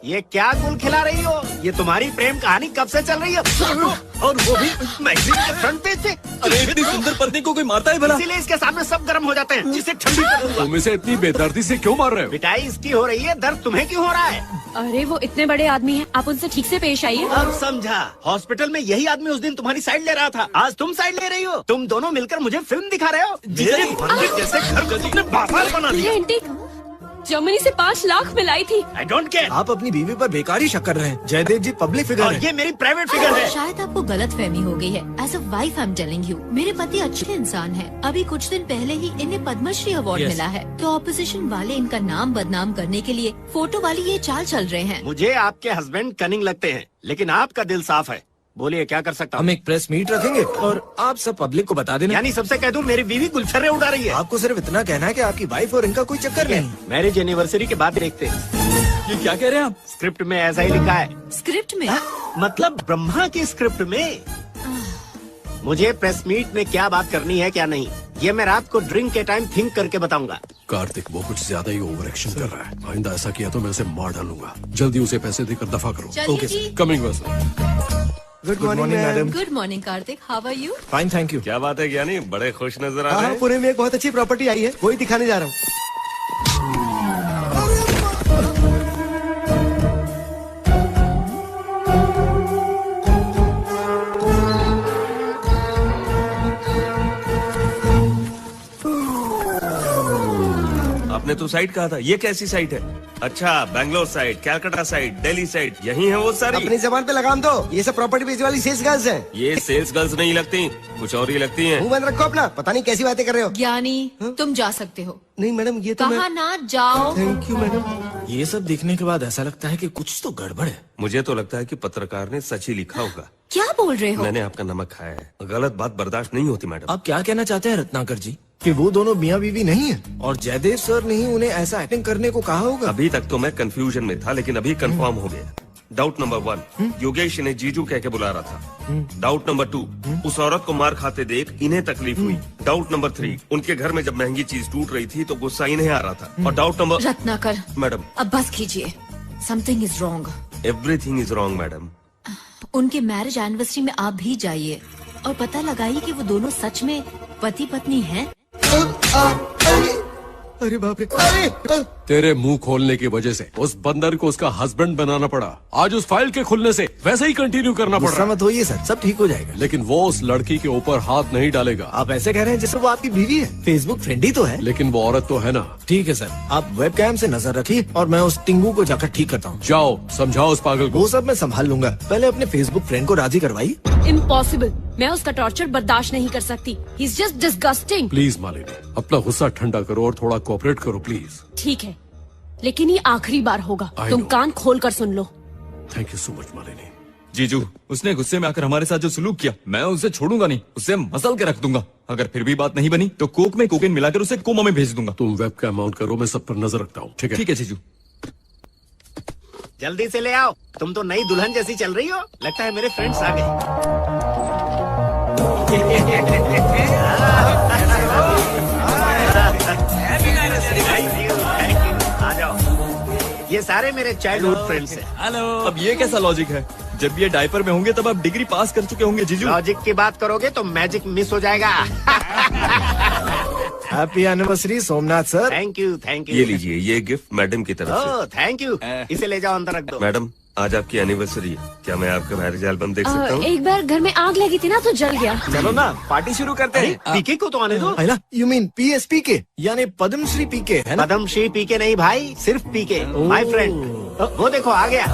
ये क्या गुल खिला रही हो? ये तुम्हारी प्रेम कहानी कब से चल रही है? और वो भी मैगजीन के फ्रंट पेज पे। अरे इतनी सुंदर पत्नी को कोई मारता है भला? इसीलिए इसके सामने सब गर्म हो जाते हैं, जिसे ठंडी कर दूंगा। तुम इसे इतनी बेदर्दी से क्यों मार रहे हो? पिटाई इसकी हो रही है, दर्द तुम्हें क्यों हो रहा है? अरे वो इतने बड़े आदमी हैं, आप उनसे ठीक से पेश आइए। अब समझा। हॉस्पिटल में यही आदमी उस दिन तुम्हारी साइड ले रहा था, आज तुम साइड ले रही हो। तुम दोनों मिलकर मुझे फिल्म दिखा रहे हो। मेरे मंदिर जैसे घर को तुमने बाजार बना दिया। ये आंटी जर्मनी से 5 लाख मिलाई थी। I don't care. आप अपनी बीवी पर बेकार ही शक कर रहे हैं। जयदेव जी पब्लिक फिगर और है। ये मेरी प्राइवेट फिगर है। शायद आपको गलत फहमी हो गई है। As a wife I am telling you, मेरे पति अच्छे इंसान हैं। अभी कुछ दिन पहले ही इन्हें पद्मश्री अवार्ड मिला है। तो ऑपोजिशन वाले इनका नाम बदनाम करने के लिए फोटो वाली ये चाल चल रहे हैं। मुझे आपके हस्बैंड कनिंग लगते हैं, लेकिन आपका दिल साफ है। बोलिए क्या कर सकता हूँ? हम एक प्रेस मीट रखेंगे और आप सब पब्लिक को बता देना। यानी सबसे कह दूं मेरी बीवी गुलछर्रे उड़ा रही है। आपको सिर्फ इतना कहना है कि आपकी वाइफ और इनका कोई चक्कर नहीं। मैरिज एनिवर्सरी के बाद देखते हैं। ये क्या कह रहे हैं आप? स्क्रिप्ट में ऐसा ही लिखा है। स्क्रिप्ट में? मतलब ब्रह्मा की स्क्रिप्ट में। मुझे प्रेस मीट में क्या बात करनी है क्या नहीं, ये मैं रात को ड्रिंक के टाइम थिंक करके बताऊंगा। कार्तिक वो कुछ ज्यादा ही ओवर एक्शन कर रहा है। आइंदा ऐसा किया तो मैं उसे मार डालूंगा। जल्दी उसे पैसे देकर दफा करो। Okay sir. कमिंग बस। Good morning madam. Good morning Kartik, how are you? Fine thank you. क्या बात है ज्ञानी, बड़े खुश नजर आ रहे हाँ, हैं। पुणे में एक बहुत अच्छी प्रॉपर्टी आई है, वही दिखाने जा रहा हूँ। आपने तो साइट कहा था, ये कैसी साइट है? अच्छा, Bangalore side, Calcutta side, Delhi side, यही है वो सारी? अपनी जबान पे लगाम दो, ये सब प्रॉपर्टी बेचने वाली सेल्स गर्ल्स हैं। ये सेल्स गर्ल्स नहीं लगती, कुछ और ही लगती हैं। मुंह बंद रखो अपना, पता नहीं कैसी बातें कर रहे हो। ज्ञानी तुम जा सकते हो। नहीं मैडम, ये तो कहा ना जाओ। Thank you madam. ये सब देखने के बाद ऐसा लगता है कि कुछ तो गड़बड़ है। मुझे तो लगता है कि पत्रकार ने सच ही लिखा होगा। क्या बोल रहे हो? मैंने आपका नमक खाया है, गलत बात बर्दाश्त नहीं होती मैडम। आप क्या कहना चाहते हैं रत्नाकर जी, कि वो दोनों मियाँ बीवी नहीं है और जयदेव सर ने ही उन्हें ऐसा एक्टिंग करने को कहा होगा? अभी तक तो मैं कंफ्यूजन में था, लेकिन अभी कंफर्म हो गया। डाउट नंबर 1, योगेश इन्हें जीजू कह के बुला रहा था। डाउट नंबर 2, उस औरत को मार खाते देख इन्हें तकलीफ हुई। डाउट नंबर 3, उनके घर में जब महंगी चीज टूट रही थी तो गुस्सा इन्हें आ रहा था। और डाउट नंबर रत्नाकर मैडम, अब बस कीजिए। Something is wrong. Everything is wrong madam. उनके मैरिज एनिवर्सरी में आप भी जाइए और पता लगाइए कि वो दोनों सच में पति पत्नी हैं। अरे बाप रे, अरे तेरे मुंह खोलने की वजह से उस बंदर को उसका हस्बैंड बनाना पड़ा। आज उस फाइल के खुलने से वैसे ही कंटिन्यू करना पड़ गुस्सा रहा मत होइए सर, सब ठीक हो जाएगा। लेकिन वो उस लड़की के ऊपर हाथ नहीं डालेगा। आप ऐसे कह रहे हैं जैसे वो आपकी बीवी है। फेसबुक फ्रेंड ही तो है। लेकिन वो औरत तो है ना। ठीक है सर, आप वेबकैम से नजर रखिए और मैं उस टिंगू को जाकर ठीक करता हूँ। जाओ समझाओ उस पागल को। वो सब मैं संभाल लूंगा, पहले अपने फेसबुक फ्रेंड को राजी करवाइए। इम्पॉसिबल, मैं उसका टॉर्चर बर्दाश्त नहीं कर सकती। He is just disgusting. Please Malini, अपना गुस्सा ठंडा करो और थोड़ा कोऑपरेट करो प्लीज। ठीक है, लेकिन ये आखिरी बार होगा। I तुम know. कान खोल कर सुन लो। Thank you so much Malini. जीजू, उसने गुस्से में आकर हमारे साथ जो सलूक किया, मैं उसे छोड़ूंगा नहीं, उसे मसल के रख दूंगा। अगर फिर भी बात नहीं बनी तो कोक में कोकेन मिलाकर उसे कोमा में भेज दूंगा। तुम वेब कैम ऑन करो, मैं सब पर नजर रखता हूँ। ठीक है? ठीक है जीजू। जल्दी से ले आओ, तुम तो नई दुल्हन जैसी चल रही हो। लगता है मेरे फ्रेंड्स आ गए। आ जाओ, ये सारे मेरे चाइल्डहुड फ्रेंड्स हैं। हेलो। अब ये कैसा लॉजिक है? जब ये डायपर में होंगे तब आप डिग्री पास कर चुके होंगे जीजू। लॉजिक की बात करोगे तो मैजिक मिस हो जाएगा। Happy anniversary Somnath sir. Thank you thank you. ये लीजिए, ये गिफ्ट मैडम की तरफ से। ओह थैंक यू, इसे ले जाओ अंदर रख दो। मैडम, आज आपकी एनिवर्सरी है, क्या मैं आपका मैरिज एल्बम देख सकता हूँ? एक बार घर में आग लगी थी ना तो जल गया। चलो ना पार्टी शुरू करते हैं। पीके को तो आने दो। यू मीन PSP के यानी पद्मश्री पीके है ना? पद्मश्री पीके नहीं भाई, सिर्फ पीके माय फ्रेंड। वो देखो आ गया।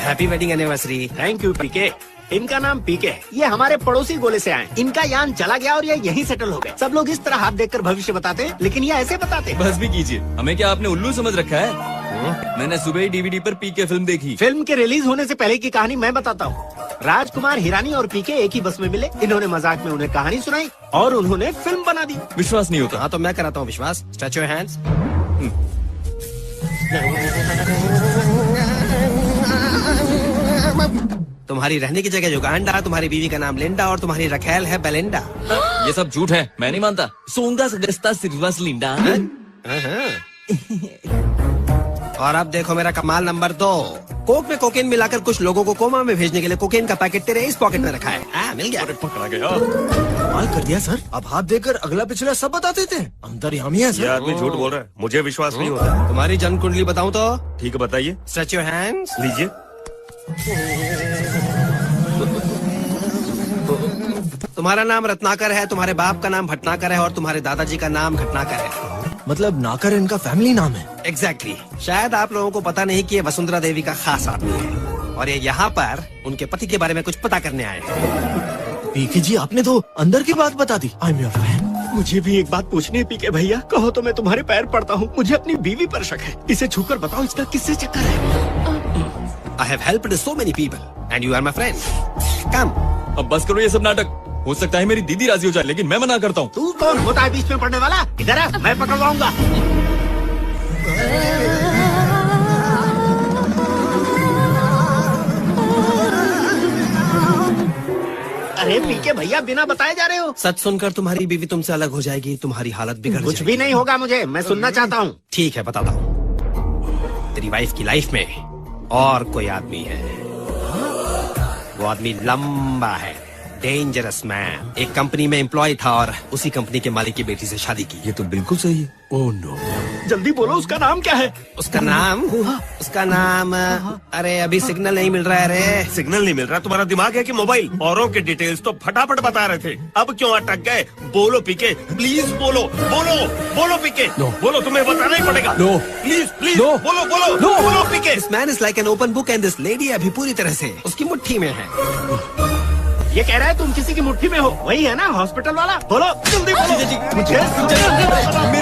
Happy wedding anniversary. Thank you PK. इनका नाम पीके है, ये हमारे पड़ोसी गोले से आए। इनका यान चला गया और ये यहीं सेटल हो गए। सब लोग इस तरह हाथ देखकर भविष्य बताते हैं, लेकिन ये ऐसे बताते हैं। बस भी कीजिए, हमें क्या आपने उल्लू समझ रखा है? मैंने सुबह ही डीवीडी पर पीके फिल्म देखी। फिल्म के रिलीज होने से पहले की कहानी मैं बताता हूँ। राजकुमार, हिरानी और पीके एक ही बस में मिले। इन्होंने मजाक में उन्हें कहानी सुनाई और उन्होंने फिल्म बना दी। विश्वास नहीं होता। हाँ तो मैं कराता हूँ विश्वास। Stretch your hands. तुम्हारी रहने की जगह युगांडा, तुम्हारी बीवी का नाम लिंडा और तुम्हारी रखेल है बेलिंडा। ये सब झूठ है, मैं नहीं मानता। सोंगा सगस्ता सिर्वास लिंडा। और अब देखो मेरा कमाल नंबर 2। कोक में कोकेन मिलाकर कुछ लोगों को कोमा में भेजने के लिए कोकेन का पैकेट तेरे इस पॉकेट में रखा है। मिल गया। पकड़ा गया। कमाल कर दिया सर। अब हाथ देकर अगला पिछला सब बता देते हैं। अंदर यामी है सर। ये आदमी झूठ बोल रहा है, मुझे विश्वास नहीं होता। तुम्हारी जन्म कुंडली बताऊं तो? ठीक है बताइए। Stretch your hands. लीजिए। तुम्हारा नाम रत्नाकर है, तुम्हारे बाप का नाम भटनाकर है और तुम्हारे दादाजी का नाम घटनाकर है। मतलब नाकर इनका फैमिली नाम है। एग्जैक्टली। शायद आप लोगों को पता नहीं कि ये वसुंधरा देवी का खास आदमी है और ये यहाँ पर उनके पति के बारे में कुछ पता करने आए हैं। पीके जी आपने तो अंदर की बात बता दी। I am your fan. मुझे भी एक बात पूछनी है पीके भैया। कहो तो मैं तुम्हारे पैर पड़ता हूँ। मुझे अपनी बीवी पर शक है। इसे छूकर बताओ इसका किससे चक्कर है। I have helped so many people and you are my friend. Come. अब बस करो ये सब नाटक। हो सकता है मेरी दीदी राजी हो जाए, लेकिन मैं मना करता हूँ। तू कौन होता है बीच में पड़ने वाला? इधर आ, मैं पकड़वाऊंगा। अरे पीके भैया बिना बताए जा रहे हो। सच सुनकर तुम्हारी बीवी तुमसे अलग हो जाएगी, तुम्हारी हालत बिगड़ जाएगी। कुछ भी नहीं होगा मुझे, मैं सुनना चाहता हूँ। ठीक है बताता हूँ। तेरी वाइफ की लाइफ में और कोई आदमी है। वो आदमी लंबा है, डेंजरस मैन। एक कंपनी में एम्प्लॉय था और उसी कंपनी के मालिक की बेटी से शादी की। ये तो बिल्कुल सही है। Oh no. जल्दी बोलो उसका नाम क्या है? उसका नाम अरे अभी सिग्नल नहीं मिल रहा है। रे सिग्नल नहीं मिल रहा? तुम्हारा दिमाग है कि मोबाइल? औरों के डिटेल्स तो फटाफट बता रहे थे, अब क्यों अटक गए? बोलो पीके, प्लीज बोलो बोलो बोलो पीके। बोलो, तुम्हें बताना ही पड़ेगा। प्लीज प्लीज बोलो बोलो बोलो PK. This man is like an open book and this lady अभी पूरी तरह से उसकी मुट्ठी में है। ये कह रहा है तुम किसी की मुट्ठी में हो। वही है ना हॉस्पिटल वाला? बोलो जल्दी बोलो। मेरी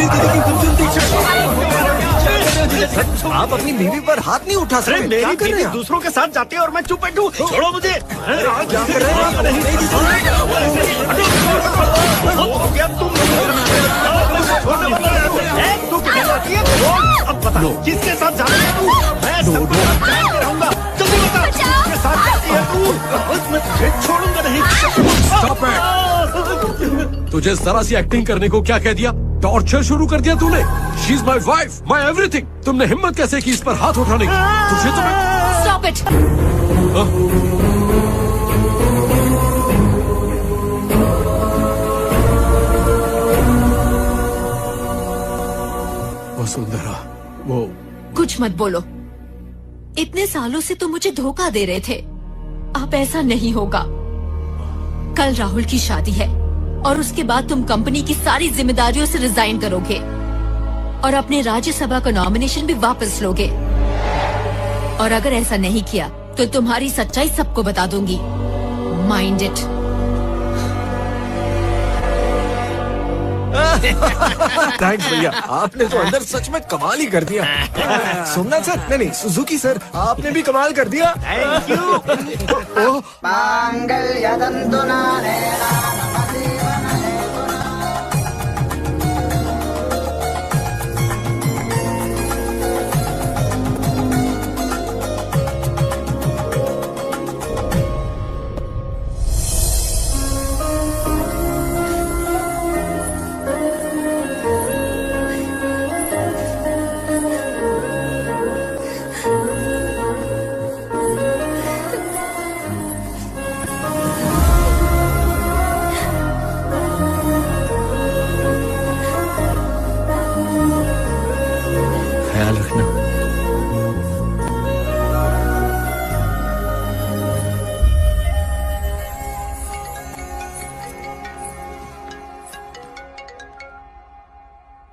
दीदी की खूबसूरती। आप अपनी बीवी पर हाथ नहीं उठा सकते। मेरी बीवी दूसरों के साथ जाती है और मैं चुप बैठूं? छोड़ो मुझे। क्या कर रहे हो? तू क्या जाती है? अब बता किसके साथ जा रही है तू? मैं सबको रहूंगा। जल्दी बता किसके साथ जाती है तू? मैं तुझे छोड़ूंगा नहीं। Stop it! तुझे जरा सी एक्टिंग करने को क्या कह दिया? टॉर्चर शुरू कर दिया तूने। She is my wife, my everything. तुमने हिम्मत कैसे की इस पर हाथ उठाने की? तुझे तो मैं... Stop it! वसुंधरा, वो कुछ मत बोलो। इतने सालों से तुम मुझे धोखा दे रहे थे। अब ऐसा नहीं होगा। कल राहुल की शादी है और उसके बाद तुम कंपनी की सारी जिम्मेदारियों से रिजाइन करोगे और अपने राज्यसभा का नॉमिनेशन भी वापस लोगे। और अगर ऐसा नहीं किया तो तुम्हारी सच्चाई सबको बता दूंगी। Mind it. थैंक्स भैया, आपने तो अंदर सच में कमाल ही कर दिया। सोमनाथ सर, नहीं सुजुकी सर, आपने भी कमाल कर दिया। Thank you. ख्याल रखना।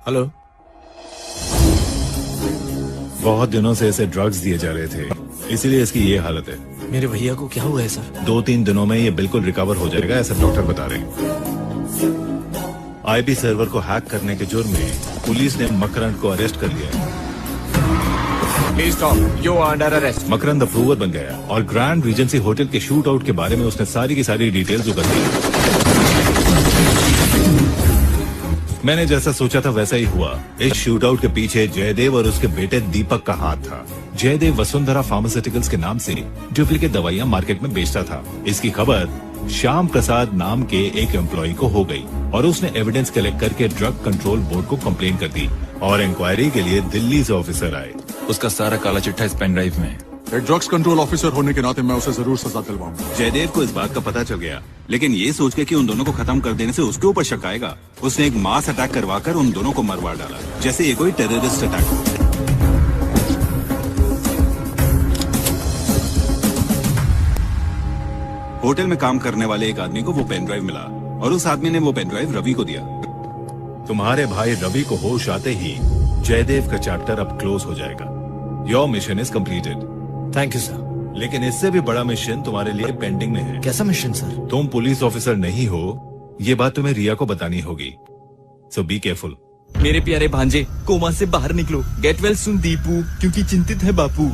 हेलो। बहुत दिनों से इसे ड्रग्स दिए जा रहे थे, इसीलिए इसकी ये हालत है। मेरे भैया को क्या हुआ है सर? 2-3 दिनों में ये बिल्कुल रिकवर हो जाएगा, ऐसा डॉक्टर बता रहे हैं। आईपी सर्वर को हैक करने के जुर्म में पुलिस ने मकरंद को अरेस्ट कर लिया है। Please stop, you are under arrest. Makarand approver बन गया और ग्रैंड रीजेंसी होटल के शूट आउट के बारे में उसने सारी की सारी डिटेल्स उगल दी। मैंने जैसा सोचा था वैसा ही हुआ। इस शूट आउट के पीछे जयदेव और उसके बेटे दीपक का हाथ था। जयदेव वसुंधरा फार्मास्यूटिकल्स के नाम से डुप्लीकेट दवाइयां मार्केट में बेचता था। इसकी खबर श्याम प्रसाद नाम के एक एम्प्लॉय को हो गई और उसने एविडेंस कलेक्ट करके ड्रग कंट्रोल बोर्ड को कंप्लेन कर दी और इंक्वायरी के लिए दिल्ली से ऑफिसर आए। उसका सारा काला चिट्ठा इस पेन ड्राइव में। एक ड्रग्स कंट्रोल ऑफिसर होने के नाते मैं उसे जरूर सजा दिलवाऊंगा। जयदेव को इस बात का पता चल गया, लेकिन ये सोच के कि उन दोनों को खत्म कर देने से उसके ऊपर शक आएगा, उसने एक मास अटैक करवाकर उन दोनों को मरवा डाला, जैसे ये कोई टेररिस्ट अटैक। होटल में काम करने वाले एक आदमी को वो पेन ड्राइव मिला और उस आदमी ने वो पेन ड्राइव रवि को दिया। तुम्हारे भाई रवि को होश आते ही जयदेव का चैप्टर अब क्लोज हो जाएगा। Your mission is completed. Thank you sir. लेकिन इससे भी बड़ा मिशन तुम्हारे लिए पेंडिंग में है। कैसा मिशन सर? तुम पुलिस ऑफिसर नहीं हो, ये बात तुम्हें रिया को बतानी होगी। सो बी केयरफुल। मेरे प्यारे भांजे, कोमा से बाहर निकलो। गेट वेल सुन दीपू, क्योंकि चिंतित है बापू।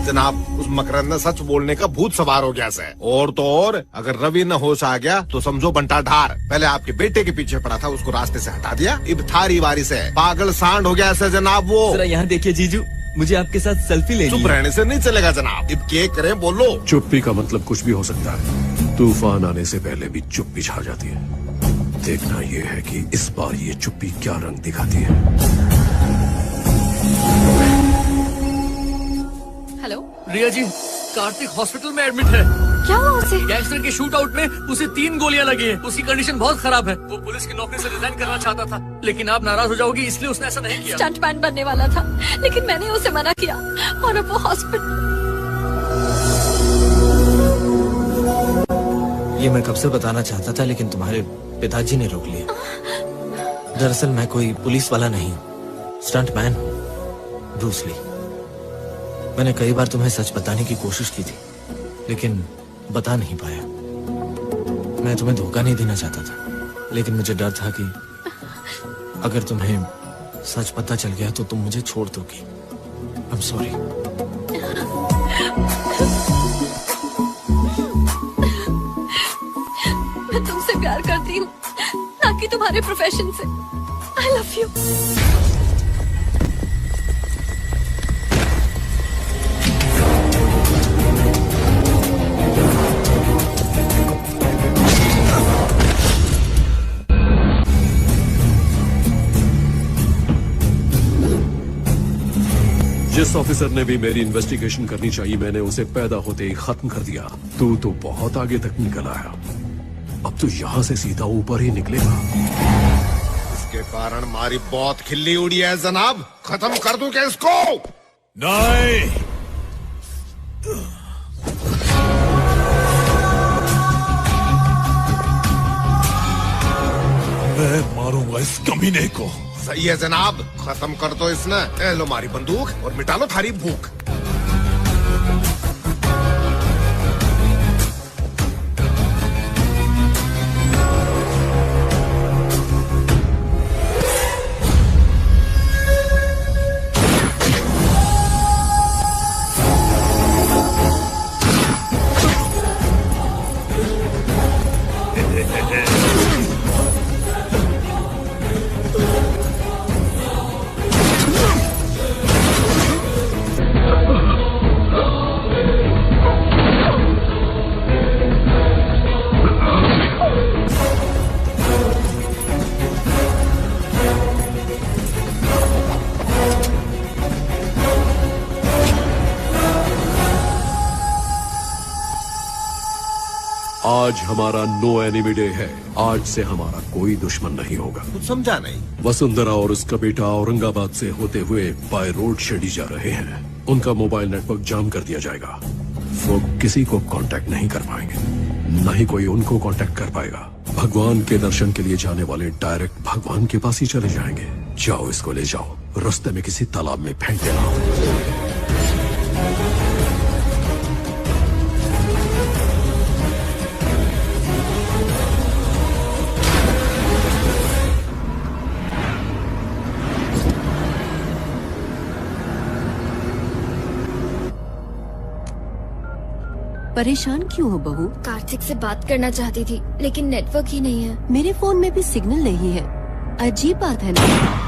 जनाब, उस मकरंद ने सच बोलने का भूत सवार हो गया है। और तो और, अगर रवि न होश आ गया तो समझो बंटा ढार। पहले आपके बेटे के पीछे पड़ा था, उसको रास्ते से हटा दिया, अब थारी वारी से पागल सांड हो गया है जनाब वो। जरा यहाँ देखिए जीजू, मुझे आपके साथ सेल्फी लेनी है। चुप रहने से नहीं चलेगा जनाब, अब क्या करें बोलो। चुप्पी का मतलब कुछ भी हो सकता है। तूफान आने से पहले भी चुप्पी छा जाती है। देखना ये है कि इस बार ये चुप्पी क्या रंग दिखाती है। हेलो रिया जी, कार्तिक हॉस्पिटल में एडमिट है। क्या हुआ उसे? गैंगस्टर के शूट आउट में उसे 3 गोलियां लगी हैं। उसकी कंडीशन बहुत खराब है। वो पुलिस की नौकरी से रिजाइन करना चाहता था, लेकिन आप नाराज हो जाओगी इसलिए उसने ऐसा नहीं किया। स्टंटमैन बनने वाला था, लेकिन मैंने उसे मना किया और अब वो हॉस्पिटल। ये मैं कब से बताना चाहता था, लेकिन तुम्हारे पिताजी ने रोक लिया। दरअसल मैं कोई पुलिस वाला नहीं, स्टंटमैन ब्रूस ली। मैंने कई बार तुम्हें सच बताने की कोशिश की थी, लेकिन बता नहीं पाया। मैं तुम्हें धोखा नहीं देना चाहता था, लेकिन मुझे डर था कि अगर तुम्हें सच पता चल गया तो तुम मुझे छोड़ दोगी। I am sorry. मैं तुमसे प्यार करती हूँ, ना कि तुम्हारे प्रोफेशन से। I love you. जिस ऑफिसर ने भी मेरी इन्वेस्टिगेशन करनी चाहिए, मैंने उसे पैदा होते ही खत्म कर दिया। तू तो बहुत आगे तक निकल आया, अब तो यहाँ से सीधा ऊपर ही निकलेगा। इसके कारण हमारी बहुत खिल्ली उड़ी है जनाब। खत्म कर दूं क्या इसको? नहीं, मैं मारूंगा इस कमीने को। सही है जनाब, खत्म कर दो इसने। ए लो मारी बंदूक और मिटा लो थारी भूख। आज हमारा नो एनिमी डे है। आज से हमारा कोई दुश्मन नहीं होगा। कुछ समझा नहीं। वसुंधरा और उसका बेटा औरंगाबाद से होते हुए बाय रोड शिरडी जा रहे हैं। उनका मोबाइल नेटवर्क जाम कर दिया जाएगा। वो किसी को कांटेक्ट नहीं कर पाएंगे, न ही कोई उनको कांटेक्ट कर पाएगा। भगवान के दर्शन के लिए जाने वाले डायरेक्ट भगवान के पास ही चले जाएंगे। जाओ, इसको ले जाओ, रास्ते में किसी तालाब में फेंक देना। परेशान क्यों हो बहू? कार्तिक से बात करना चाहती थी लेकिन नेटवर्क ही नहीं है। मेरे फोन में भी सिग्नल नहीं है। अजीब बात है ना।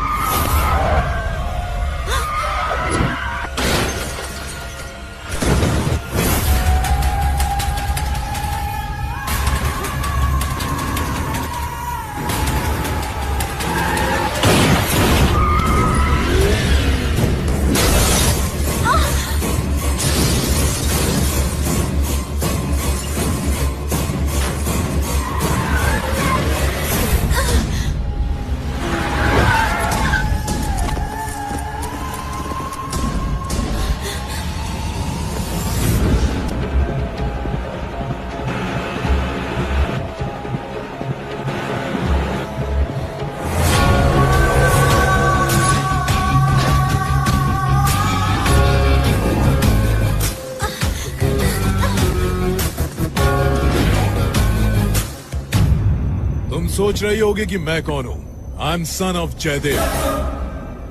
सोच रही होगी कि मैं कौन हूँ। I am son of Jaidev,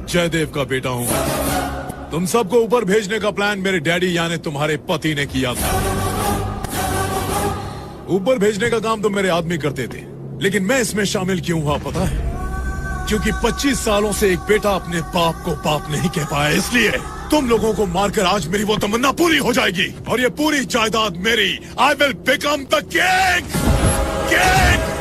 Jaidev का बेटा हूँ। तुम सबको ऊपर भेजने का प्लान मेरे डैडी यानी तुम्हारे पति ने किया था। ऊपर भेजने का काम तो मेरे आदमी करते थे, लेकिन मैं इसमें शामिल क्यों हुआ पता है? क्योंकि 25 सालों से एक बेटा अपने बाप को बाप नहीं कह पाया, इसलिए तुम लोगों को मारकर आज मेरी वो तमन्ना पूरी हो जाएगी और ये पूरी जायदाद मेरी। I will become the king. King.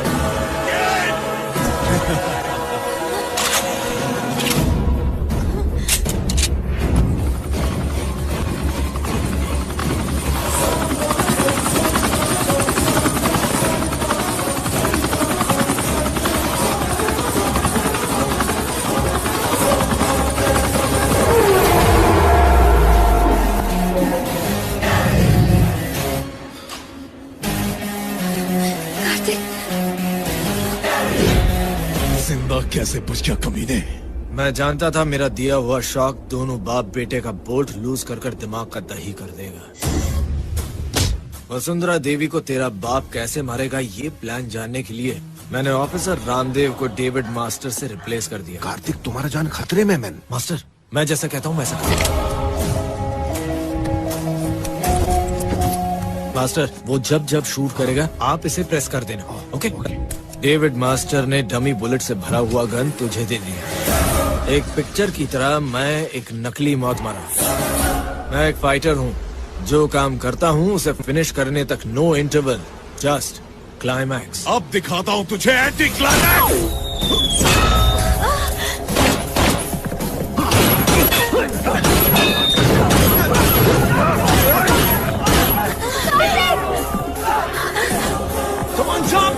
कैसे बच गया कमीने? मैं जानता था मेरा दिया हुआ शौक दोनों बाप बेटे का बोल्ट लूज कर कर दिमाग का दही कर देगा। वसुंधरा देवी को तेरा बाप कैसे मारेगा ये प्लान जानने के लिए मैंने ऑफिसर रामदेव को डेविड मास्टर से रिप्लेस कर दिया। कार्तिक तुम्हारा जान खतरे में मैन। मास्टर मैं जैसा कहता हूँ वैसा करो। मास्टर वो जब जब शूट करेगा आप इसे प्रेस कर देना। ओके? डेविड मास्टर ने डमी बुलेट से भरा हुआ गन तुझे दे दिया। एक पिक्चर की तरह मैं एक नकली मौत मरा। मैं एक फाइटर हूँ, जो काम करता हूँ उसे फिनिश करने तक नो इंटरवल, जस्ट क्लाइमैक्स। अब दिखाता हूँ तुझे anti climax. Come on, jump!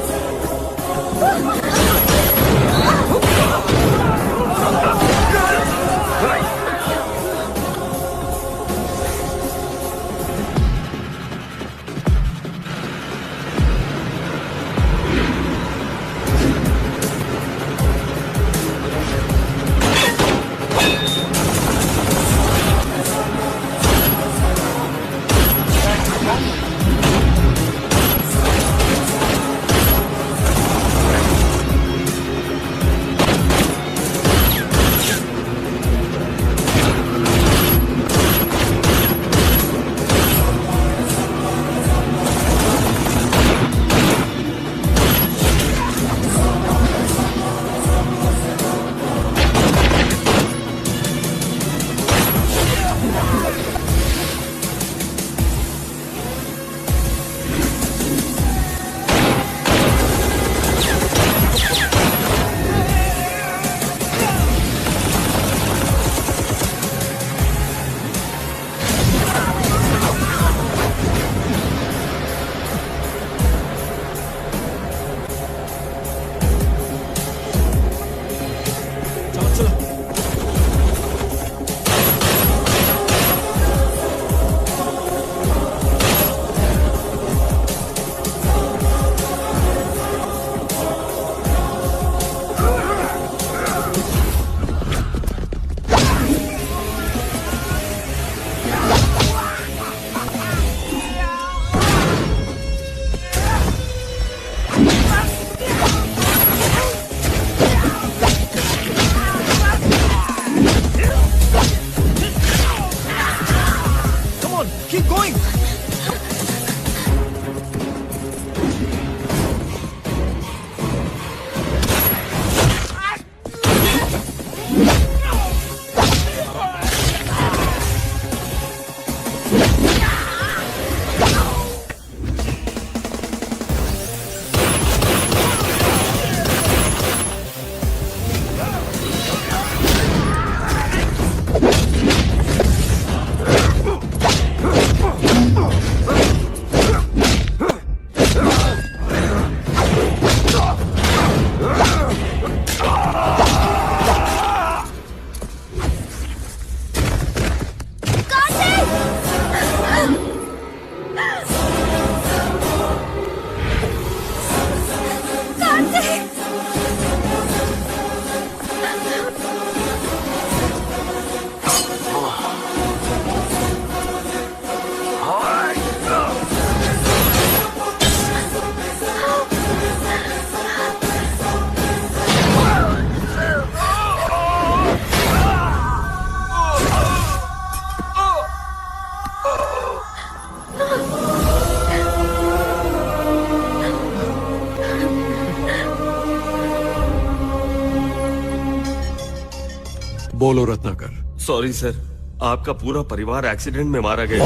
बोलो रत्नाकर। सॉरी सर, आपका पूरा परिवार एक्सीडेंट में मारा गया।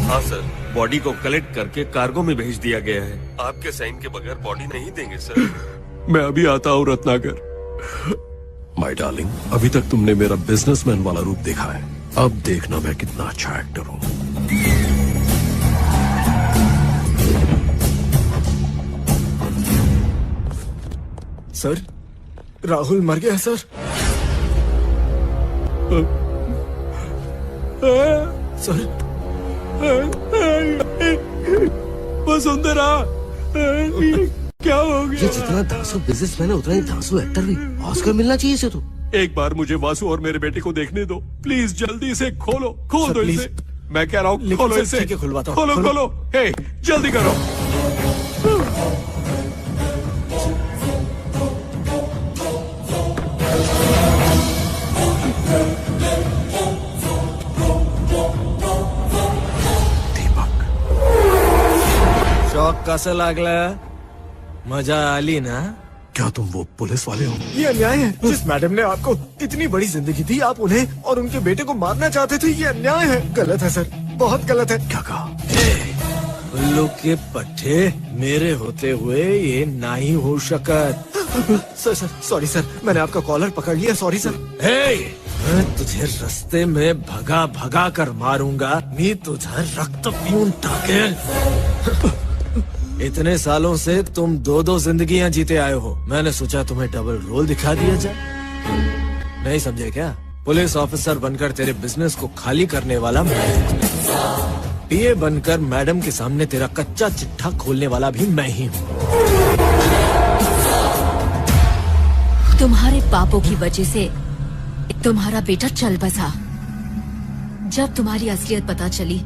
हाँ सर, बॉडी को कलेक्ट करके कार्गो में भेज दिया गया है। आपके साइन के बगैर बॉडी नहीं देंगे सर। मैं अभी आता हूँ रत्नाकर। माय डार्लिंग, अभी तक तुमने मेरा बिजनेसमैन वाला रूप देखा है, अब देखना मैं कितना अच्छा एक्टर हूँ। सर, राहुल मर गया सर। सर, वसुंधरा, क्या हो गया? ये जितना धांसू बिजनेसमैन है उतना ही धांसू एक्टर भी। ऑस्कर मिलना चाहिए इसे तो। एक बार मुझे वासु और मेरे बेटे को देखने दो प्लीज। जल्दी से खोल सर, दो प्लीज। इसे। मैं कह रहा हूँ खोलो सर, इसे। ठीक है, खुलवाता हूँ। खोलो। हे, जल्दी करो। शॉक कसं लागलं? मजा आली ना? क्या तुम वो पुलिस वाले हो? ये अन्याय है। जिस मैडम ने आपको इतनी बड़ी जिंदगी दी, आप उन्हें और उनके बेटे को मारना चाहते थे। ये अन्याय है, गलत है सर, बहुत गलत है। क्या कहा? उल्लू के पट्टे मेरे होते हुए ये नहीं हो शकत। सर, सॉरी सर, मैंने आपका कॉलर पकड़ लिया, सॉरी सर। मैं तुझे रास्ते में भगा कर मारूंगा। मी तुझा रक्त पिऊन टाकेल। इतने सालों से तुम 2-2 जिंदगियां जीते आए हो। मैंने सोचा तुम्हें डबल रोल दिखा दिया जाए। नहीं समझे क्या? पुलिस ऑफिसर बनकर तेरे बिजनेस को खाली करने वाला मैं हूँ। पीए बनकर मैडम के सामने तेरा कच्चा चिट्ठा खोलने वाला भी मैं ही हूँ। तुम्हारे पापों की वजह से तुम्हारा बेटा चल बसा। जब तुम्हारी असलियत पता चली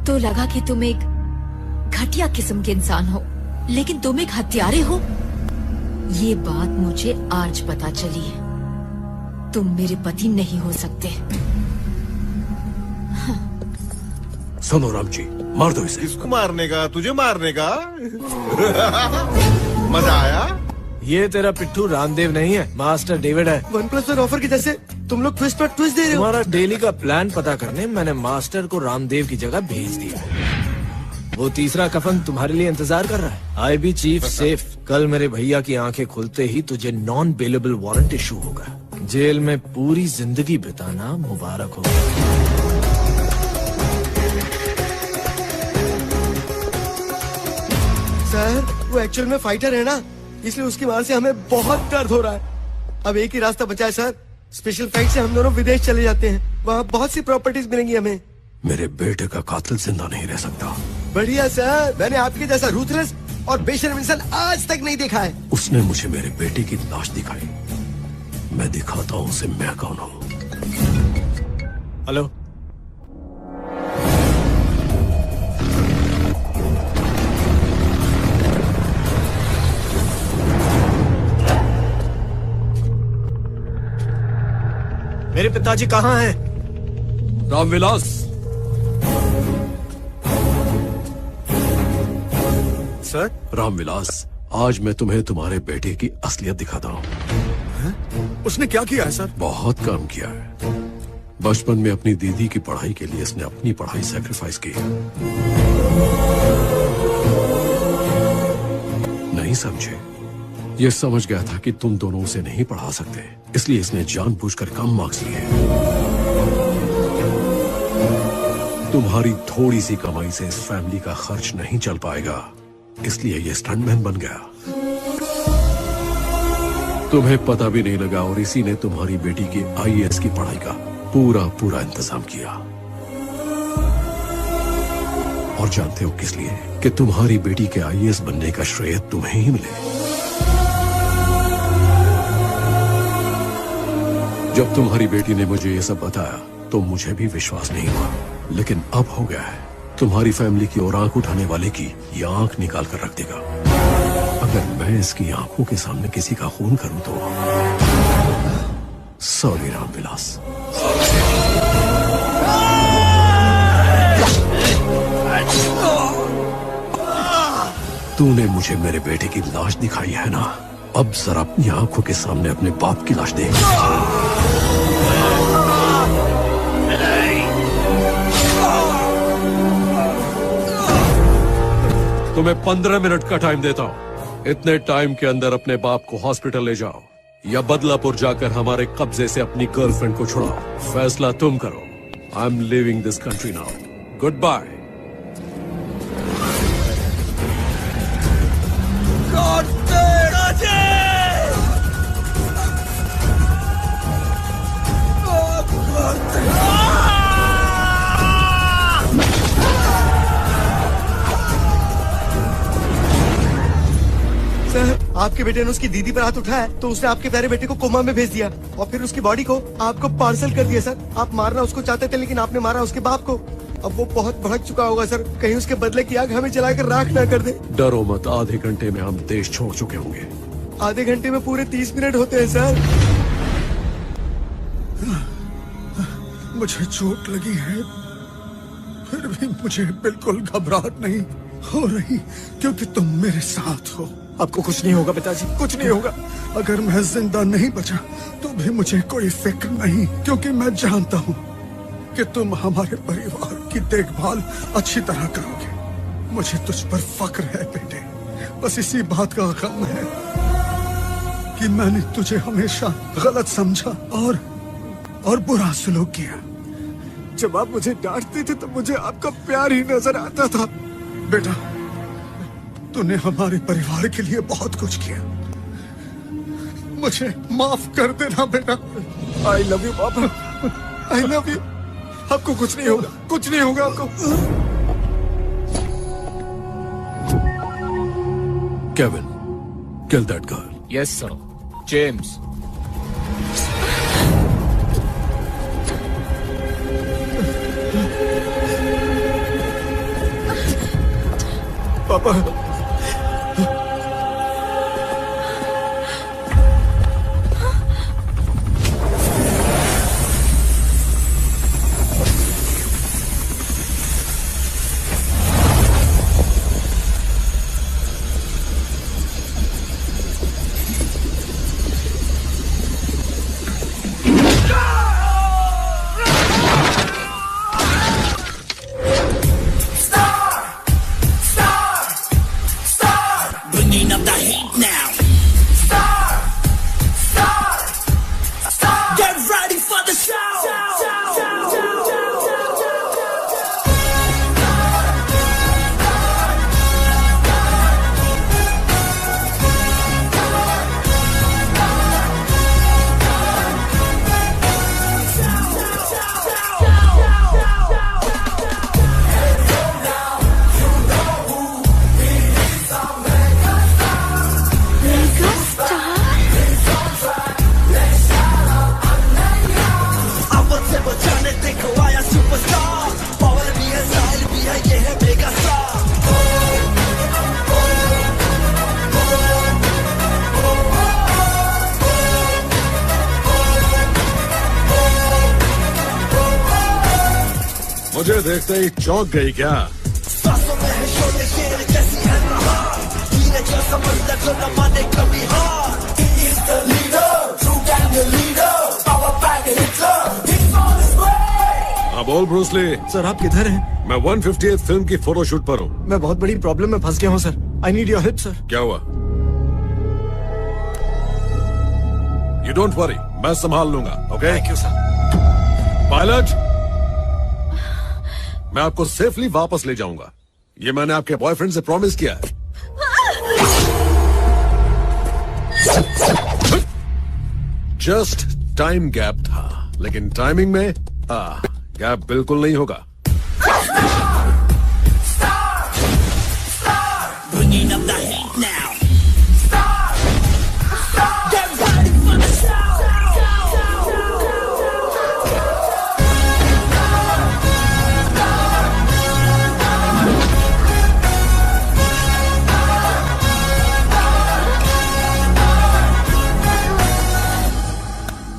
तो लगा कि तुम एक घटिया किस्म के इंसान हो, लेकिन तुम एक हत्यारे हो। ये बात मुझे आज पता चली है। तुम मेरे पति नहीं हो सकते। सुनो राम जी, मार दो इसे। किसको मारने का? तुझे मारने का? मजा आया? ये तेरा पिट्ठू रामदेव नहीं है, मास्टर डेविड है। 1+1 ऑफर के जैसे तुम लोग ट्विस्ट पर ट्विस्ट दे रहे हो। तुम्हारा डेली का प्लान पता करने मैंने मास्टर को रामदेव की जगह भेज दिया। वो तीसरा कफन तुम्हारे लिए इंतजार कर रहा है। आई बी चीफ सेफ। कल मेरे भैया की आंखें खुलते ही तुझे नॉन बेलेबल वारंट इशू होगा। जेल में पूरी जिंदगी बिताना मुबारक हो। सर, वो एक्चुअल में फाइटर है ना, इसलिए उसकी मार से हमें बहुत दर्द हो रहा है। अब एक ही रास्ता बचा है सर, स्पेशल फ्लाइट से हम दोनों विदेश चले जाते हैं। वहाँ बहुत सी प्रॉपर्टीज मिलेंगी हमें। मेरे बेटे का कातिल जिंदा नहीं रह सकता। बढ़िया सर, मैंने आपके जैसा रूथलेस और बेशर्म इंसान आज तक नहीं देखा है। उसने मुझे मेरे बेटे की लाश दिखाई। मैं दिखाता हूँ उसे मैं कौन हूँ। हेलो, मेरे पिताजी कहाँ हैं? रामविलास, सर। रामविलास, आज मैं तुम्हें तुम्हारे बेटे की असलियत दिखाता हूँ। उसने क्या किया है सर? बहुत काम किया है। बचपन में अपनी दीदी की पढ़ाई के लिए इसने अपनी पढ़ाई सैक्रिफाइस की। नहीं समझे? ये समझ गया था कि तुम दोनों उसे नहीं पढ़ा सकते, इसलिए इसने जानबूझकर कम मार्क्स लिए। तुम्हारी थोड़ी सी कमाई से इस फैमिली का खर्च नहीं चल पाएगा, इसलिए ये स्टंटमैन बन गया। तुम्हें पता भी नहीं लगा और इसी ने तुम्हारी बेटी की आईएएस की पढ़ाई का पूरा इंतजाम किया। और जानते हो किस लिए? कि तुम्हारी बेटी के आईएएस बनने का श्रेय तुम्हें ही मिले। जब तुम्हारी बेटी ने मुझे ये सब बताया तो मुझे भी विश्वास नहीं हुआ, लेकिन अब हो गया है। तुम्हारी फैमिली की ओर आंख उठाने वाले की ये आंख निकाल कर रख देगा। अगर मैं इसकी आंखों के सामने किसी का खून करूं तो सॉरी रामविलास। तूने मुझे मेरे बेटे की लाश दिखाई है ना, अब जरा अपनी आंखों के सामने अपने बाप की लाश देख। तुम्हें 15 मिनट का टाइम देता हूं। इतने टाइम के अंदर अपने बाप को हॉस्पिटल ले जाओ या बदलापुर जाकर हमारे कब्जे से अपनी गर्लफ्रेंड को छुड़ाओ। फैसला तुम करो। I am leaving this country now. Good bye. Sir, आपके बेटे ने उसकी दीदी पर हाथ उठाया तो उसने आपके प्यारे बेटे को कोमा में भेज दिया और फिर उसकी बॉडी को आपको पार्सल कर दिया। सर, आप मारना उसको चाहते थे लेकिन आपने मारा उसके बाप को। अब वो बहुत भड़क चुका होगा सर, कहीं उसके बदले की आग हमें जलाकर राख ना कर दे। डरो मत, आधे घंटे में हम देश छोड़ चुके होंगे। आधे घंटे में पूरे 30 मिनट होते हैं सर। मुझे चोट लगी है, फिर भी मुझे बिल्कुल घबराहट नहीं हो रही क्योंकि तुम मेरे साथ हो। आपको कुछ नहीं होगा पिताजी, कुछ नहीं होगा। अगर मैं जिंदा नहीं बचा तो भी मुझे कोई फिक्र नहीं, क्योंकि मैं जानता हूँ कि तुम हमारे परिवार की देखभाल अच्छी तरह करोगे। मुझे तुझ पर फक्र है बेटे, बस इसी बात का गम है कि मैंने तुझे हमेशा गलत समझा और बुरा सलूक किया। जब आप मुझे डांटते थे तो मुझे आपका प्यार ही नजर आता था। बेटा, तूने हमारे परिवार के लिए बहुत कुछ किया, मुझे माफ कर देना बेटा। आई लव यू पापा, आई लव यू। आपको कुछ नहीं होगा, कुछ नहीं होगा आपको। Kevin, kill that girl. Yes, sir. James. पापा, मुझे देखते ही चौंक गई क्या? हाँ बोल ब्रूस ली। सर आप किधर हैं? मैं 158th फिल्म की फोटोशूट पर हूँ। मैं बहुत बड़ी प्रॉब्लम में फंस गया हूँ sir. I need your help sir. क्या हुआ? यू डोंट वरी, मैं संभाल लूंगा। Okay? Thank you sir. Pilot, मैं आपको सेफली वापस ले जाऊंगा, ये मैंने आपके बॉयफ्रेंड से प्रॉमिस किया है। जस्ट टाइम गैप था, लेकिन टाइमिंग में गैप बिल्कुल नहीं होगा।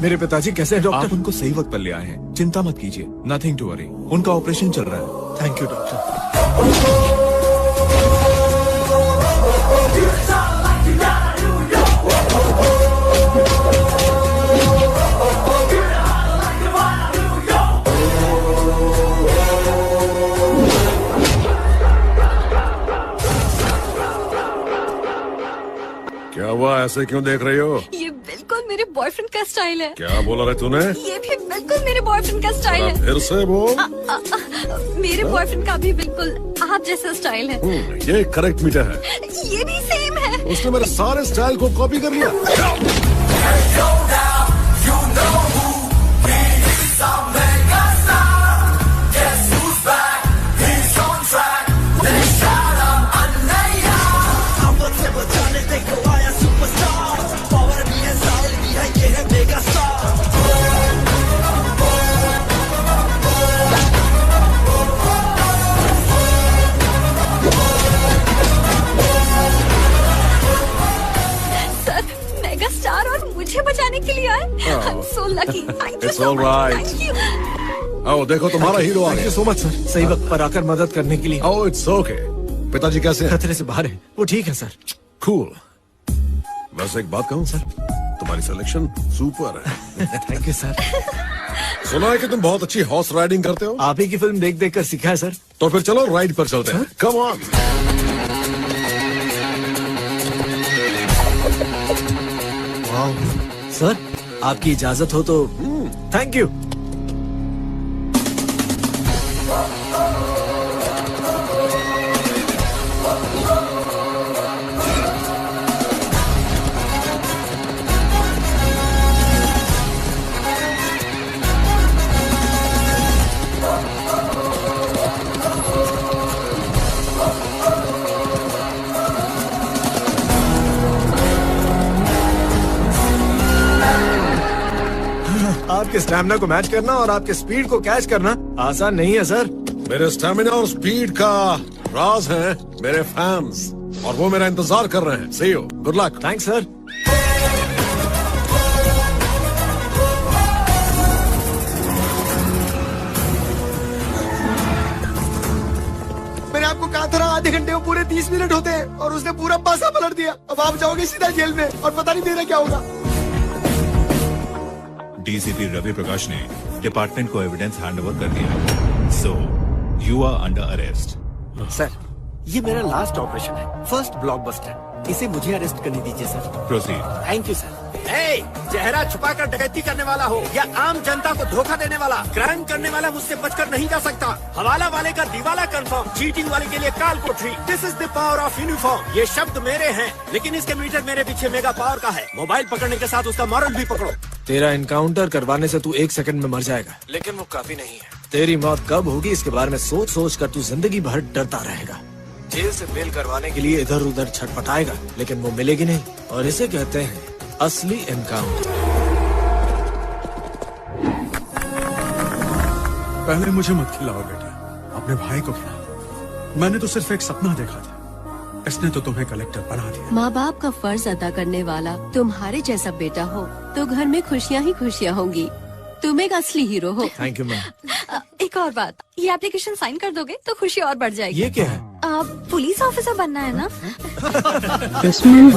मेरे पिताजी कैसे हैं आप डॉक्टर? उनको सही वक्त पर ले आए हैं, चिंता मत कीजिए, नथिंग टू वरी। उनका ऑपरेशन चल रहा है। Thank you doctor. क्या हुआ, ऐसे क्यों देख रही हो? ये बिल्कुल मेरे बॉयफ्रेंड का स्टाइल है। क्या बोला रे तूने? ये भी बिल्कुल मेरे बॉयफ्रेंड का स्टाइल है। फिर से बोल। मेरे बॉयफ्रेंड का भी बिल्कुल आप जैसा स्टाइल है। ये करेक्ट मीटर है। ये भी सेम है। उसने मेरे सारे स्टाइल को कॉपी कर लिया। स्टार और मुझे बचाने के लिए आए। I'm so lucky. Thank you It's so all much. right. Thank you. आओ देखो, तुम्हारा हीरो आ थैंक गया। यू सो मच सर, सही वक्त पर आकर मदद करने के लिए। Oh it's okay. पिताजी कैसे हैं? खतरे से बाहर है, वो ठीक है सर। कूल। बस एक बात कहूँ सर, तुम्हारी सिलेक्शन सुपर है। Thank you sir. सुना है कि तुम बहुत अच्छी हॉर्स राइडिंग करते हो। आप ही की फिल्म देख देख कर सीखा है सर। तो फिर चलो राइड पर चलते हैं। Come on. सर आपकी इजाजत हो तो। Thank you. आपके स्टैमिना को मैच करना और आपके स्पीड को कैच करना आसान नहीं है सर। मेरे स्टैमिना और स्पीड का राज है मेरे फैंस, और वो मेरा इंतजार कर रहे हैं। See you, good luck. Thanks sir. मैंने आपको कहा था ना, आधे घंटे में पूरे 30 मिनट होते हैं, और उसने पूरा पासा पलट दिया। अब आप जाओगे सीधा जेल में, और पता नहीं मेरा क्या होगा। डीसीपी रवि प्रकाश ने डिपार्टमेंट को एविडेंस हैंडओवर कर दिया। So you are under arrest. Sir ये मेरा लास्ट ऑपरेशन है, फर्स्ट ब्लॉकबस्टर। इसे मुझे अरेस्ट करने दीजिए sir. Proceed. Thank you sir. चेहरा छुपाकर डकैती करने वाला हो या आम जनता को धोखा देने वाला, क्राइम करने वाला मुझसे बचकर नहीं जा सकता। हवाला वाले का दीवाला कंफर्म, चीटिंग वाले के लिए काल कोठरी। This is the power of uniform. ये शब्द मेरे हैं, लेकिन इसके मीटर मेरे पीछे मेगा पावर का है। मोबाइल पकड़ने के साथ उसका मॉरल भी पकड़ो। तेरा इनकाउंटर करवाने से तू 1 सेकंड में मर जाएगा, लेकिन वो काफी नहीं है। तेरी मौत कब होगी इसके बारे में सोच सोच कर तू जिंदगी भर डरता रहेगा। जेल से बेल करवाने के लिए इधर उधर छटपटाएगा, लेकिन वो मिलेगी नहीं, और इसे कहते हैं असली एनकाउंटर। पहले मुझे मत खिलाओ बेटा, अपने भाई को खिलाओ। मैंने तो सिर्फ एक सपना देखा था, इसने तो तुम्हें कलेक्टर बना दिया। माँ बाप का फर्ज अदा करने वाला तुम्हारे जैसा बेटा हो तो घर में खुशियाँ ही खुशियाँ होंगी। तुम एक असली हीरो हो। Thank you ma'am. एक और बात, ये एप्लीकेशन साइन कर दोगे तो खुशी और बढ़ जाएगी। ये क्या है? आप पुलिस ऑफिसर बनना है ना? This movie